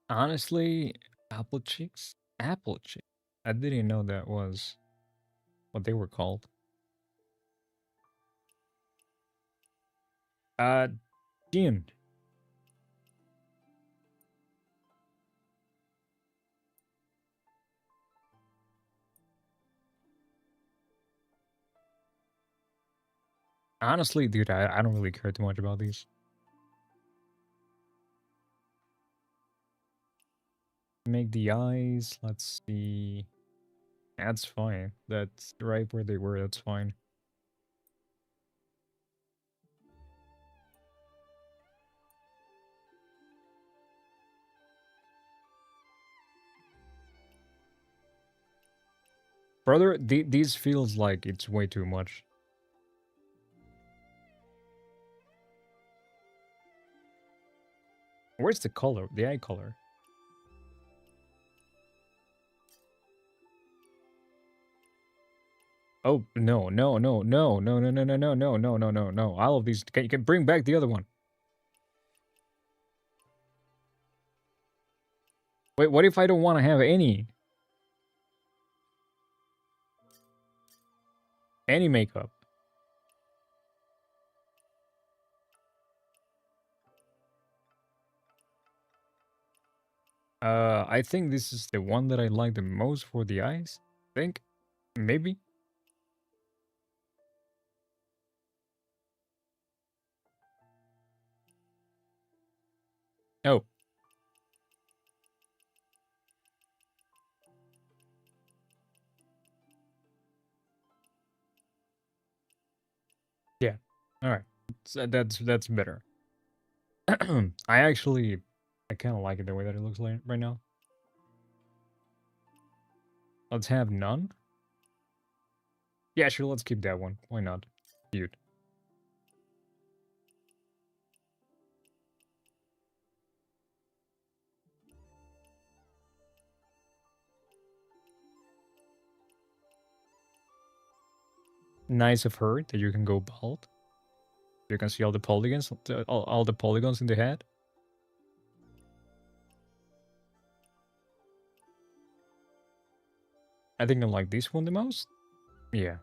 Honestly, apple cheeks? Apple cheeks. I didn't know that was what they were called. Uh, Jin. Honestly, dude, I don't really care too much about these. Make the eyes. Let's see. That's fine. That's right where they were. That's fine. Brother, these feels like it's way too much. Where's the color? The eye color? Oh, no, no, no, no, no, no, no, no, no, no, no, no, no, no. All of these. You can bring back the other one. Wait, what if I don't want to have any makeup? I think this is the one that I like the most for the eyes. I think. Maybe. Oh. Yeah. Alright. So that's better. I kind of like it the way that it looks like right now. Let's have none. Yeah, sure, let's keep that one. Why not? Cute. Nice of her that you can go bald. You can see all the polygons, all the polygons in the head. I think I like this one the most. Yeah.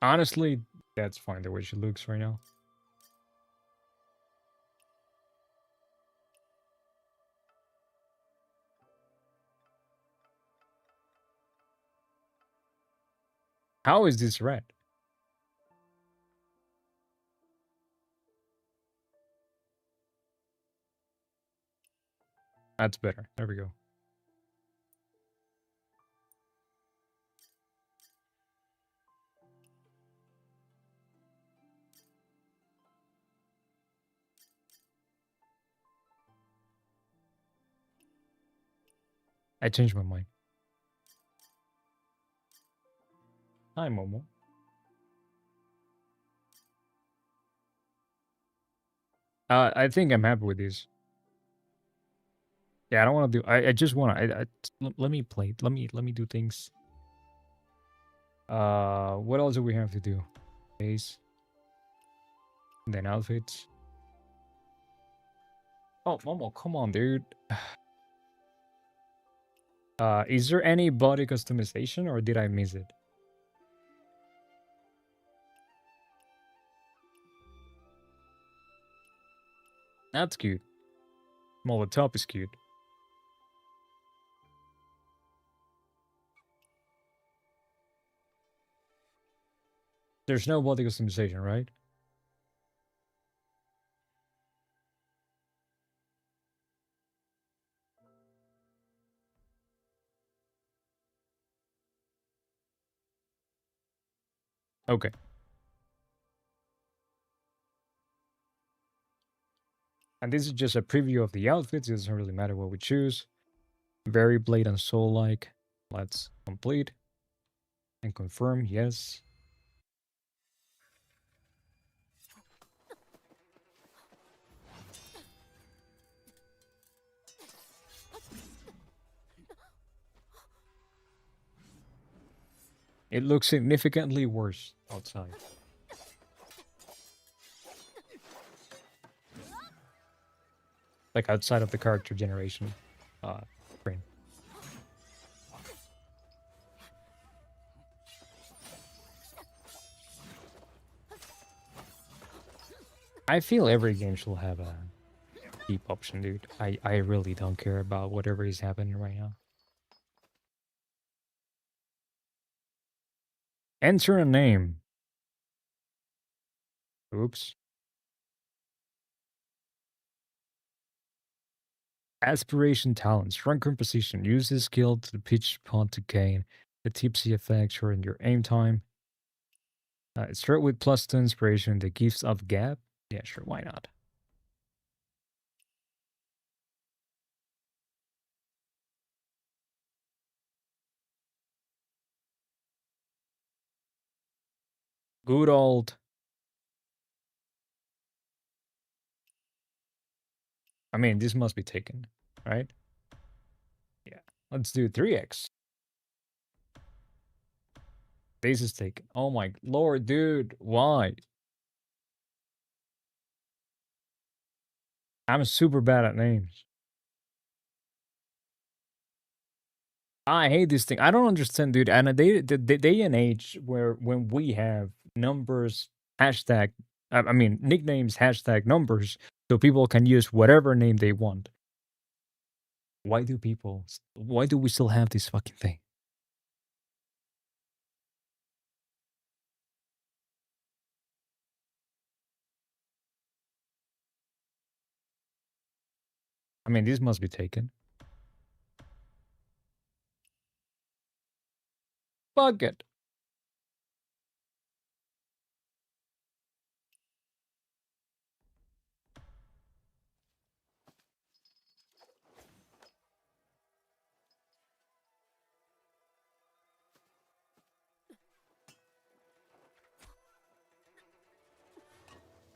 Honestly, that's fine the way she looks right now. How is this red? That's better. There we go. I changed my mind. Hi, Momo. I think I'm happy with these. Yeah, I don't want to do. I just want to. Let me play. Let me do things. What else do we have to do? Face. And then outfits. Oh, Momo, come on, dude. Is there any body customization or did I miss it? That's cute. Well, the top is cute. There's no body customization, right? Okay. And this is just a preview of the outfits. It doesn't really matter what we choose. Very Blade and Soul-like. Let's complete and confirm. Yes. It looks significantly worse outside. Like outside of the character generation screen. I feel every game should have a keep option, dude. I really don't care about whatever is happening right now. Enter a name. Oops. Aspiration talent. Strong composition. Use this skill to the pitch pod to gain the tipsy effect shorten your aim time. Start with +2 inspiration. The gifts of gap. Yeah, sure, why not? Good old. I mean, this must be taken, right? Yeah. Let's do 3x. This is taken. Oh my lord, dude. Why? I'm super bad at names. I hate this thing. I don't understand, dude. And the day and age where when we have numbers, hashtag, I mean, nicknames, hashtag numbers, so people can use whatever name they want. Why do we still have this fucking thing? I mean, this must be taken. Fuck it.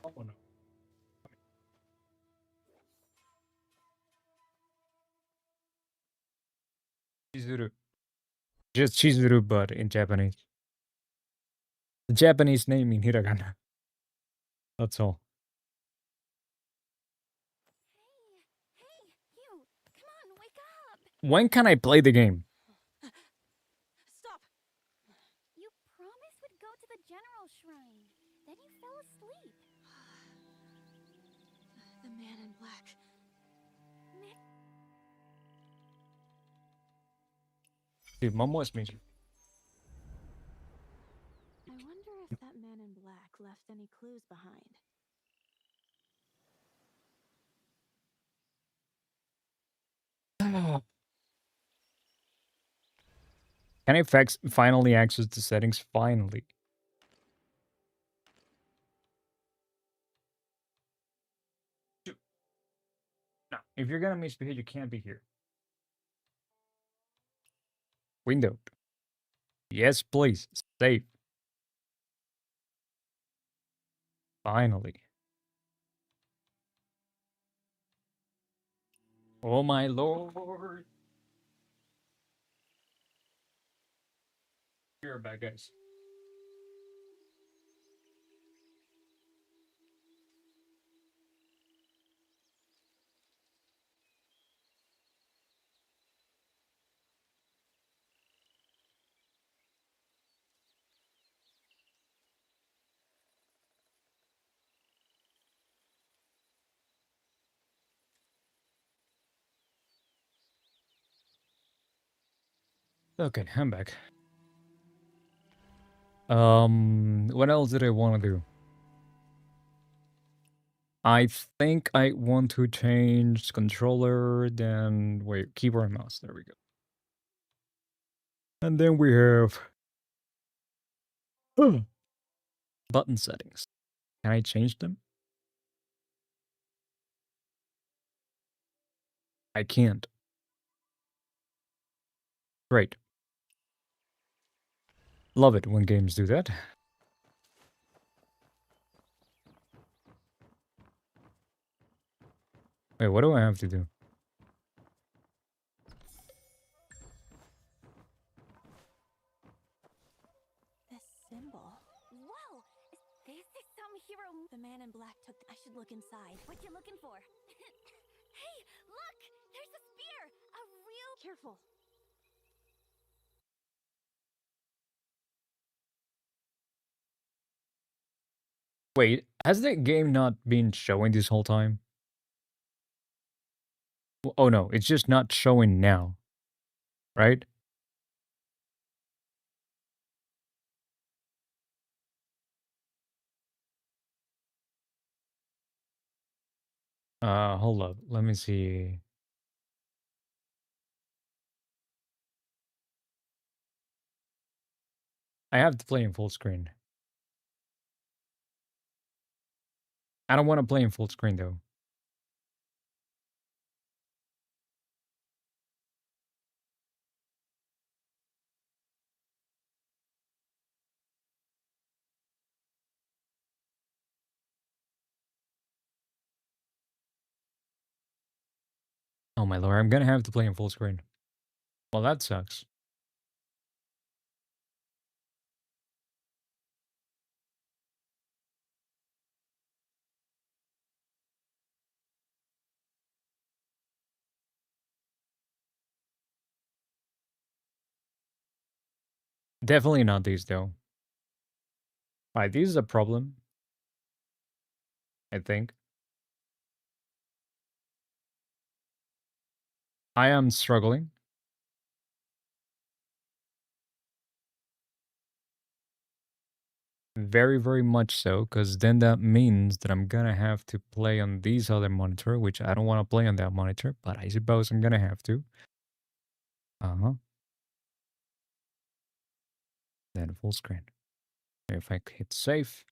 Oh no. Chizuru. Just Chizuru, but in Japanese. The Japanese name in hiragana. That's all. Hey, you! Come on, wake up! When can I play the game? Stop! You promised we'd go to the general shrine. Then you fell asleep. The man in black. Dude, Momo is major. I wonder if that man in black left any clues behind. Can I finally access the settings? Finally. No, if you're gonna misbehave, you can't be here. Window. Yes, please. Save. Finally. Oh my lord. You're bad guys. Okay, I'm back. What else did I want to do? I think I want to change controller, then wait, keyboard and mouse. There we go. And then we have button settings. Can I change them? I can't. Great. Love it when games do that. Wait, what do I have to do? some hero. The man in black took. I should look inside. What you looking for? Hey, look! There's a spear! A real. Careful. Wait, has the game not been showing this whole time? Oh no, it's just not showing now. Right? Hold up. Let me see. I have to play in full screen. I don't want to play in full screen though. Oh my lord, I'm gonna have to play in full screen. Well, that sucks. Definitely not these though. Alright, this is a problem. I think. I am struggling. Very, very much so, because then that means that I'm gonna have to play on these other monitor, which I don't want to play on that monitor, but I suppose I'm gonna have to. Uh-huh. Then full screen. If I hit save,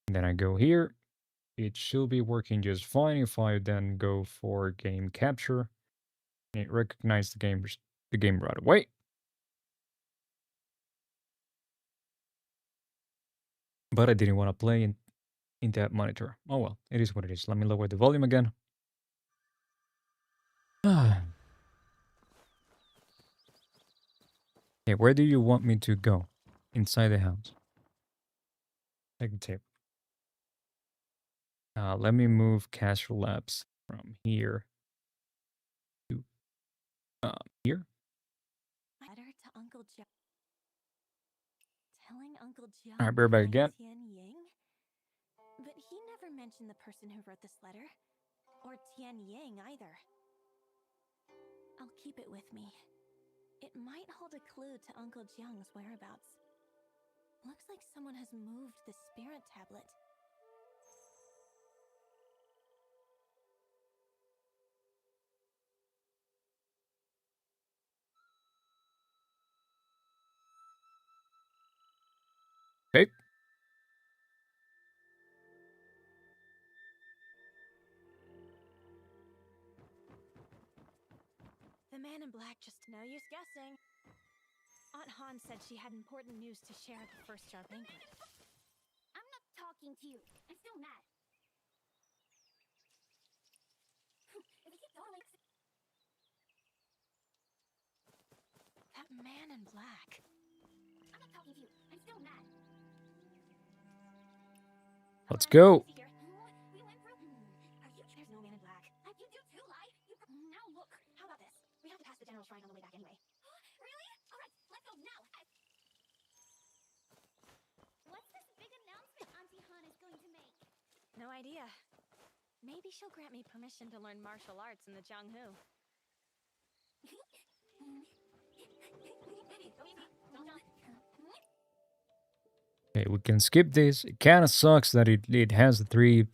then I go here, it should be working just fine. If I then go for game capture, it recognizes the game right away. But I didn't want to play in that monitor. Oh well, it is what it is. Let me lower the volume again. Okay, where do you want me to go? Inside the house. Take the table. Let me move Casual Labs from here to here. Letter to Uncle Jiang. Telling Uncle Jiang. All right, we're back again. Tian Ying? But he never mentioned the person who wrote this letter. Or Tian Yang either. I'll keep it with me. It might hold a clue to Uncle Jiang's whereabouts. Looks like someone has moved the spirit tablet. Okay. The man in black just no use guessing. Aunt Han said she had important news to share at the first star banquet. I'm not talking to you. I'm still mad. If you keep going like this. That man in black. I'm not talking to you. I'm still mad. Let's go. We went through. Are you? There's no man in black. You do too, Lai. Now look. How about this? We have to pass the general shrine on the way back anyway. Really? All right, let's go now. What's this big announcement Auntie Han is going to make? No idea. Maybe she'll grant me permission to learn martial arts in the Jianghu. Okay, we can skip this. It kind of sucks that it has the three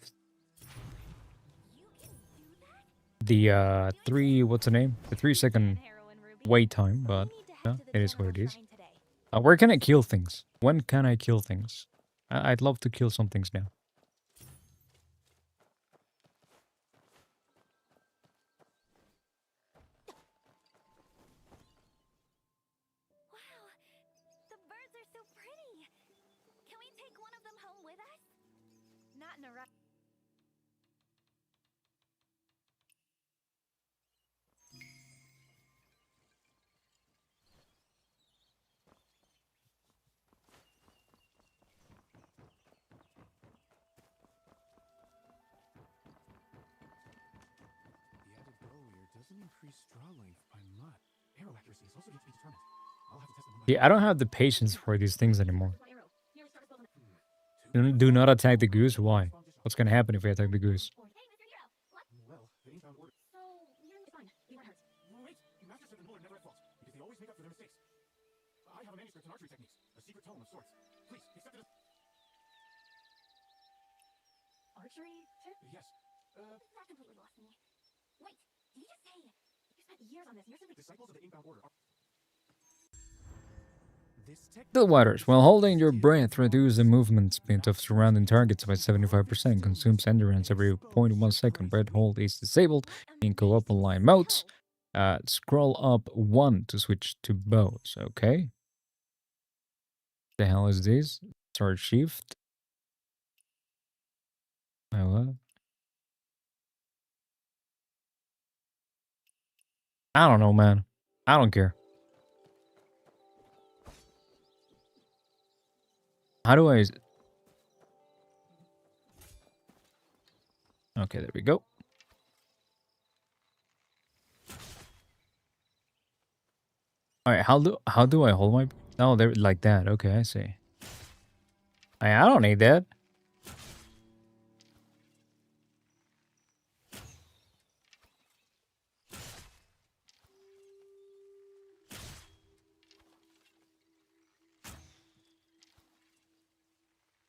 what's the name? The 3-second wait time, but yeah, it is what it is. Where can I kill things? When can I kill things? I'd love to kill some things now. Wow, the birds are so pretty. Can we take one of them home with us? Not in a rush. Doesn't increase draw length by much. Arrow accuracy is also yet to be determined. I'll have to test them one by Yeah, I don't have the patience for these things anymore. Do not attack the goose. Why? What's gonna happen if we attack the goose? Well, the inbound order. So, you're fine. We weren't hurt. Wait! Master said the Muller never at fault, because they always make up for their mistakes. I have a manuscript on archery techniques, a secret tome of sorts. Please, accept it as... Archery tip? Yes. That completely lost me. Wait, did you just say you spent years on this and you're simply... Disciples of the inbound order are... This The waters. While holding your breath, reduce the movement speed of surrounding targets by 75%. Consumes endurance every 0.1 second. Breath hold is disabled in co-op online modes. Scroll up 1 to switch to bows. Okay. The hell is this? Start shift. What? I don't know, man. I don't care. How do I... Okay, there we go. Alright, how do I hold my... Oh, they're like that. Okay, I see. I don't need that.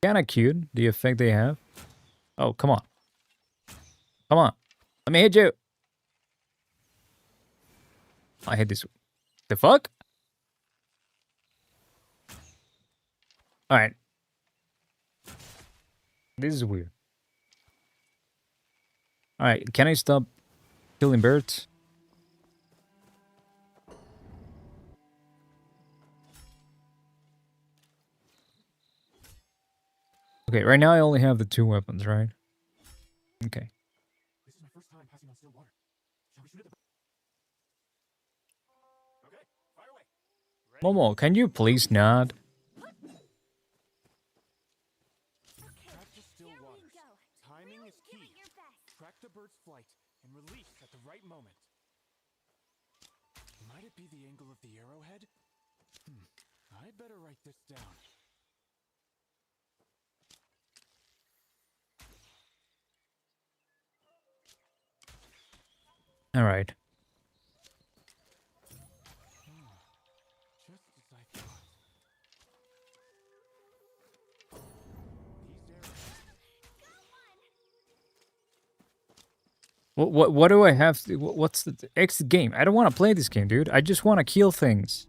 Kinda cute, the effect they have. Oh, come on. Come on. Let me hit you. I hit this. The fuck? Alright. This is weird. Alright, can I stop killing birds? Okay, right now I only have the 2 weapons, right? Okay. This is my first time passing on still water. Shall we shoot at the... Okay, fire away. Momo, can you please not? Practice still waters. Timing is key. Track the bird's flight and release at the right moment. Might it be the angle of the arrowhead? I'd better write this down. Alright. Just as I thought. These arrows... What do I have to... What's the... Exit game. I don't want to play this game, dude. I just want to kill things.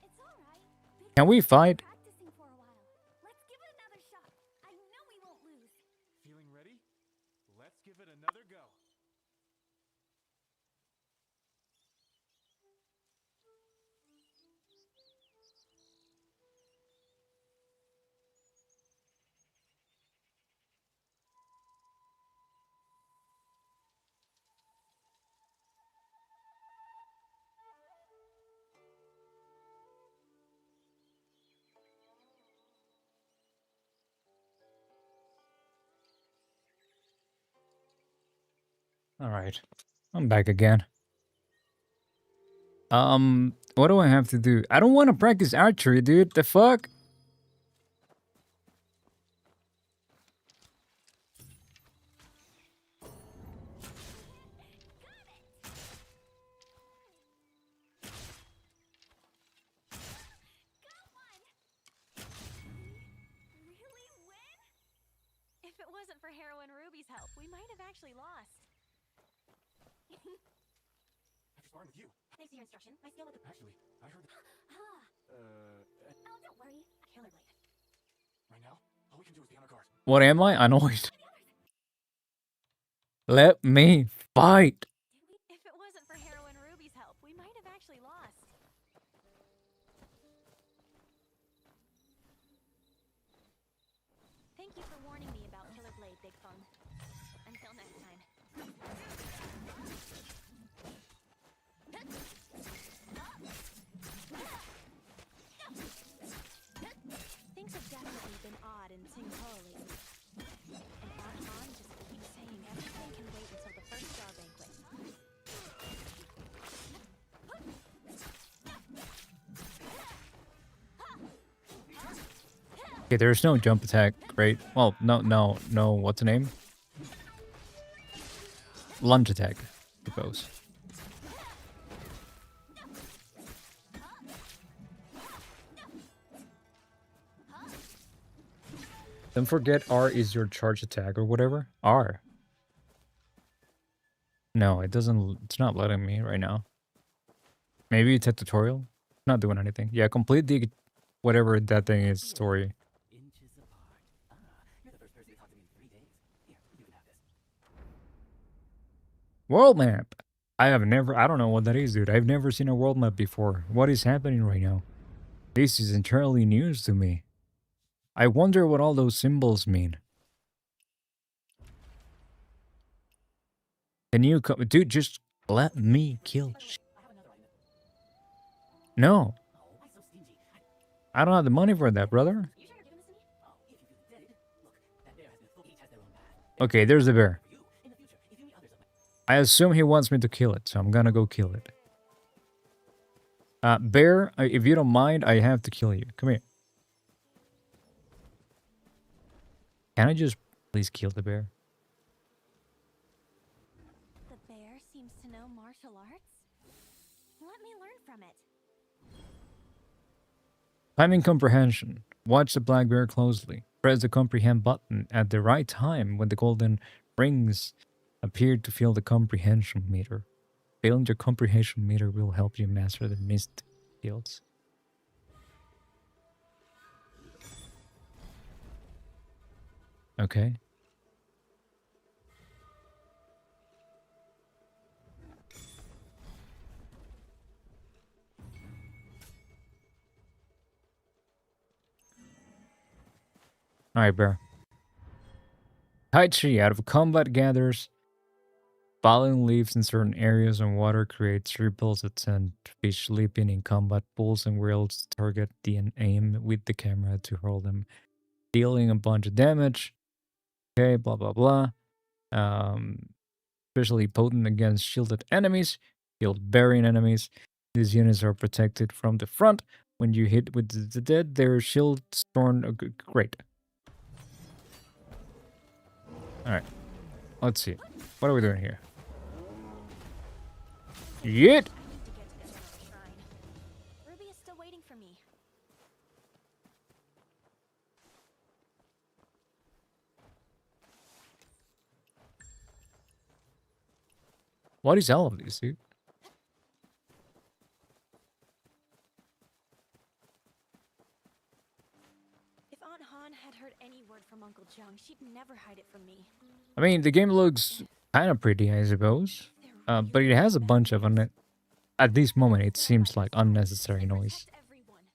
It's alright. Can we fight? Practicing for a while. Let's give it another shot. I know we won't lose. Feeling ready? Let's give it another go. Alright. I'm back again. What do I have to do? I don't want to practice archery, dude. The fuck? Really win? If it wasn't for Harrow and Ruby's help, we might have actually lost. After sparring with you. Thanks to your instruction, my skill with the... Actually, I heard... Ah, oh, don't worry. Killer Blade. Right now, all we can do is be on our guard. What am I? Annoyed. Let me fight. If it wasn't for Harrow and Ruby's help, we might have actually lost. Thank you for warning me about Killer Blade, Big Fung. Until next time. Things have definitely been odd in Sing Ho lately. And Aunt Han just keeps saying everything can wait until the Okay, there's no jump attack, right? Well, no. What's the name? Lunge attack, I suppose. Don't forget R is your charge attack or whatever. R. No, it doesn't. It's not letting me right now. Maybe it's a tutorial. Not doing anything. Yeah, complete the whatever that thing is story. World map. I don't know what that is, dude. I've never seen a world map before. What is happening right now? This is entirely news to me. I wonder what all those symbols mean. Can you come, dude? Just let me kill. No, I don't have the money for that, brother. Okay, there's the bear. I assume he wants me to kill it, so I'm gonna go kill it. Bear, if you don't mind, I have to kill you. Come here. Can I just please kill the bear? The bear seems to know martial arts. Let me learn from it. Timing comprehension. Watch the black bear closely. Press the comprehend button at the right time when the golden rings appear to fill the comprehension meter. Filling your comprehension meter will help you master the mist fields. Okay. Alright, bear. Tai Chi. Out of combat gathers, falling leaves in certain areas and water creates ripples that send fish leaping in combat pools and whirls target the aim with the camera to hurl them, dealing a bunch of damage. Okay, blah blah blah. Especially potent against shielded enemies, shield bearing enemies. These units are protected from the front. When you hit with the dead, their shields torn. Great. Alright. Let's see. What are we doing here? Yet! I need to get to the shrine. Ruby is still waiting for me. What is all of these, dude? If Aunt Han had heard any word from Uncle Jung, she'd never hide it from me. I mean, the game looks kind of pretty, I suppose. But it has a bunch of at this moment, it seems like unnecessary noise. Protect everyone.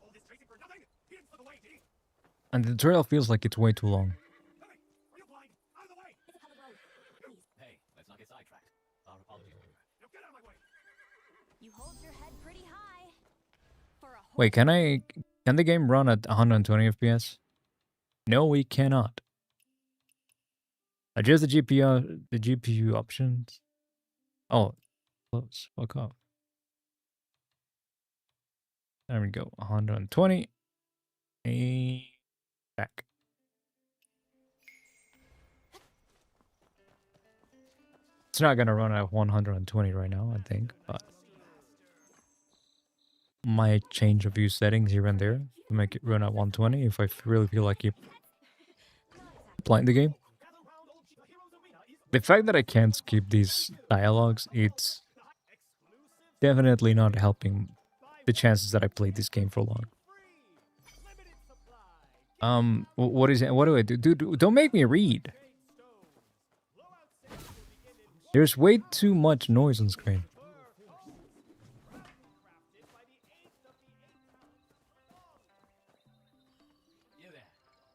All this chasing for nothing? He didn't slip away, did he? And the tutorial feels like it's way too long. Hey, are you blind? Out of the way! It's a public road. Please. Hey, let's not get sidetracked. Our apologies. Now get out of my way! You hold your head pretty high. For a Wait, can the game run at 120 FPS? No, we cannot. Adjust the GPU options. Oh, close. Fuck off. There we go. 120. Back. It's not gonna run at 120 right now, I think, but might change a few settings here and there to make it run at 120 if I really feel like playing the game. The fact that I can't skip these dialogues, it's definitely not helping the chances that I played this game for long. What is it? What do I do? Dude, don't make me read. There's way too much noise on screen.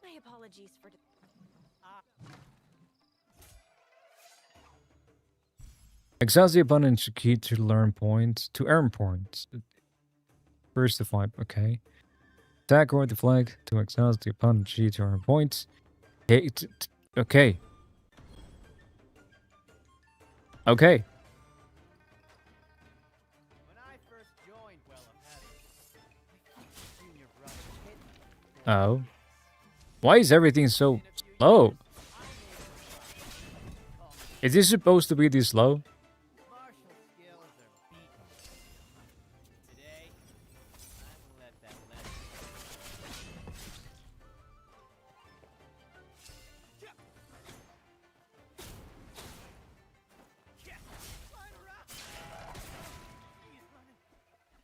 My apologies for. Exhaust the abundance key to learn points, to earn points. First to fight, okay. Attack or deflect to exhaust the opponent's key to earn points. Okay. Okay. Okay. Oh. Why is everything so slow? Is this supposed to be this slow? Martial skills are beaten. Today, I will let that lesson.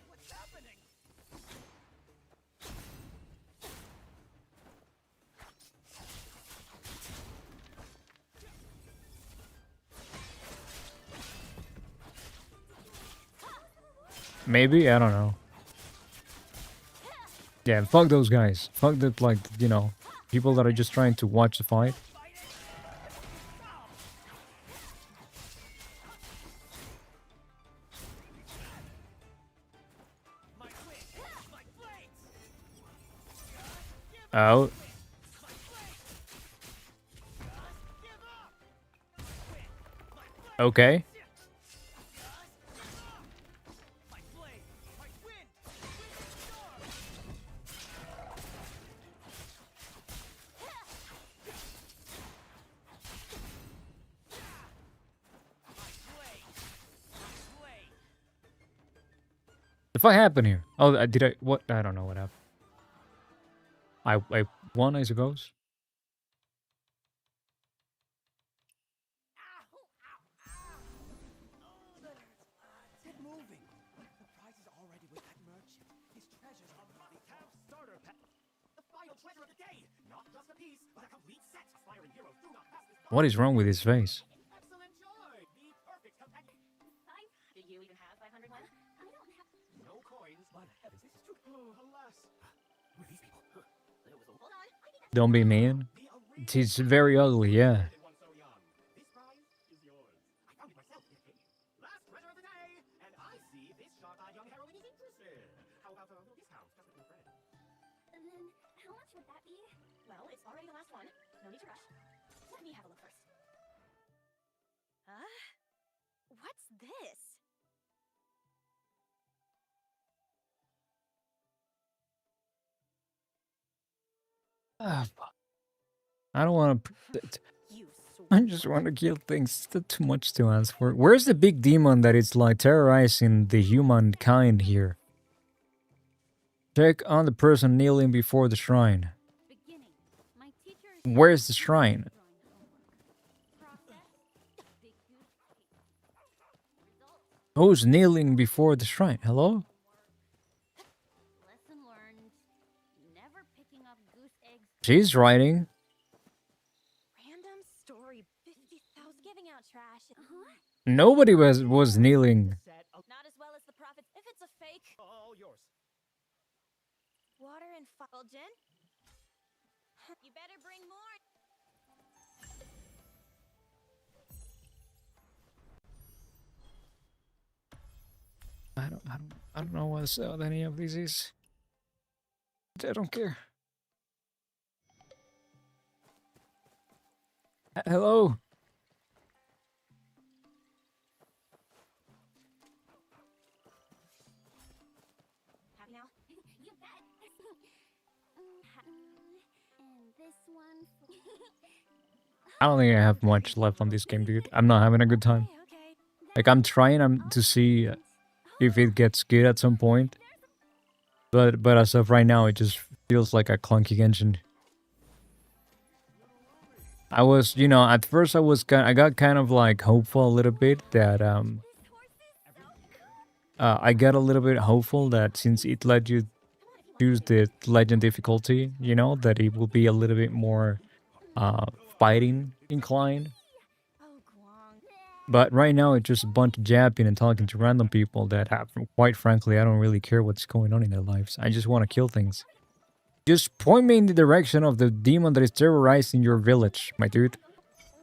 What's happening? Maybe? I don't know. Yeah, fuck those guys. Fuck the, like, you know, people that are just trying to watch the fight. My wings, my blades. Oh. Give up. Okay. My blade, my wind, storm. My blade. The fuck happened here? Oh, did I? What? I don't know what happened. I won, I suppose. Get moving. The prize is already with that merchant. His treasures are money camp starter pack. The final treasure of the day. Not just a piece, but a complete set. Aspiring heroes do not pass this. What is wrong with his face? Excellent joy. The perfect companion. Do you even have 500 won? I don't have. No coins, but heavens, this is true. Oh, alas. Who are these people? There was a Hold on. I think that's Don't be mean. the original He's very ugly, yeah. one so young. This prize is yours. I found it myself in a cave. Last treasure of the day, and I see this sharp-eyed young heroine is interested. How about a little discount, just with your friend? And then, how much would that be? Well, it's already the last one. No need to rush. Let me have a look first. Huh? What's this? Ah, fuck. I don't want to. You I just want to kill things. That's too much to ask for. Where's the big demon that is like terrorizing the humankind here? Check on the person kneeling before the shrine. Beginning. My teacher is Where's the shrine? process. Big goose egg. Results. Who's kneeling before the shrine? Hello? Lesson learned. Never picking up goose eggs. She's writing. Random story 50,000 giving out trash. Nobody was kneeling. Set of Not as well as the prophets. If it's a fake, all yours. water and file gin. You better bring more. I don't know what any of these is. I don't care. Hello. Happy now? You bet. And this one. I don't think I have much left on this game, dude. I'm not having a good time. Okay. Like I'm trying to see if it gets good at some point. But as of right now, it just feels like a clunky engine. I was, you know, at first I got kind of like hopeful a little bit that I got a little bit hopeful that since it let you choose the legend difficulty, you know, that it will be a little bit more fighting inclined. Oh, Guang. But right now it's just a bunch of japping and talking to random people that have, quite frankly, I don't really care what's going on in their lives. I just want to kill things. Just point me in the direction of the demon that is terrorizing your village, my dude.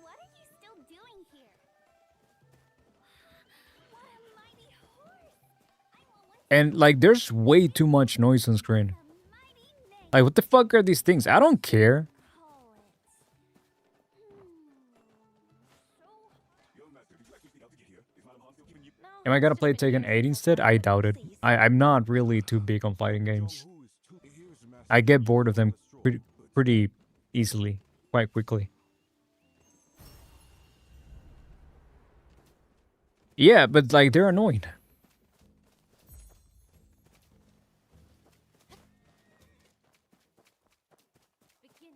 What are you still doing here? What a mighty horse! I want one And like, there's way too much noise on screen. a mighty name. Like, what the fuck are these things? I don't care. Call it. So Am I gonna play Taken 8 instead? I doubt it. I'm not really too big on fighting games. I get bored of them pretty easily, quite quickly. Yeah, but like they're annoying. Beginning.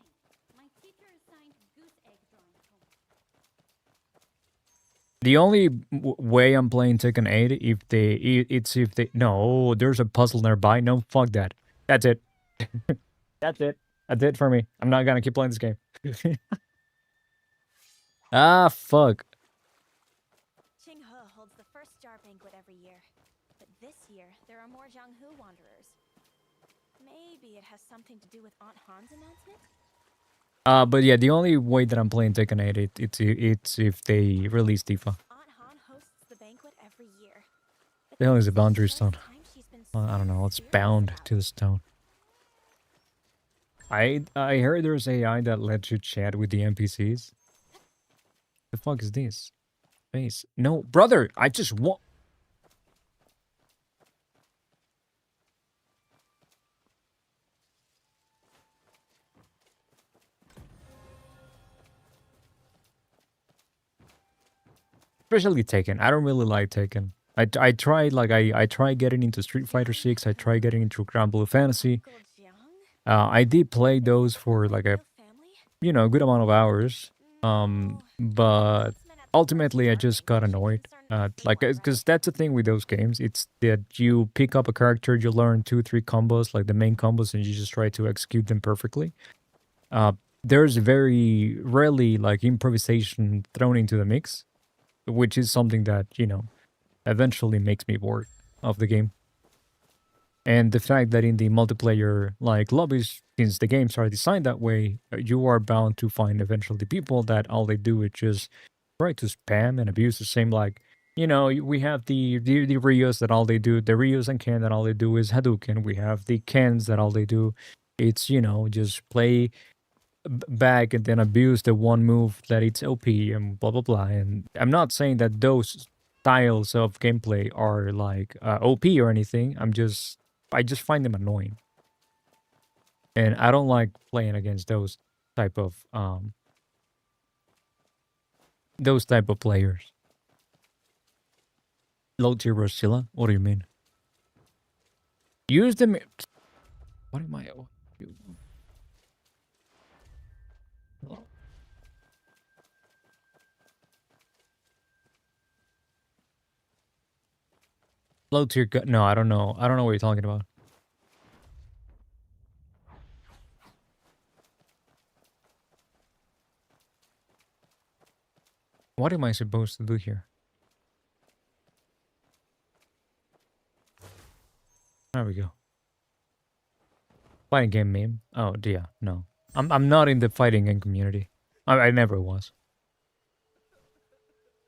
My teacher assigned goose egg drawing homework. The only way I'm playing Tekken 8 it's if they no, there's a puzzle nearby. No, fuck that. That's it. That's it. That's it for me. I'm not gonna keep playing this game. Ah, fuck. Qinghe holds the first jar banquet every year. But this year, there are more Jianghu wanderers. Maybe it has something to do with Aunt Han's announcement? But yeah, the only way that I'm playing Tekken 8 it's if they release Tifa. Aunt Han hosts the banquet every year. But The hell is this a boundary the first stone? time she's been I don't know. It's serious bound about to the stone. I heard there's AI that lets you chat with the NPCs. The fuck is this? Face. No, brother. I just want. Especially Taken. I don't really like Taken. I tried like I tried getting into Street Fighter 6. I tried getting into Grand Blue Fantasy. Uncle Jiang? I did play those for like a Royal family? good amount of hours. No. But Postman at the ultimately I first just jar got banquet should annoyed. concern Like everyone, because right? that's the thing with those games. It's that you pick up a character, you learn 2-3 combos, like the main combos, and you just try to execute them perfectly. There's very rarely like improvisation thrown into the mix, which is something that eventually makes me bored of the game. And the fact that in the multiplayer like lobbies, since the games are designed that way, you are bound to find eventually people that all they do is just try to spam and abuse the same like we have the Rios that all they do, the Rios and Ken that all they do is Hadouken. We have the Kens that all they do it's just play back and then abuse the one move that it's OP and blah blah blah. And I'm not saying that those styles of gameplay are like OP or anything. I just find them annoying, and I don't like playing against type of um those type of players. Low tier Rosilla? What do you mean? Use them. What am I? Low tier. No, I don't know. I don't know what you're talking about. What am I supposed to do here? There we go. Fighting game meme. Oh dear, no. I'm not in the fighting game community. I never was.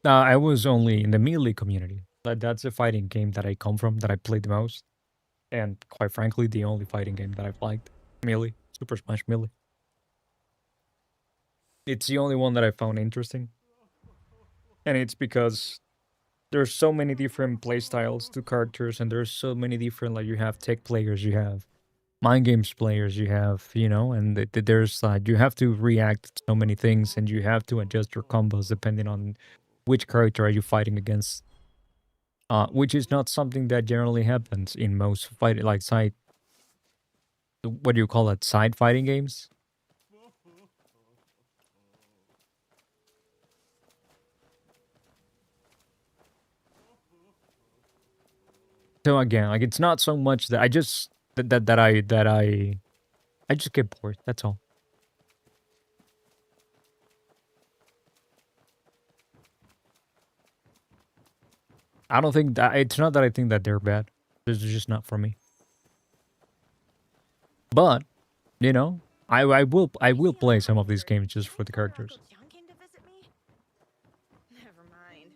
I was only in the melee community. That's the fighting game that I come from, that I played the most, and quite frankly, the only fighting game that I've liked. Melee, Super Smash Melee. It's the only one that I found interesting, and it's because there's so many different playstyles to characters, and there's so many different you have tech players, you have mind games players, you have and there's you have to react to so many things, and you have to adjust your combos depending on which character are you fighting against. Which is not something that generally happens in most side. What do you call it? Side fighting games. So again, like it's not so much that I just I just get bored. That's all. I don't think that it's not that I think that they're bad. This is just not for me. But I will play some of these games just for the characters. Uncle Jiang came to visit me? Never mind.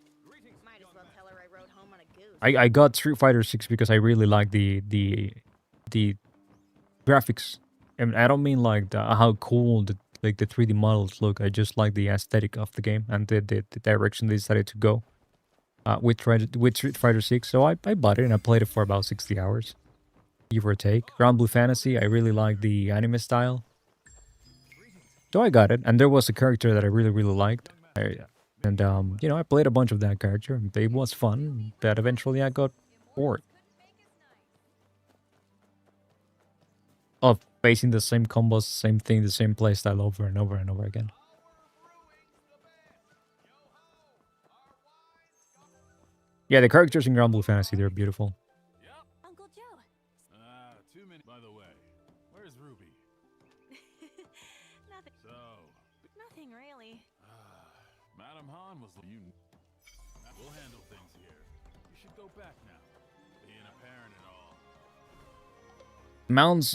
Might as well tell her I rode home on a goose. I got Street Fighter 6 because I really like the graphics. And I don't mean like how cool the 3D models look. I just like the aesthetic of the game and the direction they decided to go with Street Fighter 6. So I bought it and I played it for about 60 hours, give or take. Grand Blue Fantasy, I really like the anime style. So I got it, and there was a character that I really, really liked. And, you know, I played a bunch of that character. And it was fun, but eventually I got bored of facing the same combos, same thing, the same playstyle over and over and over again. Yeah, the characters in Grand Blue Fantasy, they're beautiful. Uncle Joe. Too many. By the way, where's Ruby? Nothing. So, Nothing really. Madam Han was you. We'll handle things here. You should go back now. Being a parent and all. Mounts,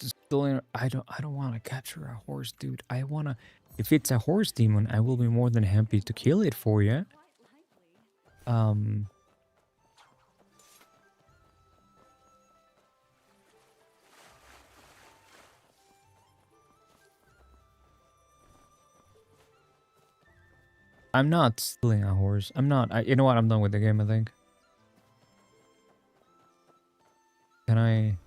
still in, I don't want to capture a horse, dude. I wanna. If it's a horse demon, I will be more than happy to kill it for you. I'm not stealing a horse. I'm not. You know what? I'm done with the game, I think. Can I...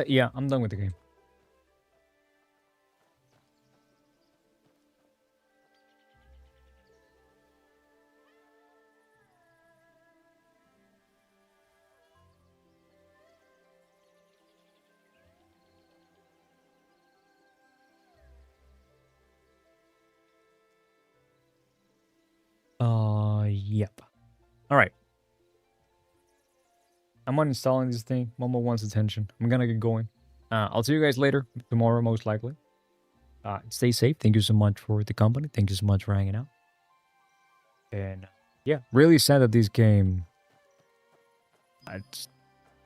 yeah, I'm done with the game. Yep. Alright. I'm uninstalling this thing. Momo wants attention. I'm gonna get going. I'll see you guys later. Tomorrow, most likely. Stay safe. Thank you so much for the company. Thank you so much for hanging out. And yeah, really sad that this game...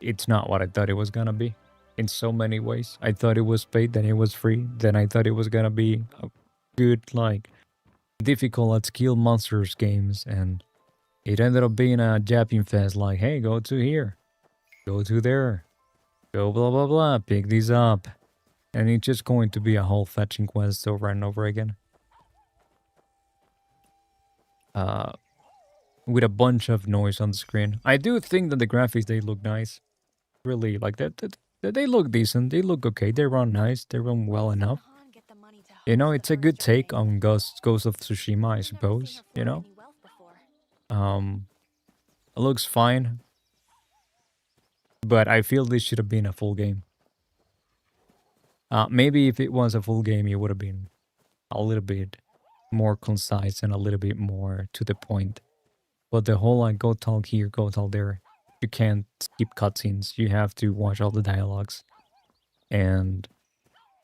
It's not what I thought it was gonna be. In so many ways. I thought it was paid, then it was free. Then I thought it was gonna be a good, like, difficult at skill monsters games. And it ended up being a Japping fest, like, hey, go to here. Go to there. Go blah blah blah. Pick these up. And it's just going to be a whole fetching quest over and over again. With a bunch of noise on the screen. I do think that the graphics, they look nice. Really, like, they look decent. They look okay. They run nice. They run well enough. Han get the money to You know, host it's the a good first take wedding? on Ghost of Tsushima, I I've never seen suppose. her You flaunt know? any wealth before. It looks fine. But I feel this should have been a full game. Maybe if it was a full game, it would have been a little bit more concise and a little bit more to the point. But the whole, like, go talk here, go talk there. You can't skip cutscenes. You have to watch all the dialogues. And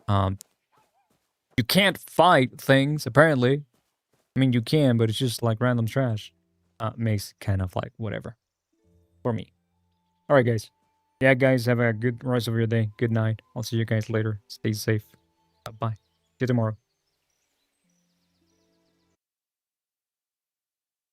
you can't fight things, apparently. I mean, you can, but it's just like random trash. Makes kind of like whatever. For me. Alright, guys. Yeah, guys, have a good rest of your day. Good night. I'll see you guys later. Stay safe. Bye. See you tomorrow.